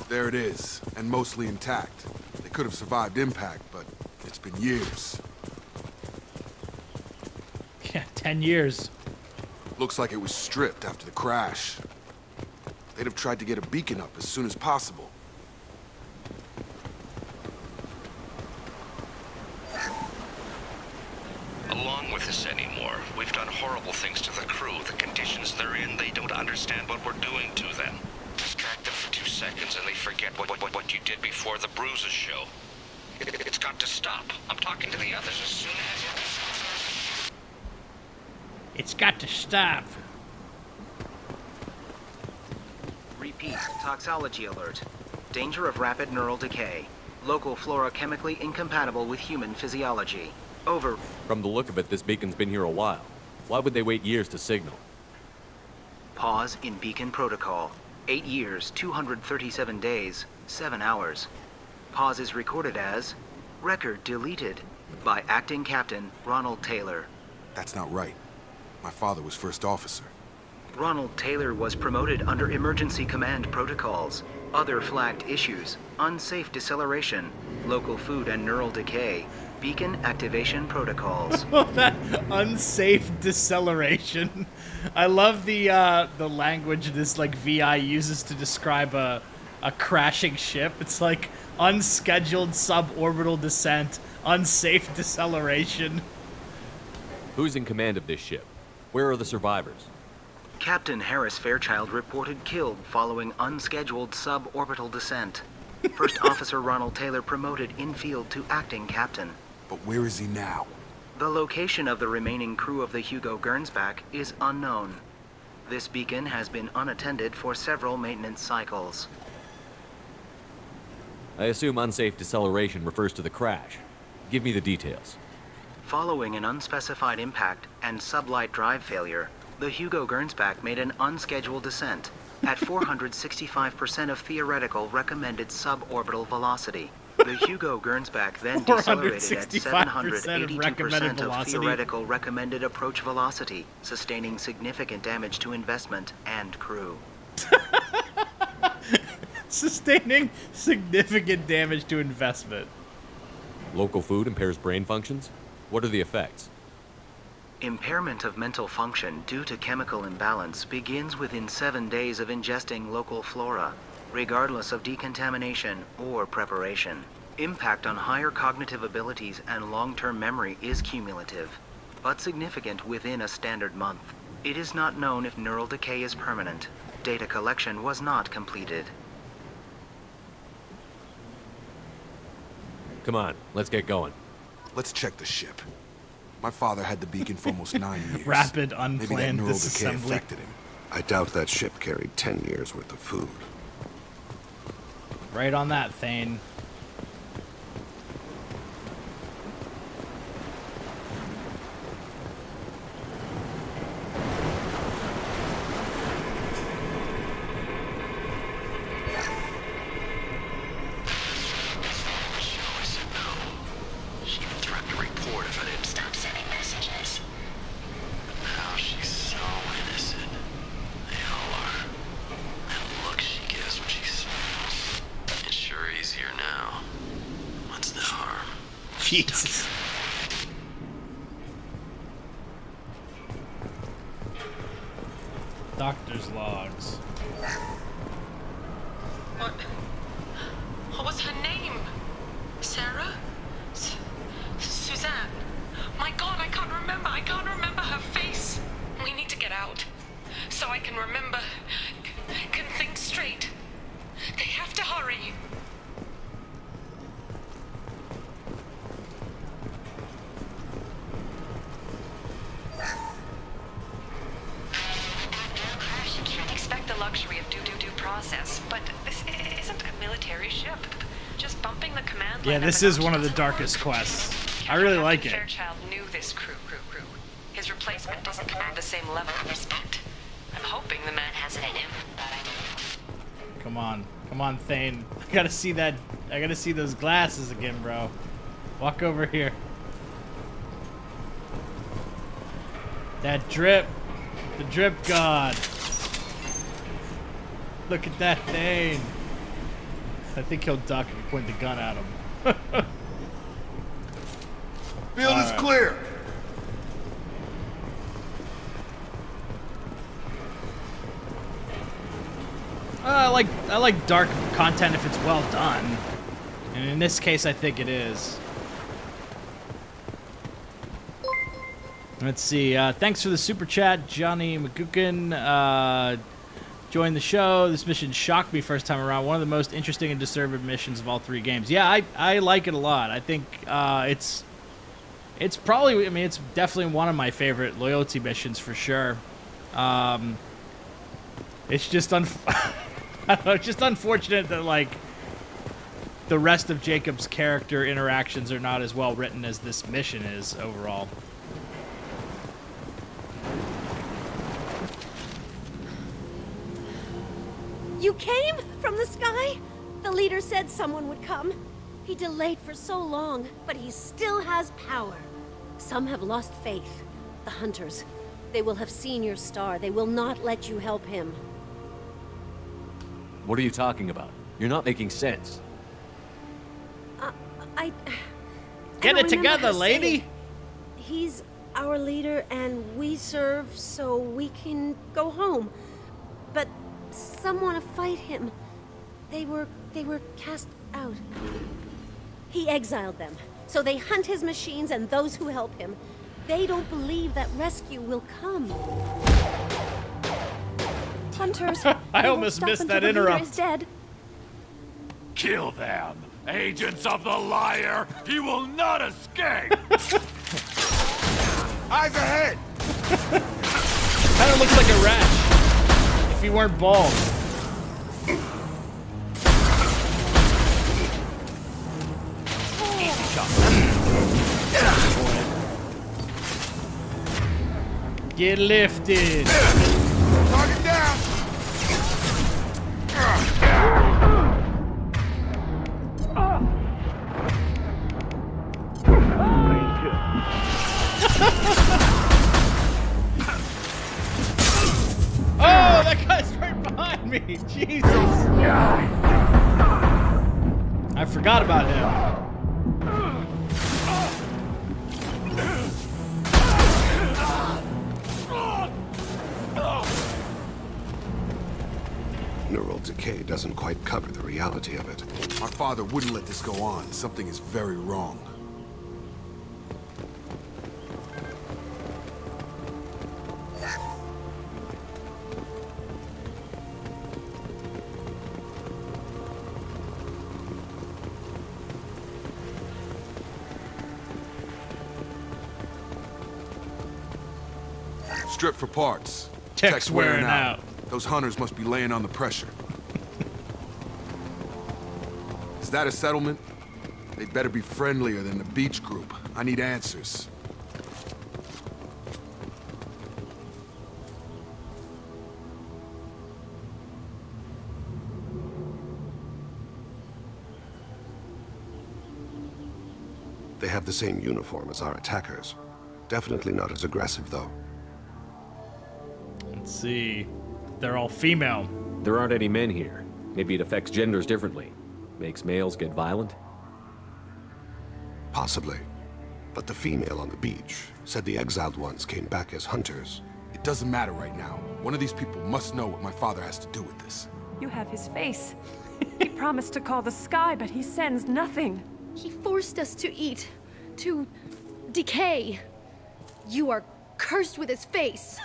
Speaker 14: There it is, and mostly intact. They could have survived impact, but it's been years.
Speaker 1: Yeah, 10 years.
Speaker 14: Looks like it was stripped after the crash. They'd have tried to get a beacon up as soon as possible.
Speaker 9: Along with this anymore. We've done horrible things to the crew. The conditions they're in, they don't understand what we're doing to them. Distract them for 2 seconds and they forget what you did before the bruises show. It's got to stop. I'm talking to the others as soon as...
Speaker 1: It's got to stop.
Speaker 8: Repeat, toxology alert. Danger of rapid neural decay. Local flora chemically incompatible with human physiology. Over.
Speaker 20: From the look of it, this beacon's been here a while. Why would they wait years to signal?
Speaker 8: Pause in beacon protocol. 8 years, 237 days, 7 hours. Pause is recorded as record deleted by acting captain Ronald Taylor.
Speaker 14: That's not right. My father was first officer.
Speaker 8: Ronald Taylor was promoted under emergency command protocols. Other flagged issues: unsafe deceleration, local food and neural decay, beacon activation protocols.
Speaker 1: That unsafe deceleration. I love the language this like VI uses to describe a crashing ship. It's like unscheduled suborbital descent, unsafe deceleration.
Speaker 20: Who's in command of this ship? Where are the survivors?
Speaker 8: Captain Harris Fairchild reported killed following unscheduled suborbital descent. First Officer Ronald Taylor promoted in-field to acting captain.
Speaker 14: But where is he now?
Speaker 8: The location of the remaining crew of the Hugo Gernsback is unknown. This beacon has been unattended for several maintenance cycles.
Speaker 20: I assume unsafe deceleration refers to the crash. Give me the details.
Speaker 8: Following an unspecified impact and sublight drive failure,
Speaker 21: The Hugo Gernsback made an unscheduled descent at 465% of theoretical recommended suborbital velocity. The Hugo Gernsback then decelerated at 782% of theoretical recommended approach velocity, sustaining significant damage to investment and crew.
Speaker 1: Sustaining significant damage to investment.
Speaker 20: Local food impairs brain functions? What are the effects?
Speaker 21: Impairment of mental function due to chemical imbalance begins within 7 days of ingesting local flora, regardless of decontamination or preparation. Impact on higher cognitive abilities and long-term memory is cumulative, but significant within a standard month. It is not known if neural decay is permanent. Data collection was not completed.
Speaker 20: Come on, let's get going.
Speaker 14: Let's check the ship. My father had the beacon for almost 9 years.
Speaker 1: Rapid,
Speaker 14: Maybe that
Speaker 1: unplanned
Speaker 14: neural decay
Speaker 1: disassembly.
Speaker 14: affected him.
Speaker 22: I doubt that ship carried 10 years worth of food.
Speaker 1: Right on that, Thane.
Speaker 4: She even threatened to report if I didn't stop sending messages. But now she's so innocent. They all are. And the look she gives when she smiles. It's sure easier now. What's the harm?
Speaker 1: Jesus. Doctor's logs.
Speaker 6: What was her name? Sarah? Suzanne? My God, I can't remember. I can't remember her face. We need to get out. So I can remember. Can think straight. They have to hurry. You can't expect the luxury of due process, but this isn't a military ship. Just bumping the command line.
Speaker 1: Yeah, this is one of the darkest quests. I really like it.
Speaker 6: Fairchild knew this crew. His replacement doesn't command the same level of respect. I'm hoping the man has it in him.
Speaker 1: Come on, Thane. I gotta see that. I gotta see those glasses again, bro. Walk over here. That drip. The drip god. Look at that Thane. I think he'll duck and point the gun at him.
Speaker 10: Field is clear.
Speaker 1: I like dark content if it's well done, and in this case, I think it is. Let's see. Thanks for the super chat, Johnny McGuckin. Joined the show. This mission shocked me first time around. One of the most interesting and disturbing missions of all 3 games. Yeah, I like it a lot. I think it's probably, I mean, it's definitely one of my favorite loyalty missions for sure. It's just I don't know, it's just unfortunate that like the rest of Jacob's character interactions are not as well written as this mission is overall.
Speaker 23: You came from the sky? The leader said someone would come. He delayed for so long, but he still has power. Some have lost faith. The hunters. They will have seen your star. They will not let you help him.
Speaker 20: What are you talking about? You're not making sense.
Speaker 23: I
Speaker 1: Get
Speaker 23: don't
Speaker 1: it
Speaker 23: remember
Speaker 1: together,
Speaker 23: her saying
Speaker 1: lady.
Speaker 23: it. He's our leader, and we serve so we can go home. But some want to fight him. They were cast out. He exiled them, so they hunt his machines and those who help him. They don't believe that rescue will come. Hunters.
Speaker 1: I almost missed that interrupt.
Speaker 23: Is dead.
Speaker 10: Kill them. Agents of the liar. He will not escape. Eyes ahead.
Speaker 1: Kind of looks like a rat if he weren't bald. Get lifted.
Speaker 14: Target down.
Speaker 1: Oh, that guy's right behind me. Jesus. I forgot about him.
Speaker 22: Neural decay doesn't quite cover the reality of it.
Speaker 14: My father wouldn't let this go on. Something is very wrong. Strip for parts.
Speaker 1: Tech's wearing out.
Speaker 14: Those hunters must be laying on the pressure. Is that a settlement? They'd better be friendlier than the beach group. I need answers.
Speaker 22: They have the same uniform as our attackers. Definitely not as aggressive, though.
Speaker 1: Let's see. They're all female.
Speaker 20: There aren't any men here. Maybe it affects genders differently. Makes males get violent?
Speaker 22: Possibly. But the female on the beach said the exiled ones came back as hunters.
Speaker 14: It doesn't matter right now. One of these people must know what my father has to do with this.
Speaker 11: You have his face. He promised to call the sky, but he sends nothing.
Speaker 12: He forced us to eat, to decay. You are cursed with his face.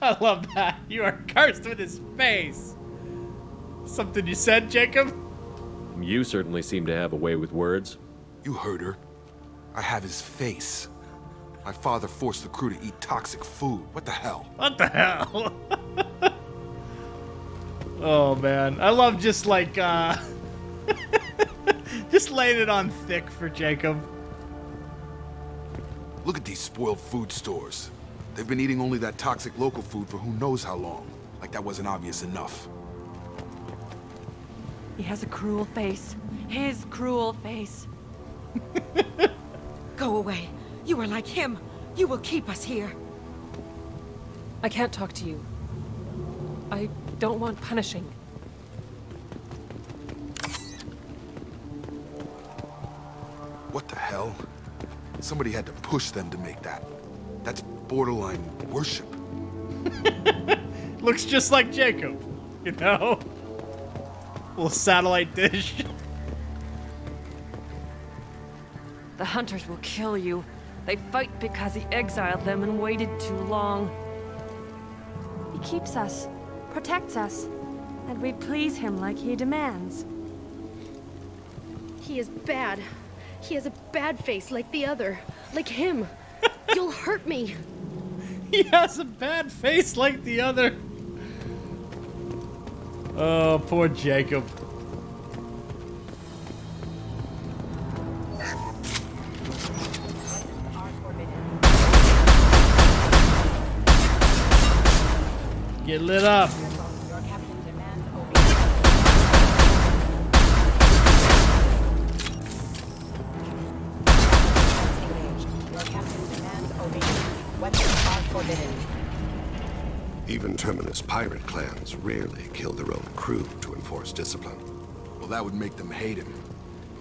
Speaker 1: I love that. You are cursed with his face. Something you said, Jacob?
Speaker 20: You certainly seem to have a way with words.
Speaker 14: You heard her. I have his face. My father forced the crew to eat toxic food. What the hell?
Speaker 1: What the hell? Oh, man. I love just like, just laying it on thick for Jacob.
Speaker 14: Look at these spoiled food stores. They've been eating only that toxic local food for who knows how long. Like that wasn't obvious enough.
Speaker 11: He has a cruel face. His cruel face.
Speaker 13: Go away. You are like him. You will keep us here.
Speaker 11: I can't talk to you. I don't want punishing.
Speaker 14: What the hell? Somebody had to push them to make that. That's borderline worship.
Speaker 1: Looks just like Jacob, you know? Little satellite dish.
Speaker 11: The hunters will kill you. They fight because he exiled them and waited too long. He keeps us, protects us, and we please him like he demands.
Speaker 12: He is bad. He has a bad face like the other. Like him. You'll hurt me.
Speaker 1: He has a bad face like the other. Oh, poor Jacob. Get lit up.
Speaker 22: Even Terminus pirate clans rarely kill their own crew to enforce discipline.
Speaker 14: Well, that would make them hate him.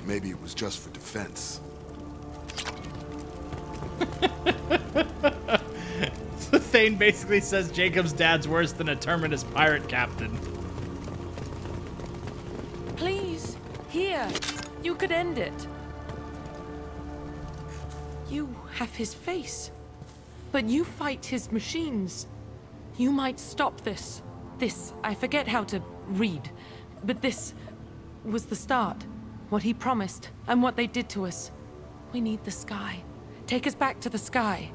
Speaker 14: Maybe it was just for defense.
Speaker 1: Thane basically says Jacob's dad's worse than a Terminus pirate captain.
Speaker 11: Please, here. You could end it. You have his face, but you fight his machines. You might stop this. This, I forget how to read, but this was the start. What he promised, and what they did to us. We need the sky. Take us back to the sky.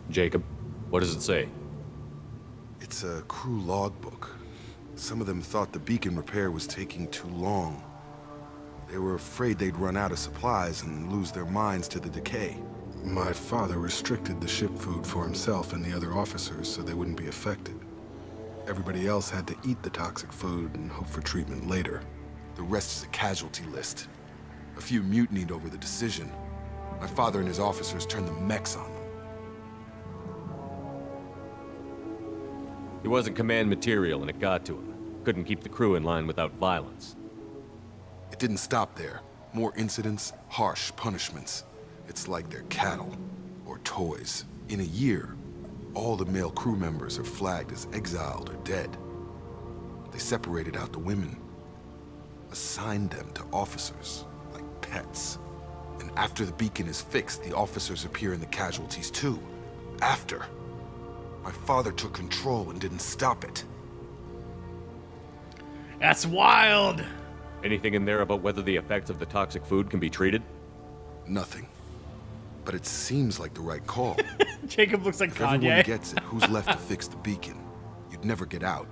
Speaker 20: Jacob, what does it say?
Speaker 14: It's a crew logbook. Some of them thought the beacon repair was taking too long. They were afraid they'd run out of supplies and lose their minds to the decay. My father restricted the ship food for himself and the other officers so they wouldn't be affected. Everybody else had to eat the toxic food and hope for treatment later. The rest is a casualty list. A few mutinied over the decision. My father and his officers turned the mechs on them.
Speaker 20: He wasn't command material and it got to him. Couldn't keep the crew in line without violence.
Speaker 14: It didn't stop there. More incidents, harsh punishments. It's like they're cattle or toys. In a year, all the male crew members are flagged as exiled or dead. They separated out the women, assigned them to officers like pets. And after the beacon is fixed, the officers appear in the casualties too. After. My father took control and didn't stop it.
Speaker 1: That's wild!
Speaker 20: Anything in there about whether the effects of the toxic food can be treated?
Speaker 14: Nothing. But it seems like the right call.
Speaker 1: Jacob looks like
Speaker 14: if
Speaker 1: Kanye.
Speaker 14: everyone gets it, who's left to fix the beacon? You'd never get out.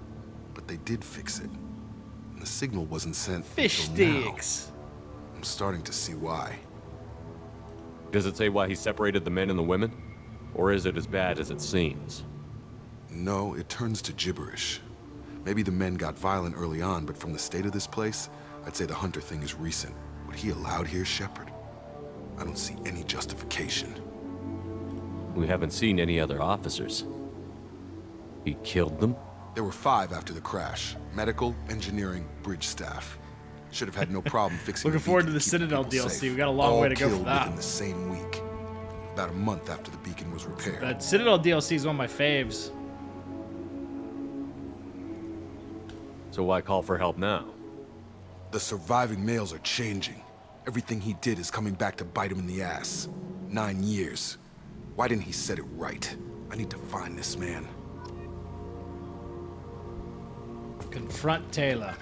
Speaker 14: But they did fix it. And the signal wasn't sent
Speaker 1: Fish
Speaker 14: until now.
Speaker 1: sticks.
Speaker 14: I'm starting to see why.
Speaker 20: Does it say why he separated the men and the women? Or is it as bad as it seems?
Speaker 14: No, it turns to gibberish. Maybe the men got violent early on, but from the state of this place, I'd say the Hunter thing is recent. What he allowed here, Shepard? I don't see any justification.
Speaker 20: We haven't seen any other officers. He killed them?
Speaker 14: There were 5 after the crash. Medical, engineering, bridge staff. Should have had no problem fixing
Speaker 1: Looking
Speaker 14: the
Speaker 1: forward to
Speaker 14: beacon
Speaker 1: the
Speaker 14: keep
Speaker 1: Citadel
Speaker 14: people
Speaker 1: DLC.
Speaker 14: safe.
Speaker 1: We got a long
Speaker 14: All
Speaker 1: way to go for
Speaker 14: killed
Speaker 1: that.
Speaker 14: within the same week. About a month after the beacon was repaired.
Speaker 1: That Citadel DLC is one of my faves.
Speaker 20: So why call for help now?
Speaker 14: The surviving males are changing. Everything he did is coming back to bite him in the ass. 9 years. Why didn't he set it right? I need to find this man.
Speaker 1: Confront Taylor.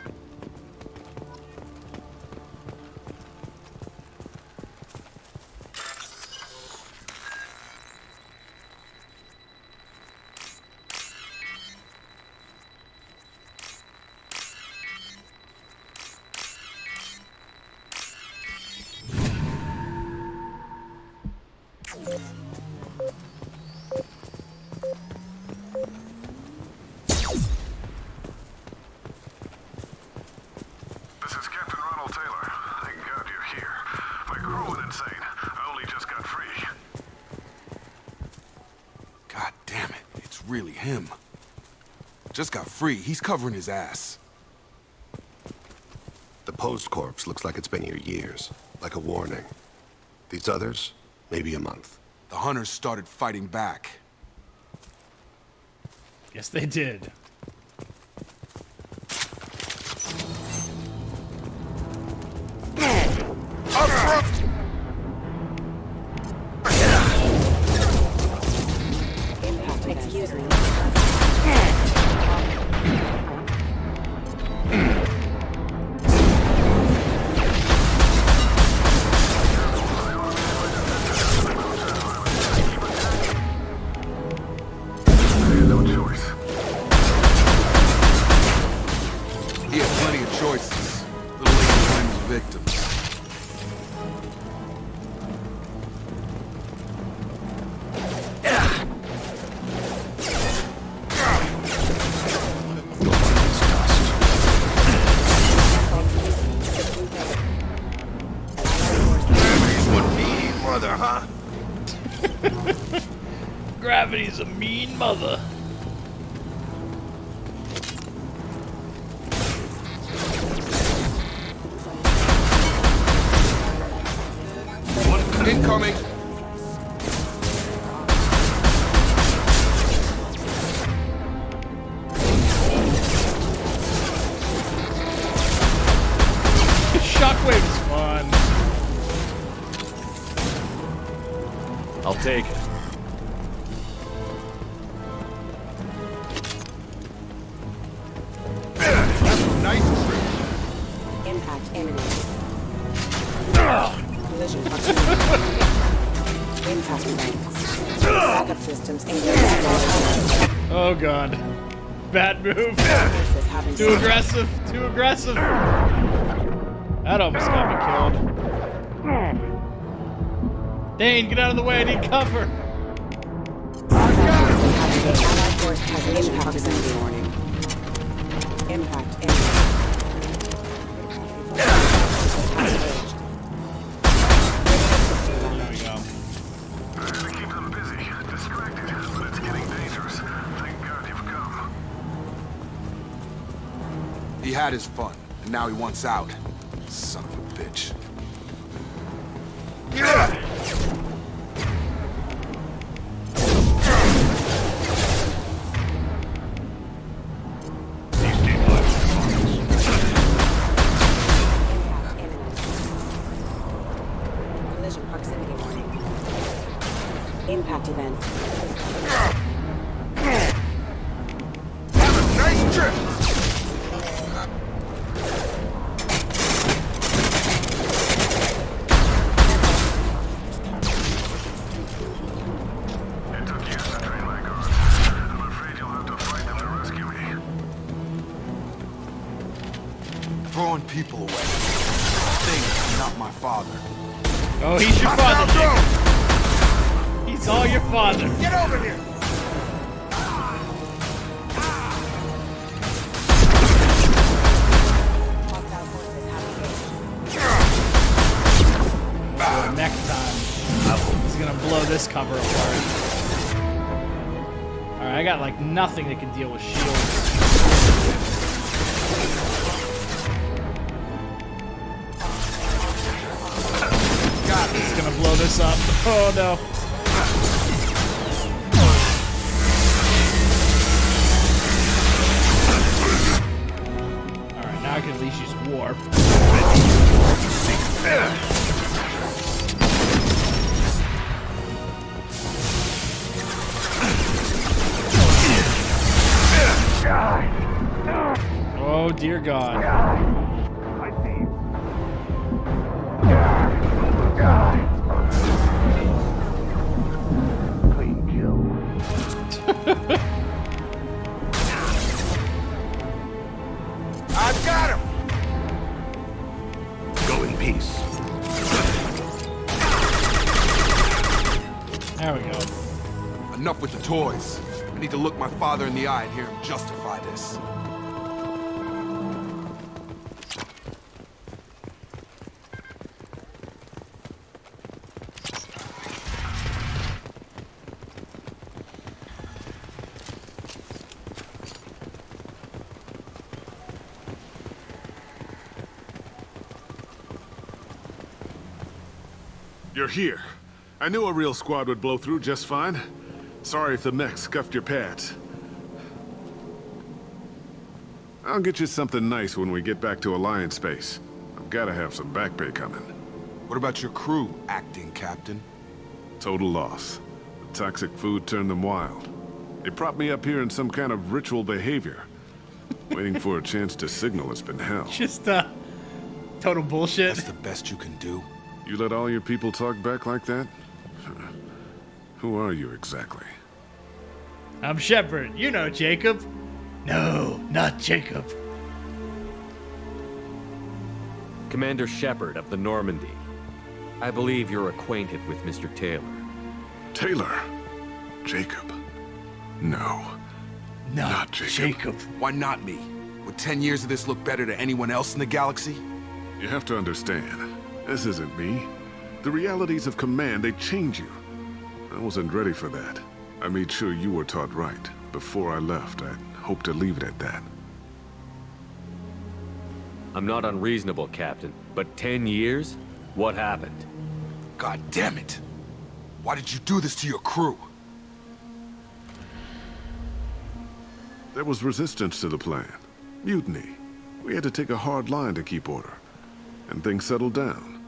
Speaker 14: Really him. Just got free. He's covering his ass.
Speaker 22: The post corpse looks like it's been here years. Like a warning. These others, maybe a month.
Speaker 14: The Hunters started fighting back.
Speaker 1: Yes, they did.
Speaker 18: Excuse me.
Speaker 14: No choice. He had plenty of choices. Little late to find his victims.
Speaker 1: Gravity's a mean mother.
Speaker 14: Incoming.
Speaker 1: Shockwave's fun.
Speaker 20: I'll take it.
Speaker 18: Impact imminent. Collision proximity. Impact banks. Backup systems engaged.
Speaker 1: Oh god. Bad move. Too aggressive. Too aggressive. That almost got me killed. Dane, get out of the way, I need cover!
Speaker 18: Allied force has impact proximity warning. Impact imminent.
Speaker 1: There we go.
Speaker 19: To keep them busy, distracted, but it's getting dangerous. Thank God you've come.
Speaker 14: He had his fun, and now he wants out. Son of a bitch.
Speaker 18: Collision proximity warning. Impact event.
Speaker 14: Have a nice trip!
Speaker 19: It took years to train my guards. I'm afraid you'll have to fight them to rescue me.
Speaker 14: Throwing people away. Think I'm not my father.
Speaker 1: Oh, he's your father, Jacob. He's all your father.
Speaker 14: Get over here!
Speaker 1: Next time, he's gonna blow this cover apart. Alright, I got like nothing that can deal with shields. God, this is gonna blow this up. Oh no. Alright, now I can at least use warp. Oh dear God.
Speaker 19: I see you. Clean kill.
Speaker 14: I've got him!
Speaker 19: Go in peace.
Speaker 1: There we go.
Speaker 14: Enough with the toys. I need to look my father in the eye and hear him justify this.
Speaker 10: You're here. I knew a real squad would blow through just fine. Sorry if the mech scuffed your pads. I'll get you something nice when we get back to Alliance space. I've gotta have some back pay coming.
Speaker 14: What about your crew, acting captain?
Speaker 10: Total loss. The toxic food turned them wild. They propped me up here in some kind of ritual behavior. Waiting for a chance to signal has been hell.
Speaker 1: Just, total bullshit.
Speaker 14: That's the best you can do.
Speaker 10: You let all your people talk back like that? Who are you exactly?
Speaker 1: I'm Shepard. You know Jacob. No, not Jacob.
Speaker 20: Commander Shepard of the Normandy. I believe you're acquainted with Mr. Taylor.
Speaker 10: Taylor? Jacob? No. Not Jacob.
Speaker 14: Why not me? Would 10 years of this look better to anyone else in the galaxy?
Speaker 10: You have to understand, this isn't me. The realities of command, they change you. I wasn't ready for that. I made sure you were taught right. Before I left, I hoped to leave it at that.
Speaker 20: I'm not unreasonable, Captain, but 10 years? What happened?
Speaker 14: God damn it! Why did you do this to your crew?
Speaker 10: There was resistance to the plan. Mutiny. We had to take a hard line to keep order. And things settled down.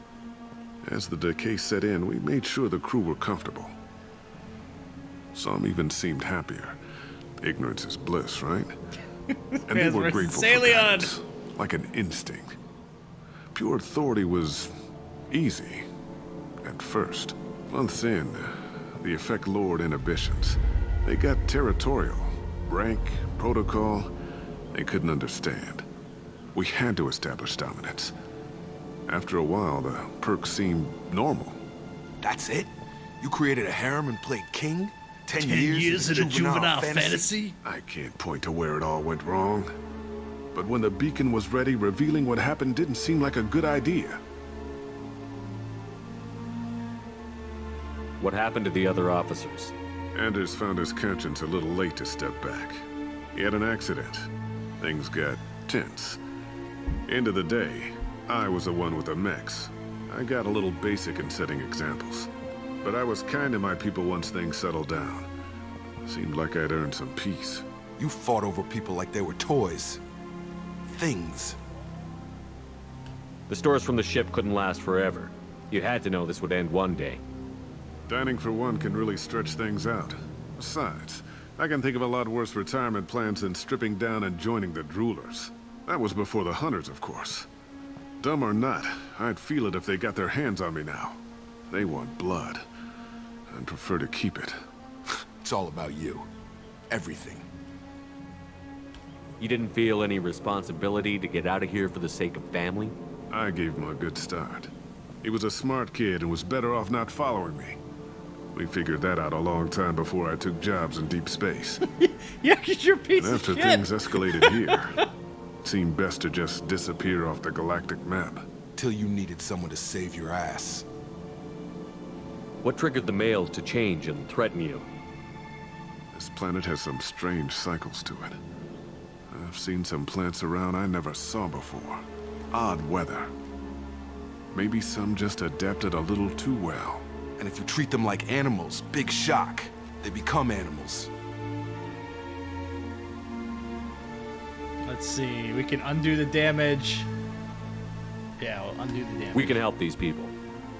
Speaker 10: As the decay set in, we made sure the crew were comfortable. Some even seemed happier. Ignorance is bliss, right? And they were grateful for
Speaker 1: Saleon.
Speaker 10: guidance, like an instinct. Pure authority was easy, at first. Months in, the effect lowered inhibitions. They got territorial. Rank, protocol, they couldn't understand. We had to establish dominance. After a while, the perks seemed normal.
Speaker 14: That's it? You created a harem and played king? 10
Speaker 1: years in a juvenile fantasy?
Speaker 10: I can't point to where it all went wrong. But when the beacon was ready, revealing what happened didn't seem like a good idea.
Speaker 20: What happened to the other officers?
Speaker 10: Anders found his conscience a little late to step back. He had an accident. Things got tense. End of the day, I was the one with the mechs. I got a little basic in setting examples. But I was kind to my people once things settled down. Seemed like I'd earned some peace.
Speaker 14: You fought over people like they were toys. Things.
Speaker 20: The stores from the ship couldn't last forever. You had to know this would end one day.
Speaker 10: Dining for one can really stretch things out. Besides, I can think of a lot worse retirement plans than stripping down and joining the droolers. That was before the hunters, of course. Dumb or not, I'd feel it if they got their hands on me now. They want blood. I'd prefer to keep it.
Speaker 14: It's all about you. Everything.
Speaker 20: You didn't feel any responsibility to get out of here for the sake of family?
Speaker 10: I gave him a good start. He was a smart kid and was better off not following me. We figured that out a long time before I took jobs in deep space.
Speaker 1: Yeah, 'cause you're a piece
Speaker 10: And
Speaker 1: of
Speaker 10: after
Speaker 1: shit.
Speaker 10: things escalated here, it seemed best to just disappear off the galactic map.
Speaker 14: Till you needed someone to save your ass.
Speaker 20: What triggered the males to change and threaten you?
Speaker 10: This planet has some strange cycles to it. I've seen some plants around I never saw before. Odd weather. Maybe some just adapted a little too well.
Speaker 14: And if you treat them like animals, big shock. They become animals.
Speaker 1: Let's see. We can undo the damage. Yeah, we'll undo the damage.
Speaker 20: We can help these people.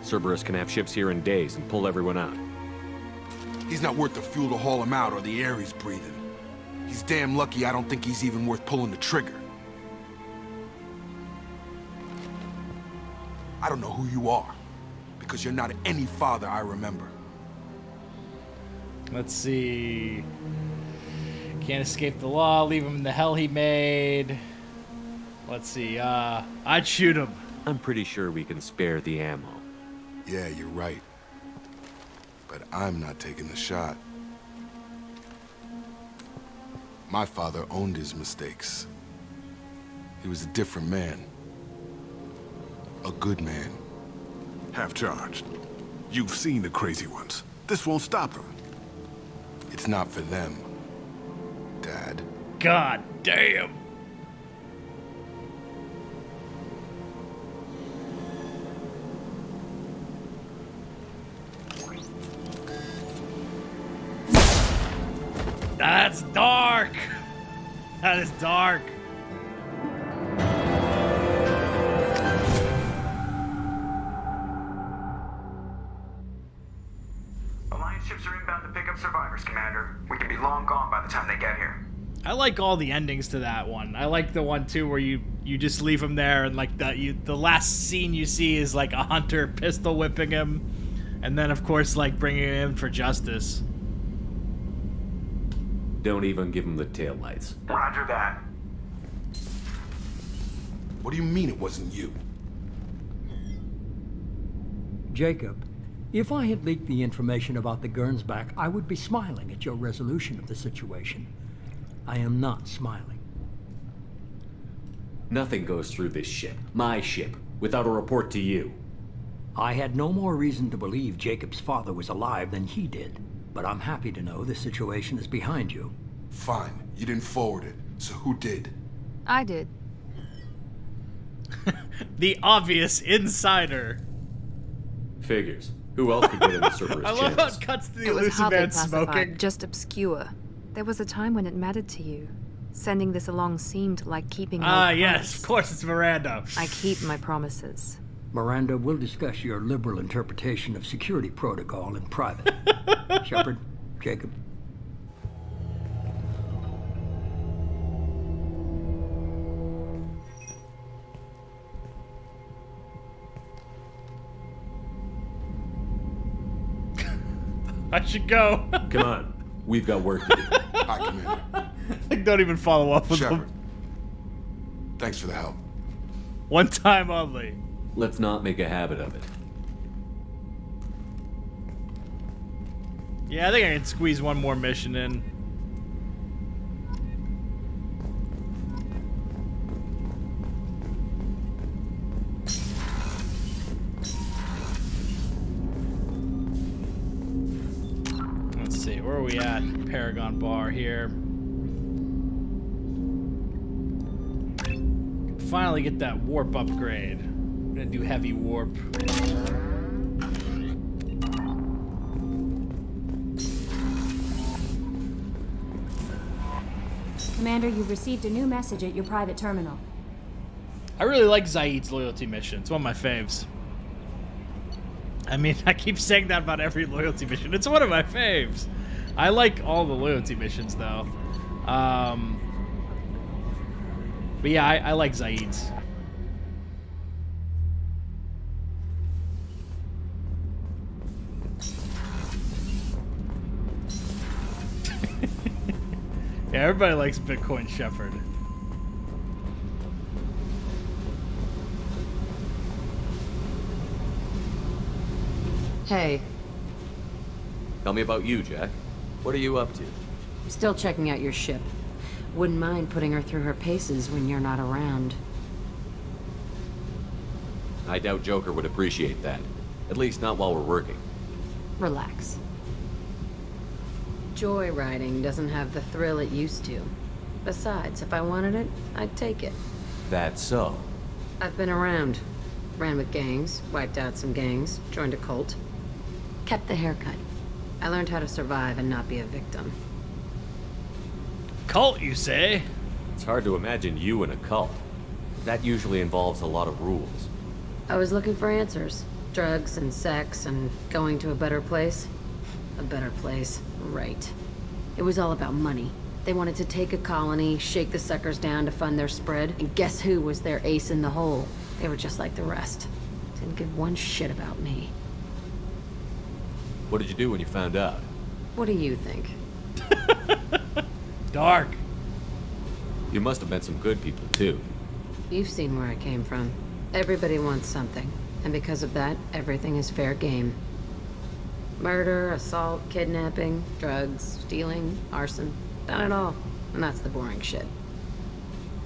Speaker 20: Cerberus can have ships here in days and pull everyone out.
Speaker 14: He's not worth the fuel to haul him out or the air he's breathing. He's damn lucky I don't think he's even worth pulling the trigger. I don't know who you are, because you're not any father I remember.
Speaker 1: Let's see. Can't escape the law, leave him in the hell he made. Let's see, I'd shoot him.
Speaker 20: I'm pretty sure we can spare the ammo.
Speaker 14: Yeah, you're right. But I'm not taking the shot. My father owned his mistakes. He was a different man. A good man.
Speaker 10: Half-charged. You've seen the crazy ones. This won't stop them.
Speaker 14: It's not for them, Dad.
Speaker 1: God damn. That's dark. That is dark.
Speaker 5: Alliance ships are inbound to pick up survivors, Commander. We can be long gone by the time they get here.
Speaker 1: I like all the endings to that one. I like the one too where you just leave him there and like the last scene you see is like a hunter pistol whipping him, and then of course like bringing him in for justice.
Speaker 20: Don't even give him the taillights.
Speaker 5: Roger that.
Speaker 14: What do you mean it wasn't you?
Speaker 7: Jacob, if I had leaked the information about the Gernsback, I would be smiling at your resolution of the situation. I am not smiling.
Speaker 20: Nothing goes through this ship, my ship, without a report to you.
Speaker 7: I had no more reason to believe Jacob's father was alive than he did, but I'm happy to know the situation is behind you.
Speaker 14: Fine, you didn't forward it, so who did?
Speaker 12: I did.
Speaker 1: The obvious insider.
Speaker 20: Figures. Who else could get in the Cerberus
Speaker 1: I love how it
Speaker 20: channels?
Speaker 1: cuts to the
Speaker 12: It was
Speaker 1: elusive
Speaker 12: hardly
Speaker 1: man
Speaker 12: classified,
Speaker 1: smoking.
Speaker 12: just obscure. There was a time when it mattered to you. Sending this along seemed like keeping my promise.
Speaker 1: Yes, of course it's Miranda.
Speaker 12: I keep my promises.
Speaker 7: Miranda, we'll discuss your liberal interpretation of security protocol in private. Shepard, Jacob.
Speaker 1: I should go.
Speaker 20: Come on, we've got work to do.
Speaker 14: Hi, Commander.
Speaker 1: Like, don't even follow up with
Speaker 14: Shepard.
Speaker 1: them.
Speaker 14: Thanks for the help.
Speaker 1: One time only.
Speaker 20: Let's not make a habit of it.
Speaker 1: Yeah, I think I can squeeze one more mission in. Let's see, where are we at? Paragon bar here. Finally get that warp upgrade. I'm gonna do heavy warp.
Speaker 2: Commander, you've received a new message at your private terminal.
Speaker 1: I really like Zaid's loyalty mission. It's one of my faves. I mean, I keep saying that about every loyalty mission. It's one of my faves. I like all the loyalty missions, though. But yeah, I like Zaid's. Yeah, everybody likes Bitcoin Shepard.
Speaker 15: Hey.
Speaker 20: Tell me about you, Jack. What are you up to?
Speaker 15: Still checking out your ship. Wouldn't mind putting her through her paces when you're not around.
Speaker 20: I doubt Joker would appreciate that. At least not while we're working.
Speaker 15: Relax. Joyriding doesn't have the thrill it used to. Besides, if I wanted it, I'd take it.
Speaker 20: That's so.
Speaker 15: I've been around. Ran with gangs, wiped out some gangs, joined a cult. Kept the haircut. I learned how to survive and not be a victim.
Speaker 1: Cult, you say?
Speaker 20: It's hard to imagine you in a cult. That usually involves a lot of rules.
Speaker 15: I was looking for answers. Drugs and sex and going to a better place. A better place, right. It was all about money. They wanted to take a colony, shake the suckers down to fund their spread, and guess who was their ace in the hole? They were just like the rest. Didn't give one shit about me.
Speaker 20: What did you do when you found out?
Speaker 15: What do you think?
Speaker 1: Dark.
Speaker 20: You must have met some good people, too.
Speaker 15: You've seen where I came from. Everybody wants something, and because of that, everything is fair game. Murder, assault, kidnapping, drugs, stealing, arson. Done it all. And that's the boring shit.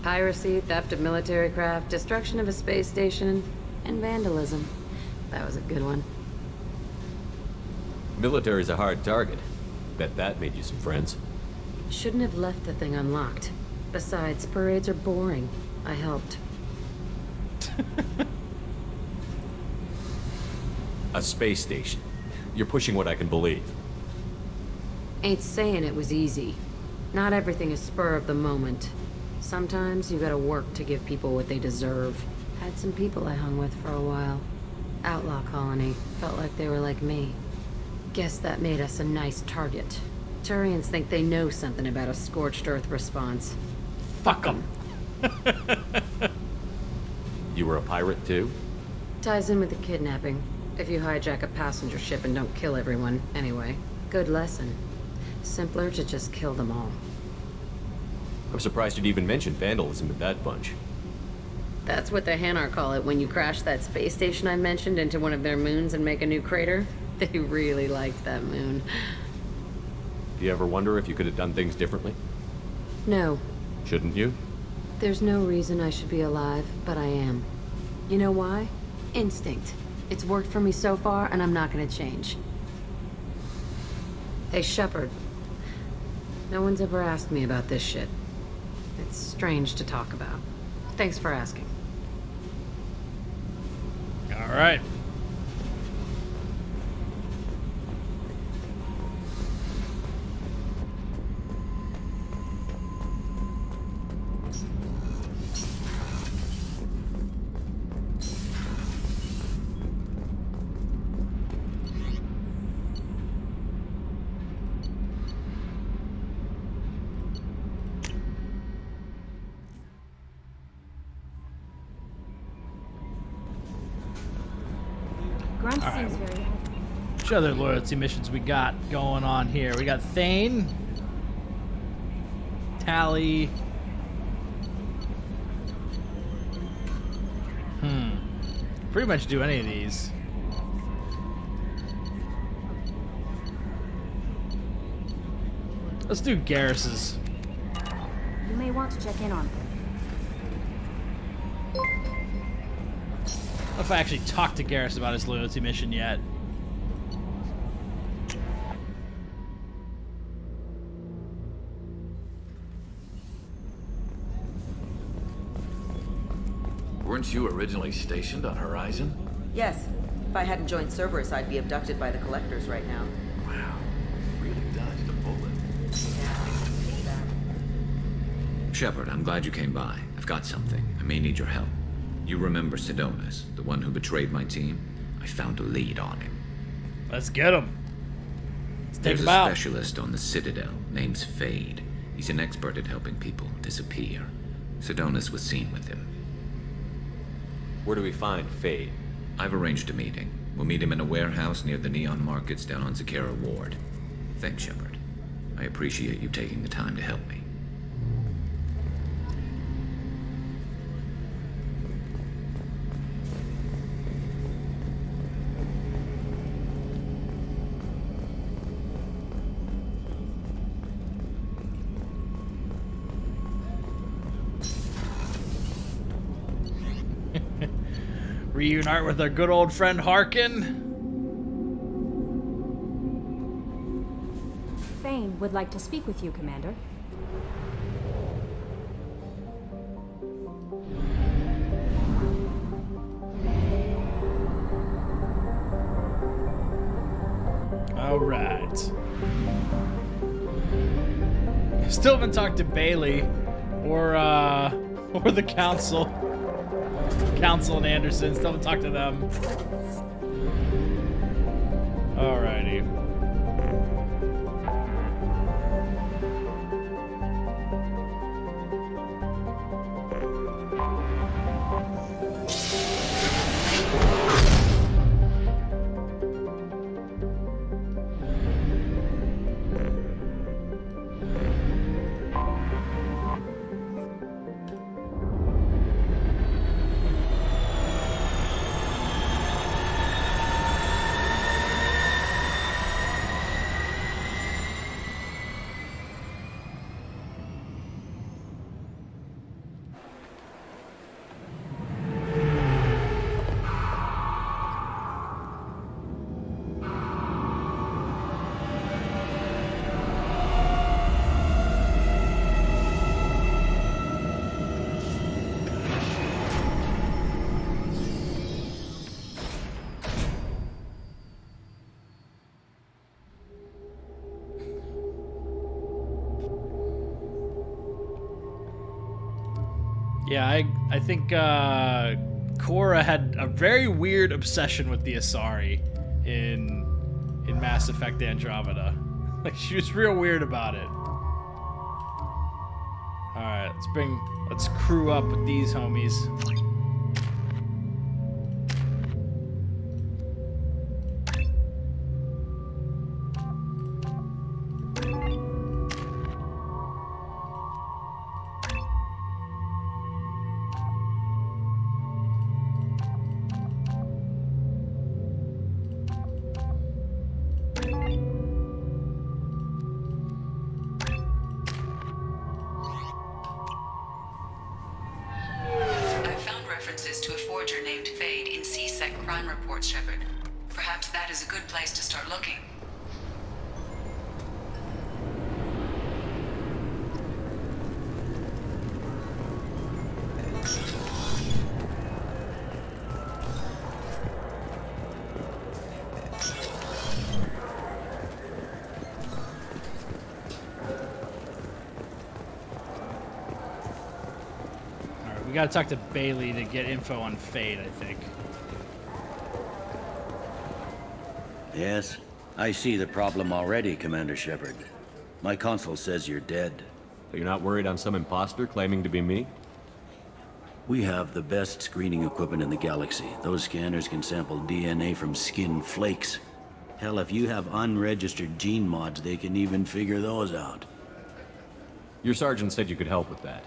Speaker 15: Piracy, theft of military craft, destruction of a space station, and vandalism. That was a good one.
Speaker 20: Military's a hard target. Bet that made you some friends.
Speaker 15: Shouldn't have left the thing unlocked. Besides, parades are boring. I helped.
Speaker 20: A space station. You're pushing what I can believe.
Speaker 15: Ain't saying it was easy. Not everything is spur of the moment. Sometimes you gotta work to give people what they deserve. Had some people I hung with for a while. Outlaw colony. Felt like they were like me. Guess that made us a nice target. Turians think they know something about a scorched earth response.
Speaker 1: Fuck them.
Speaker 20: You were a pirate, too?
Speaker 15: Ties in with the kidnapping. If you hijack a passenger ship and don't kill everyone, anyway. Good lesson. Simpler to just kill them all.
Speaker 20: I'm surprised you'd even mention vandalism in that bunch.
Speaker 15: That's what the Hanar call it when you crash that space station I mentioned into one of their moons and make a new crater. They really liked that moon.
Speaker 20: Do you ever wonder if you could have done things differently?
Speaker 15: No.
Speaker 20: Shouldn't you?
Speaker 15: There's no reason I should be alive, but I am. You know why? Instinct. It's worked for me so far, and I'm not gonna change. Hey, Shepard. No one's ever asked me about this shit. It's strange to talk about. Thanks for asking.
Speaker 1: All right.
Speaker 2: Grunt seems very happy.
Speaker 1: Which other loyalty missions we got going on here? We got Thane, Tally. pretty much do any of these. Let's do Garrus's.
Speaker 2: You may want to check in on him.
Speaker 1: I don't know if I actually talked to Garrus about his loyalty mission yet.
Speaker 3: Weren't you originally stationed on Horizon?
Speaker 16: Yes. If I hadn't joined Cerberus, I'd be abducted by the Collectors right now.
Speaker 3: Wow. Really dodged a bullet.
Speaker 17: Shepard, I'm glad you came by. I've got something. I may need your help. You remember Sidonus, the one who betrayed my team? I found a lead on him.
Speaker 1: Let's get him. Let's take
Speaker 17: There's
Speaker 1: him
Speaker 17: a
Speaker 1: out.
Speaker 17: specialist on the Citadel, named Fade. He's an expert at helping people disappear. Sidonus was seen with him.
Speaker 20: Where do we find Fade?
Speaker 17: I've arranged a meeting. We'll meet him in a warehouse near the Neon Markets down on Zakera Ward. Thanks, Shepard. I appreciate you taking the time to help me.
Speaker 1: Reunite with our good old friend Harkin.
Speaker 2: Thane would like to speak with you, Commander.
Speaker 1: All right. Still haven't talked to Bailey or the Council. Council and Anderson. Still haven't talked to them. Alrighty. Yeah, I think Cora had a very weird obsession with the Asari in Mass Effect Andromeda. Like, she was real weird about it. Alright, let's crew up with these homies.
Speaker 6: Shepard. Perhaps that is a good place to start looking.
Speaker 1: Alright, we gotta talk to Bailey to get info on Fade, I think.
Speaker 24: Yes, I see the problem already, Commander Shepard. My console says you're dead.
Speaker 20: So you're not worried I'm some imposter claiming to be me?
Speaker 24: We have the best screening equipment in the galaxy. Those scanners can sample DNA from skin flakes. Hell, if you have unregistered gene mods, they can even figure those out.
Speaker 20: Your sergeant said you could help with that.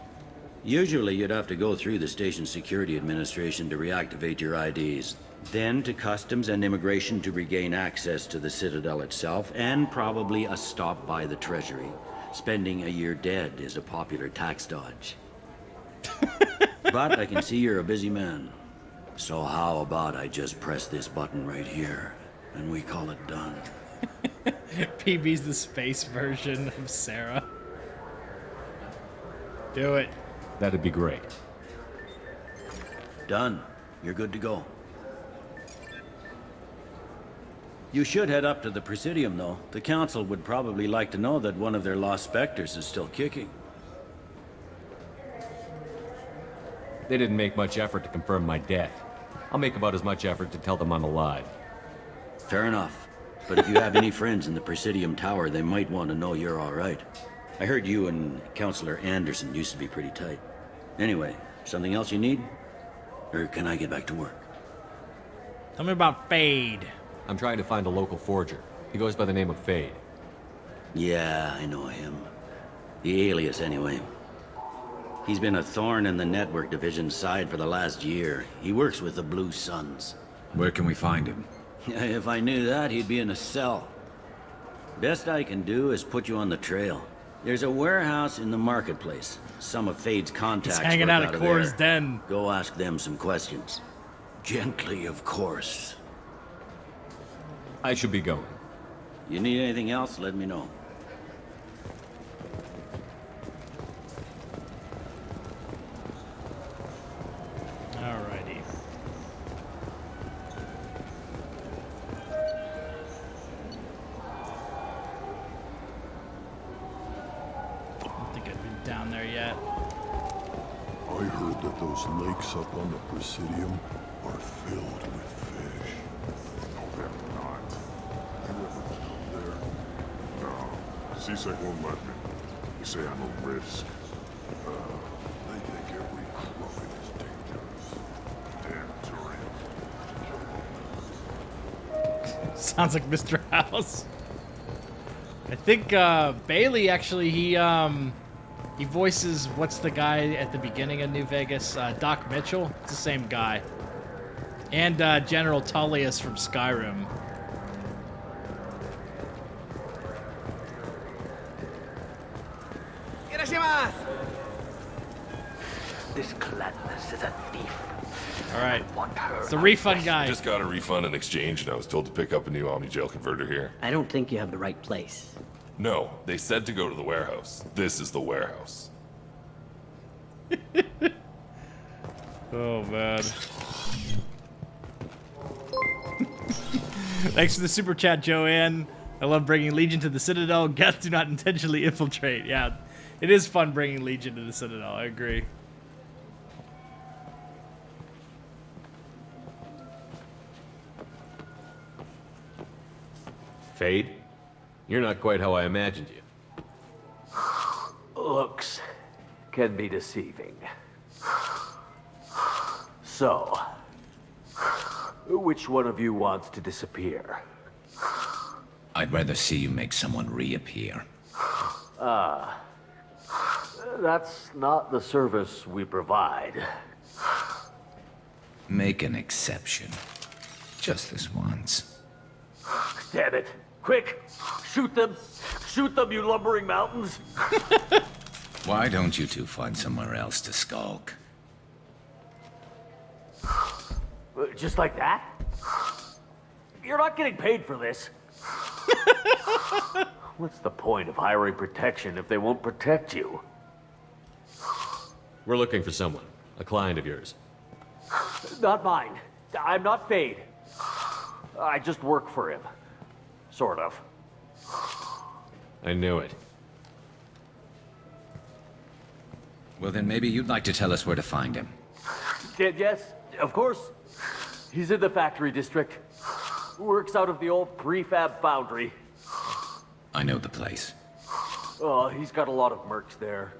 Speaker 24: Usually you'd have to go through the station security administration to reactivate your IDs, then to customs and immigration to regain access to the Citadel itself, and probably a stop by the Treasury. Spending a year dead is a popular tax dodge. But I can see you're a busy man. So how about I just press this button right here, and we call it done?
Speaker 1: PB's the space version of Sarah. Do it.
Speaker 20: That'd be great.
Speaker 24: Done. You're good to go. You should head up to the Presidium, though. The Council would probably like to know that one of their lost specters is still kicking.
Speaker 20: They didn't make much effort to confirm my death. I'll make about as much effort to tell them I'm alive.
Speaker 24: Fair enough. But if you have any friends in the Presidium Tower, they might want to know you're all right. I heard you and Councilor Anderson used to be pretty tight. Anyway, something else you need? Or can I get back to work?
Speaker 1: Tell me about Fade.
Speaker 20: I'm trying to find a local forger. He goes by the name of Fade.
Speaker 24: Yeah, I know him. The alias, anyway. He's been a thorn in the network division's side for the last year. He works with the Blue Suns.
Speaker 17: Where can we find him?
Speaker 24: If I knew that, he'd be in a cell. Best I can do is put you on the trail. There's a warehouse in the marketplace. Some of Fade's contacts
Speaker 1: He's hanging
Speaker 24: work
Speaker 1: out at Core's
Speaker 24: there.
Speaker 1: den.
Speaker 24: Go ask them some questions. Gently, of course.
Speaker 20: I should be going.
Speaker 24: You need anything else, let me know.
Speaker 1: Alrighty. I don't think I've been down there yet.
Speaker 10: I heard that those lakes up on the Presidium are filled with fish. No, they're not. You ever been there? No. CSEC won't let me. They say I'm a risk. They think every crook is dangerous. Damn Turians.
Speaker 1: Sounds like Mr. House. I think Bailey actually he voices what's the guy at the beginning of New Vegas? Doc Mitchell. It's the same guy. And General Tullius from Skyrim.
Speaker 4: This Gladness is a thief.
Speaker 1: All right. It's the refund guy.
Speaker 10: Just got a refund in exchange, and I was told to pick up a new Omni Jail converter here.
Speaker 4: I don't think you have the right place.
Speaker 10: No, they said to go to the warehouse. This is the warehouse.
Speaker 1: Oh, man. Thanks for the super chat, Joanne. I love bringing Legion to the Citadel. Geth do not intentionally infiltrate. Yeah, it is fun bringing Legion to the Citadel. I agree.
Speaker 20: Fade? You're not quite how I imagined you.
Speaker 4: Looks can be deceiving. So, which one of you wants to disappear?
Speaker 17: I'd rather see you make someone reappear.
Speaker 4: That's not the service we provide.
Speaker 17: Make an exception. Just this once.
Speaker 4: Damn it. Quick! Shoot them! Shoot them, you lumbering mountains!
Speaker 17: Why don't you two find somewhere else to skulk?
Speaker 4: Just like that? You're not getting paid for this. What's the point of hiring protection if they won't protect you?
Speaker 20: We're looking for someone. A client of yours.
Speaker 4: Not mine. I'm not Fade. I just work for him. Sort of.
Speaker 20: I knew it.
Speaker 17: Well, then maybe you'd like to tell us where to find him.
Speaker 4: Yes, of course. He's in the factory district. Works out of the old prefab foundry.
Speaker 17: I know the place.
Speaker 4: He's got a lot of mercs there.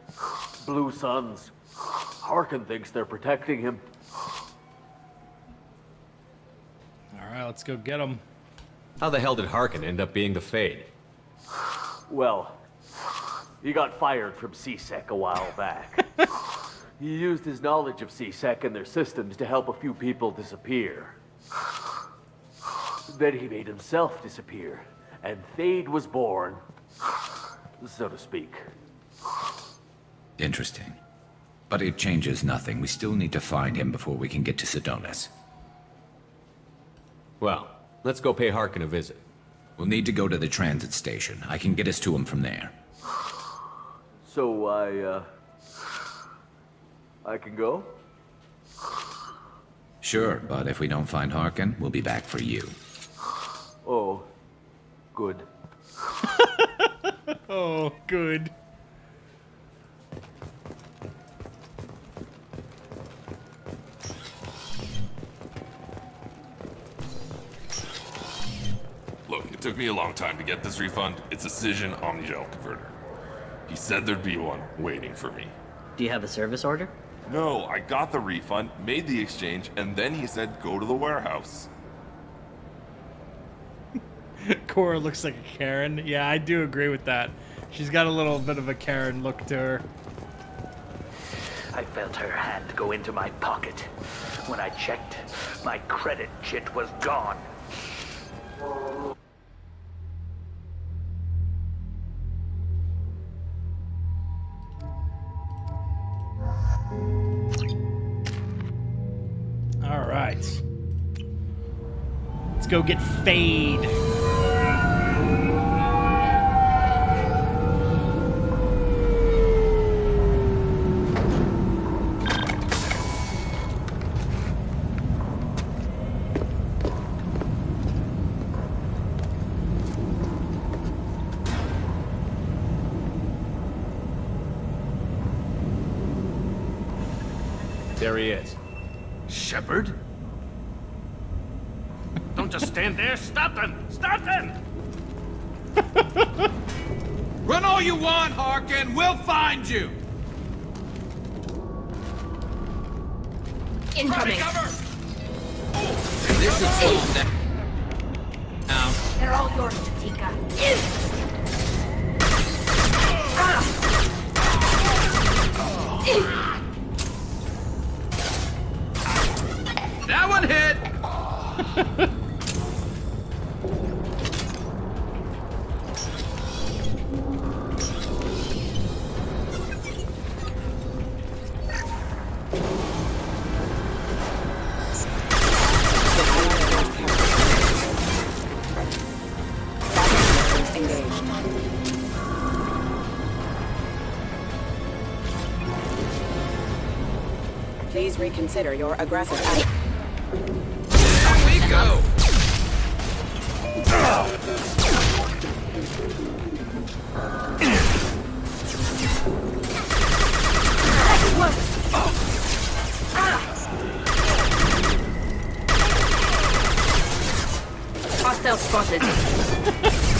Speaker 4: Blue Suns. Harkin thinks they're protecting him.
Speaker 1: All right, let's go get him.
Speaker 20: How the hell did Harkin end up being the Fade?
Speaker 4: Well, he got fired from CSEC a while back. He used his knowledge of C-Sec and their systems to help a few people disappear. Then he made himself disappear, and Thade was born, so to speak.
Speaker 17: Interesting. But it changes nothing. We still need to find him before we can get to Sedonis.
Speaker 20: Well, let's go pay Harkin a visit.
Speaker 17: We'll need to go to the transit station. I can get us to him from there.
Speaker 4: So I can go?
Speaker 17: Sure, but if we don't find Harkin, we'll be back for you.
Speaker 4: Oh, good.
Speaker 1: Oh, good.
Speaker 8: Look, it took me a long time to get this refund. It's a Cision Omnigel converter. He said there'd be one waiting for me.
Speaker 9: Do you have a service order?
Speaker 8: No, I got the refund, made the exchange, and then he said go to the warehouse.
Speaker 1: Cora looks like a Karen. Yeah, I do agree with that. She's got a little bit of a Karen look to her.
Speaker 21: I felt her hand go into my pocket. When I checked, my credit chit was gone.
Speaker 1: All right. Let's go get Fade.
Speaker 20: There he is.
Speaker 21: Shepard? Don't just stand there. Stop them! Stop them!
Speaker 17: Run all you want, Harkin. We'll find you.
Speaker 12: Incoming.
Speaker 17: This is slow down. Now.
Speaker 2: They're all yours, Tatika.
Speaker 17: That one hit.
Speaker 18: Please reconsider your aggressive attitude.
Speaker 17: There we go.
Speaker 12: Hostile spotted.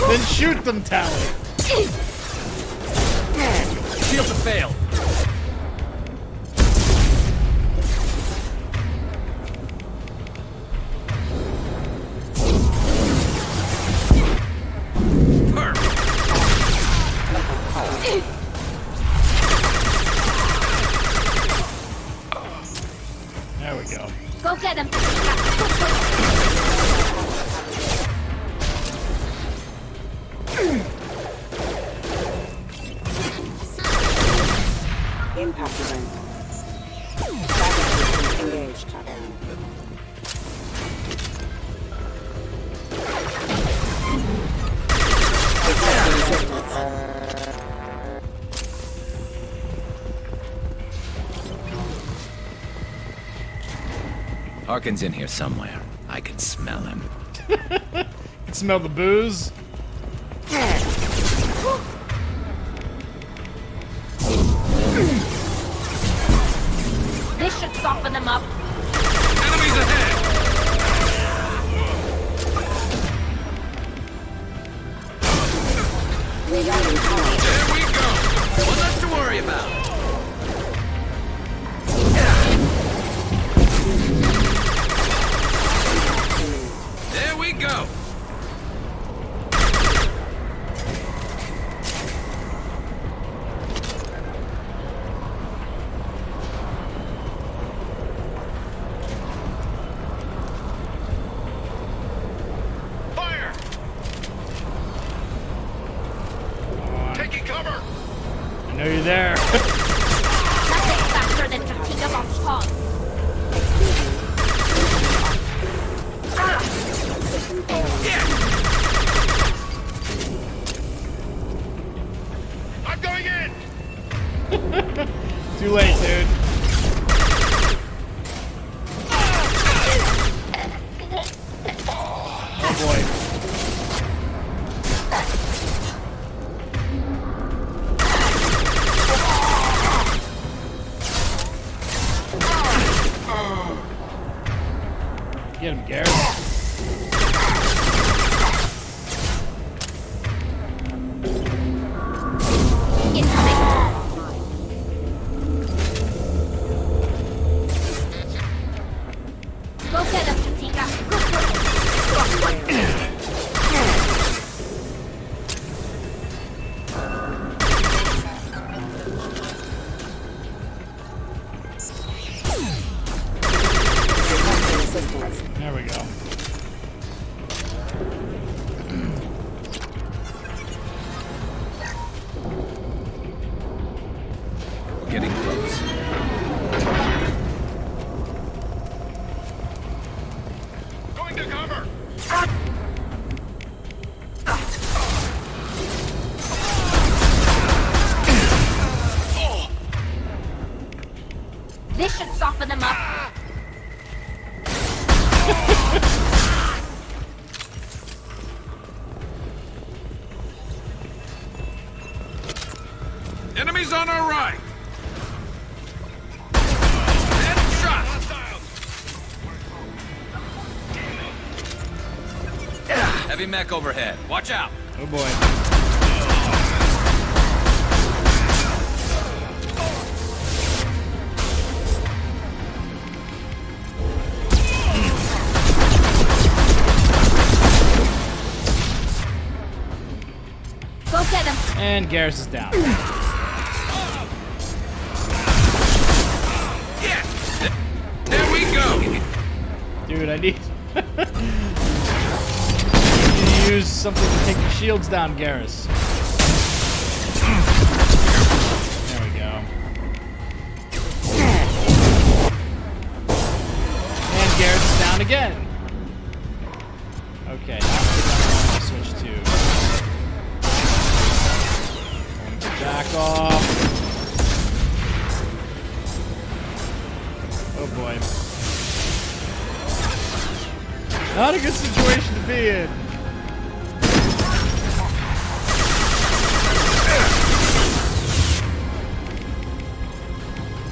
Speaker 1: Then shoot them, Tally.
Speaker 20: Shields have failed.
Speaker 1: There we go.
Speaker 12: Go get him.
Speaker 18: Impact event. Battle engaged.
Speaker 17: Harkin's in here somewhere. I can smell him.
Speaker 1: You can smell the booze.
Speaker 12: This should soften them up.
Speaker 17: Enemies ahead! There we go! One less to worry about. There we go!
Speaker 1: I know you're there.
Speaker 12: Nothing faster than fatigue of our pause.
Speaker 19: I'm going in!
Speaker 1: Too late, dude. Oh boy. Get him, Garrett.
Speaker 12: Go get him, Katika.
Speaker 1: There we go.
Speaker 17: Getting close.
Speaker 19: Going to cover!
Speaker 12: This should soften them up.
Speaker 19: Enemies on our right! Shot!
Speaker 17: Heavy mech overhead. Watch out.
Speaker 1: Oh boy.
Speaker 12: Go get him.
Speaker 1: And Garrus is down.
Speaker 19: There we go!
Speaker 1: Dude, I need to use something to take the shields down, Garrus. There we go. And Garrus is down again. Okay, now I'm gonna switch to back off. Oh boy. Not a good situation to be in.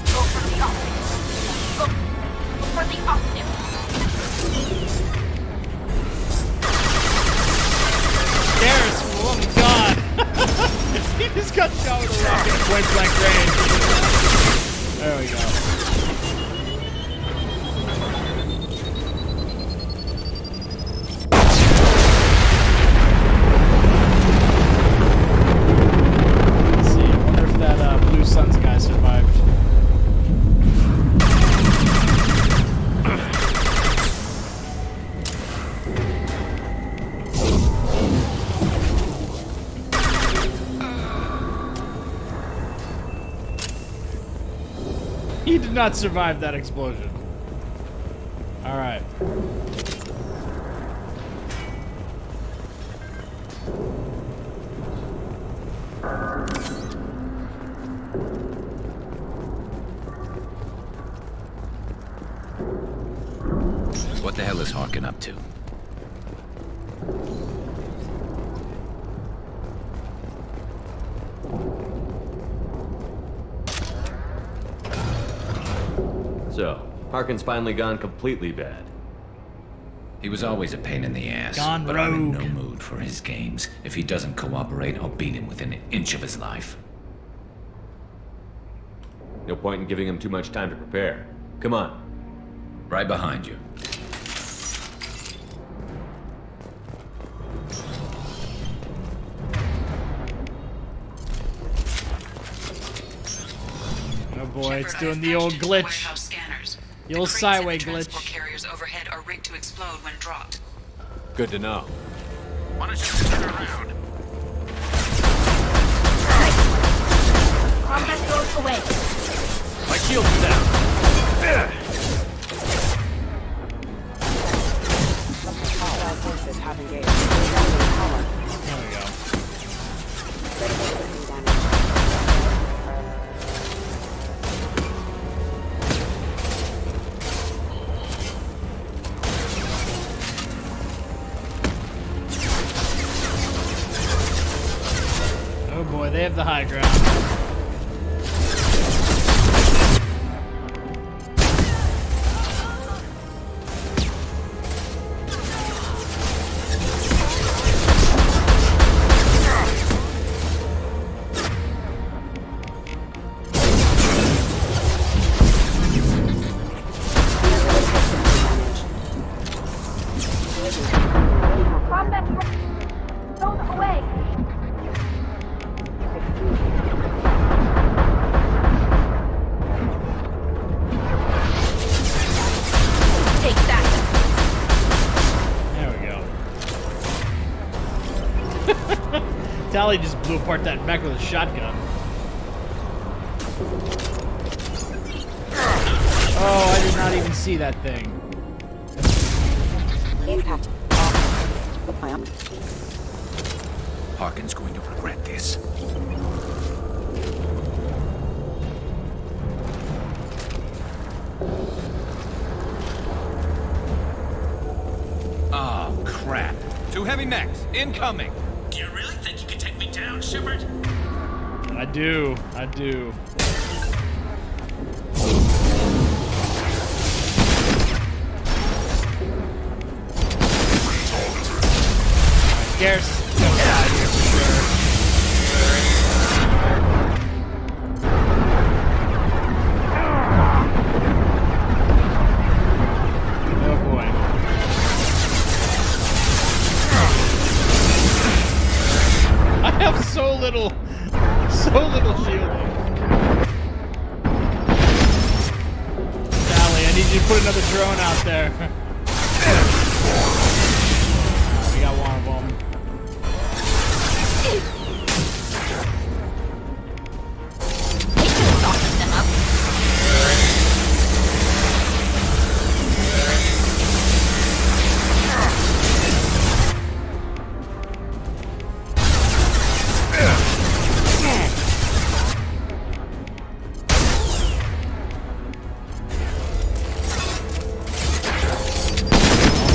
Speaker 12: Go for the optics. Go for the optics.
Speaker 1: Garrus, for the love of God. He just got shot with a rocket at point blank range. There we go. Let's see, I wonder if that Blue Suns guy survived. He did not survive that explosion. All right.
Speaker 17: What the hell is Harkin up to?
Speaker 20: So, Harkin's finally gone completely bad.
Speaker 17: He was always a pain in the ass.
Speaker 1: Gone
Speaker 17: but I'm in no
Speaker 1: rogue.
Speaker 17: mood for his games. If he doesn't cooperate, I'll beat him within an inch of his life.
Speaker 20: No point in giving him too much time to prepare. Come on.
Speaker 17: Right behind you.
Speaker 1: Oh boy, it's doing the old glitch.
Speaker 6: Warehouse scanners.
Speaker 1: The old
Speaker 6: crates and
Speaker 1: sideway
Speaker 6: the transport
Speaker 1: glitch.
Speaker 6: carriers overhead are rigged to explode when dropped.
Speaker 20: Good to know.
Speaker 19: Why don't you turn around?
Speaker 1: shields are down.
Speaker 18: Hostile forces have engaged.
Speaker 1: There we go. Oh boy, they have the high ground. Tally just blew apart that mech with a shotgun. Oh, I did not even see that thing.
Speaker 18: Impact.
Speaker 17: Harkin's going to regret this.
Speaker 9: Oh, crap. 2 heavy mechs, incoming!
Speaker 21: Do you really think you can take me down, Shepard?
Speaker 1: I do. I do. Garrus, get out of here for sure. Oh boy. I have so little shielding. Sally, I need you to put another drone out there. We got one of them.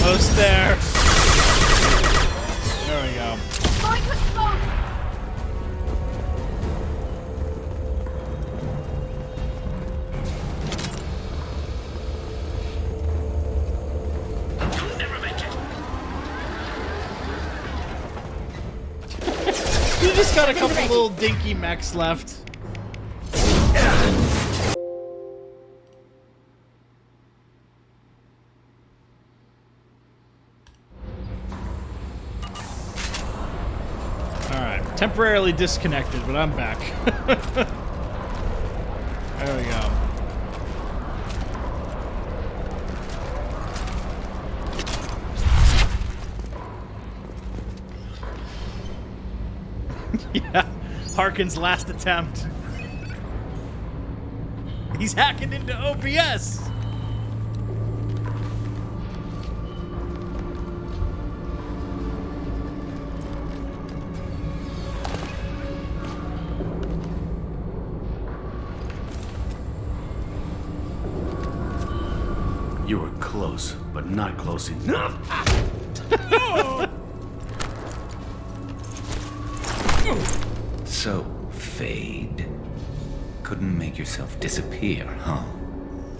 Speaker 1: Almost there. There we go.
Speaker 21: You'll never make it.
Speaker 1: You just got a couple little dinky mechs left. Alright, temporarily disconnected, but I'm back. There we go. Yeah, Harkin's last attempt. He's hacking into OBS.
Speaker 21: You were close, but not close enough.
Speaker 17: So, Fade. Couldn't make yourself disappear, huh?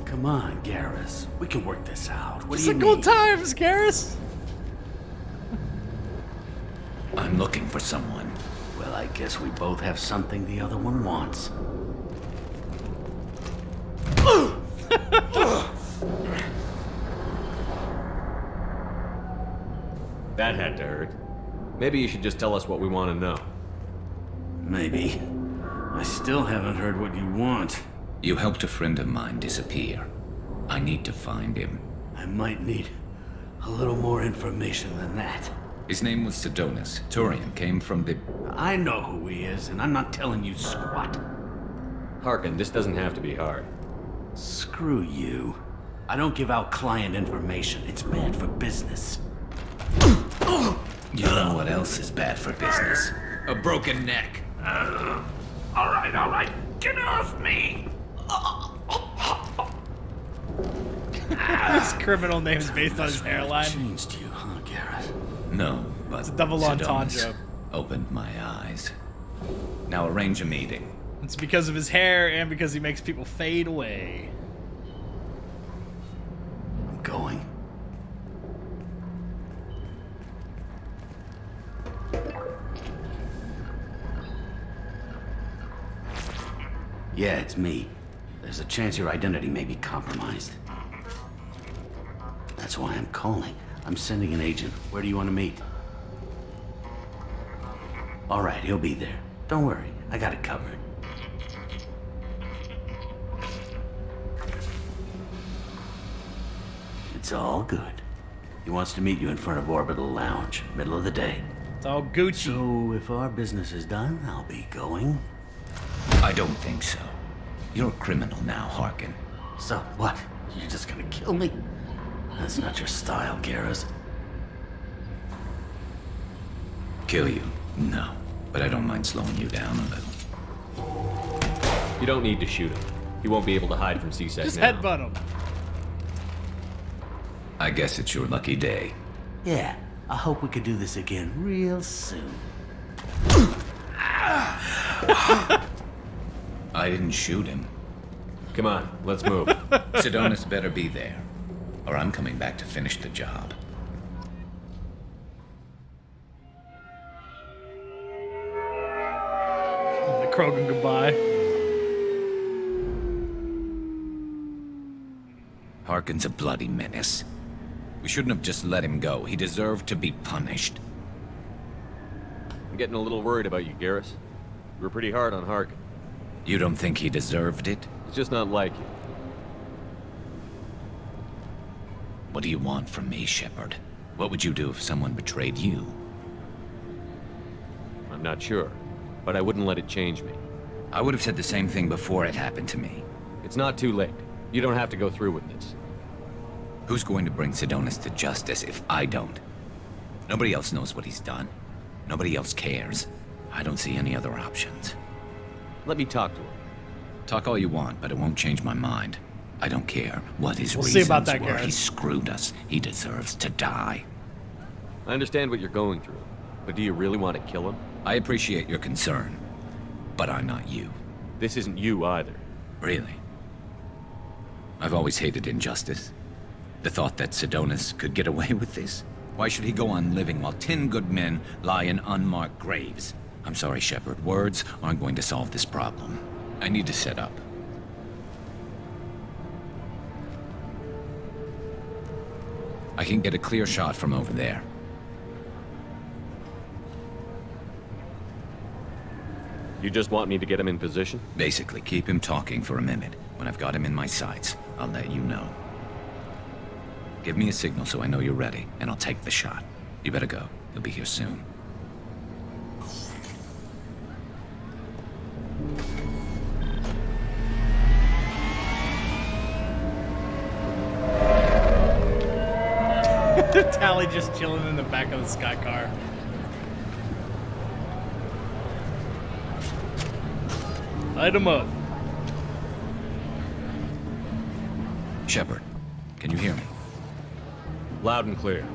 Speaker 21: Come on, Garrus. We can work this out. What
Speaker 1: It's
Speaker 21: do
Speaker 1: a
Speaker 21: you
Speaker 1: good
Speaker 21: need?
Speaker 1: times, Garrus.
Speaker 17: I'm looking for someone.
Speaker 21: Well, I guess we both have something the other one wants.
Speaker 20: That had to hurt. Maybe you should just tell us what we want to know.
Speaker 21: Maybe. I still haven't heard what you want.
Speaker 17: You helped a friend of mine disappear. I need to find him.
Speaker 21: I might need a little more information than that.
Speaker 17: His name was Sedonis. Turian came from the...
Speaker 21: I know who he is, and I'm not telling you squat.
Speaker 20: Harkin, this doesn't have to be hard.
Speaker 21: Screw you. I don't give out client information. It's bad for business. You know what else is bad for business? A broken neck. All right. Get off me!
Speaker 1: His criminal name is based on his hairline.
Speaker 21: Changed you, huh, Garrett?
Speaker 17: No, but
Speaker 1: It's a double entendre.
Speaker 17: opened my eyes. Now arrange a meeting.
Speaker 1: It's because of his hair and because he makes people fade away.
Speaker 21: I'm going. Yeah, it's me. There's a chance your identity may be compromised. That's why I'm calling. I'm sending an agent. Where do you want to meet? All right, he'll be there. Don't worry, I got it covered. It's all good. He wants to meet you in front of Orbital Lounge, middle of the day.
Speaker 1: It's all Gucci.
Speaker 21: So if our business is done, I'll be going.
Speaker 17: I don't think so. You're a criminal now, Harkin.
Speaker 21: So what? You're just gonna kill me? That's not your style, Garrus.
Speaker 17: Kill you? No. But I don't mind slowing you down a little.
Speaker 20: You don't need to shoot him. He won't be able to hide from CSEC
Speaker 1: Just
Speaker 20: now.
Speaker 1: headbutt him.
Speaker 21: I guess it's your lucky day. Yeah, I hope we could do this again real soon.
Speaker 17: I didn't shoot him.
Speaker 20: Come on, let's move.
Speaker 17: Sidonis better be there, or I'm coming back to finish the job.
Speaker 1: The Krogan goodbye.
Speaker 17: Harkin's a bloody menace. We shouldn't have just let him go. He deserved to be punished.
Speaker 20: I'm getting a little worried about you, Garrus. You were pretty hard on Harkin.
Speaker 17: You don't think he deserved it?
Speaker 20: He's just not like you.
Speaker 17: What do you want from me, Shepard? What would you do if someone betrayed you?
Speaker 20: I'm not sure, but I wouldn't let it change me.
Speaker 17: I would have said the same thing before it happened to me.
Speaker 20: It's not too late. You don't have to go through with this.
Speaker 17: Who's going to bring Sidonis to justice if I don't? Nobody else knows what he's done. Nobody else cares. I don't see any other options.
Speaker 20: Let me talk to him.
Speaker 17: Talk all you want, but it won't change my mind. I don't care what his
Speaker 1: We'll
Speaker 17: reasons
Speaker 1: see about that,
Speaker 17: were.
Speaker 1: Garrett.
Speaker 17: He screwed us. He deserves to die.
Speaker 20: I understand what you're going through, but do you really want to kill him?
Speaker 17: I appreciate your concern, but I'm not you.
Speaker 20: This isn't you either.
Speaker 17: Really? I've always hated injustice. The thought that Sidonis could get away with this? Why should he go on living while 10 good men lie in unmarked graves? I'm sorry, Shepard. Words aren't going to solve this problem. I need to set up. I can get a clear shot from over there.
Speaker 20: You just want me to get him in position?
Speaker 17: Basically, keep him talking for a minute. When I've got him in my sights, I'll let you know. Give me a signal so I know you're ready, and I'll take the shot. You better go. He'll be here soon.
Speaker 1: Tally just chilling in the back of the sky car. Light him up.
Speaker 17: Shepard, can you hear me?
Speaker 20: Loud and clear.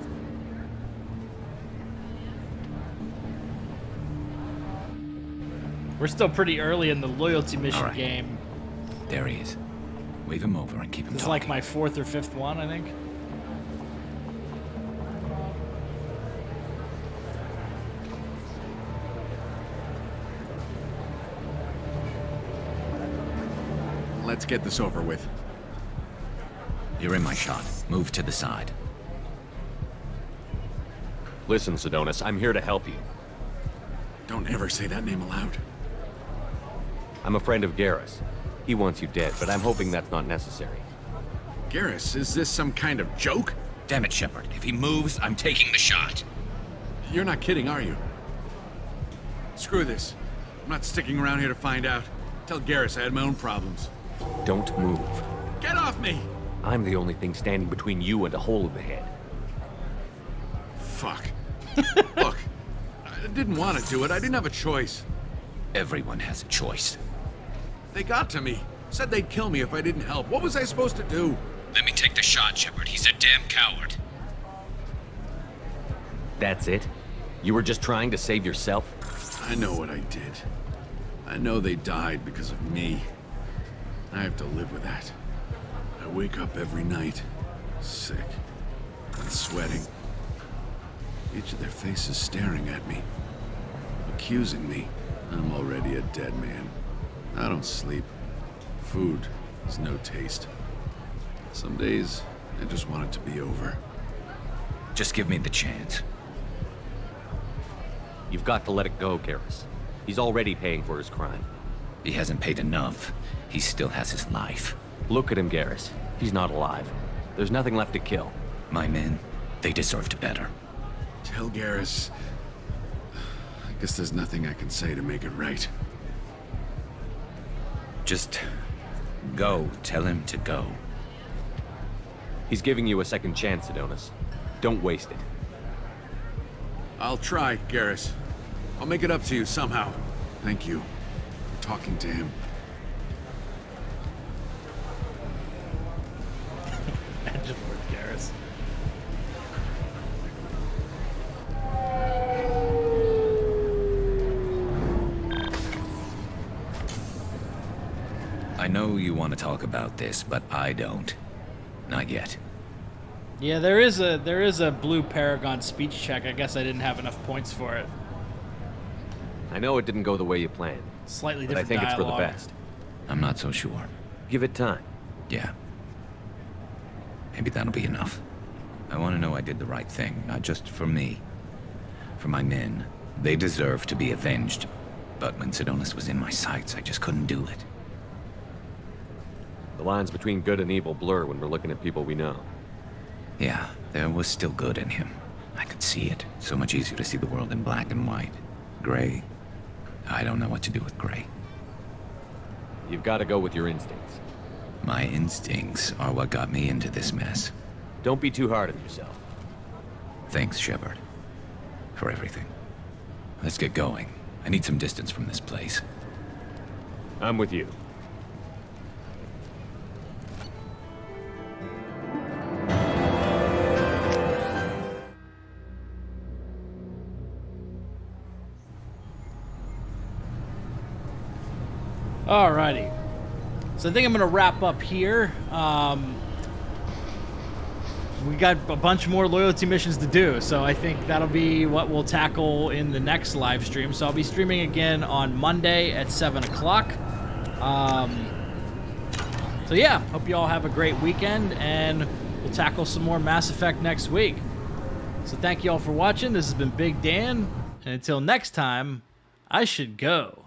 Speaker 1: We're still pretty early in the loyalty mission
Speaker 17: right.
Speaker 1: game.
Speaker 17: There he is. Wave him over and keep him
Speaker 1: It's
Speaker 17: talking.
Speaker 1: like my 4th or 5th one, I think.
Speaker 11: Let's get this over with.
Speaker 17: You're in my shot. Move to the side.
Speaker 20: Listen, Sidonis, I'm here to help you.
Speaker 11: Don't ever say that name aloud.
Speaker 20: I'm a friend of Garrus. He wants you dead, but I'm hoping that's not necessary.
Speaker 11: Garrus, is this some kind of joke?
Speaker 17: Damn it, Shepard. If he moves, I'm taking the shot.
Speaker 11: You're not kidding, are you? Screw this. I'm not sticking around here to find out. Tell Garrus I had my own problems.
Speaker 20: Don't move.
Speaker 11: Get off me!
Speaker 20: I'm the only thing standing between you and a hole in the head.
Speaker 11: Fuck. Look, I didn't want to do it. I didn't have a choice.
Speaker 17: Everyone has a choice.
Speaker 11: They got to me. Said they'd kill me if I didn't help. What was I supposed to do?
Speaker 17: Let me take the shot, Shepard. He's a damn coward.
Speaker 20: That's it? You were just trying to save yourself?
Speaker 11: I know what I did. I know they died because of me. I have to live with that. I wake up every night, sick and sweating. Each of their faces staring at me, accusing me. I'm already a dead man. I don't sleep. Food has no taste. Some days, I just want it to be over.
Speaker 17: Just give me the chance.
Speaker 20: You've got to let it go, Garrus. He's already paying for his crime.
Speaker 17: He hasn't paid enough. He still has his life.
Speaker 20: Look at him, Garrus. He's not alive. There's nothing left to kill.
Speaker 17: My men, they deserved better.
Speaker 11: Tell Garrus... I guess there's nothing I can say to make it right.
Speaker 17: Just go. Tell him to go.
Speaker 20: He's giving you a second chance, Adonis. Don't waste it.
Speaker 11: I'll try, Garrus. I'll make it up to you somehow. Thank you for talking to him.
Speaker 1: Just word Garrus.
Speaker 17: I know you want to talk about this, but I don't. Not yet.
Speaker 1: Yeah, there is a blue Paragon speech check. I guess I didn't have enough points for it.
Speaker 20: I know it didn't go the way you planned.
Speaker 1: Slightly
Speaker 20: but I
Speaker 1: different
Speaker 20: think it's for the
Speaker 1: dialogue.
Speaker 20: best.
Speaker 17: I'm not so sure.
Speaker 20: Give it time.
Speaker 17: Yeah. Maybe that'll be enough. I want to know I did the right thing, not just for me. For my men. They deserve to be avenged. But when Sidonis was in my sights, I just couldn't do it.
Speaker 20: The lines between good and evil blur when we're looking at people we know.
Speaker 17: Yeah, there was still good in him. I could see it. So much easier to see the world in black and white. Gray. I don't know what to do with gray.
Speaker 20: You've got to go with your instincts.
Speaker 17: My instincts are what got me into this mess.
Speaker 20: Don't be too hard on yourself.
Speaker 17: Thanks, Shepard. For everything. Let's get going. I need some distance from this place.
Speaker 20: I'm with you.
Speaker 1: Alrighty. So I think I'm going to wrap up here. We got a bunch more loyalty missions to do, so I think that'll be what we'll tackle in the next live stream. So I'll be streaming again on Monday at 7 o'clock. So yeah, hope you all have a great weekend, and we'll tackle some more Mass Effect next week. So thank you all for watching. This has been Big Dan, and until next time, I should go.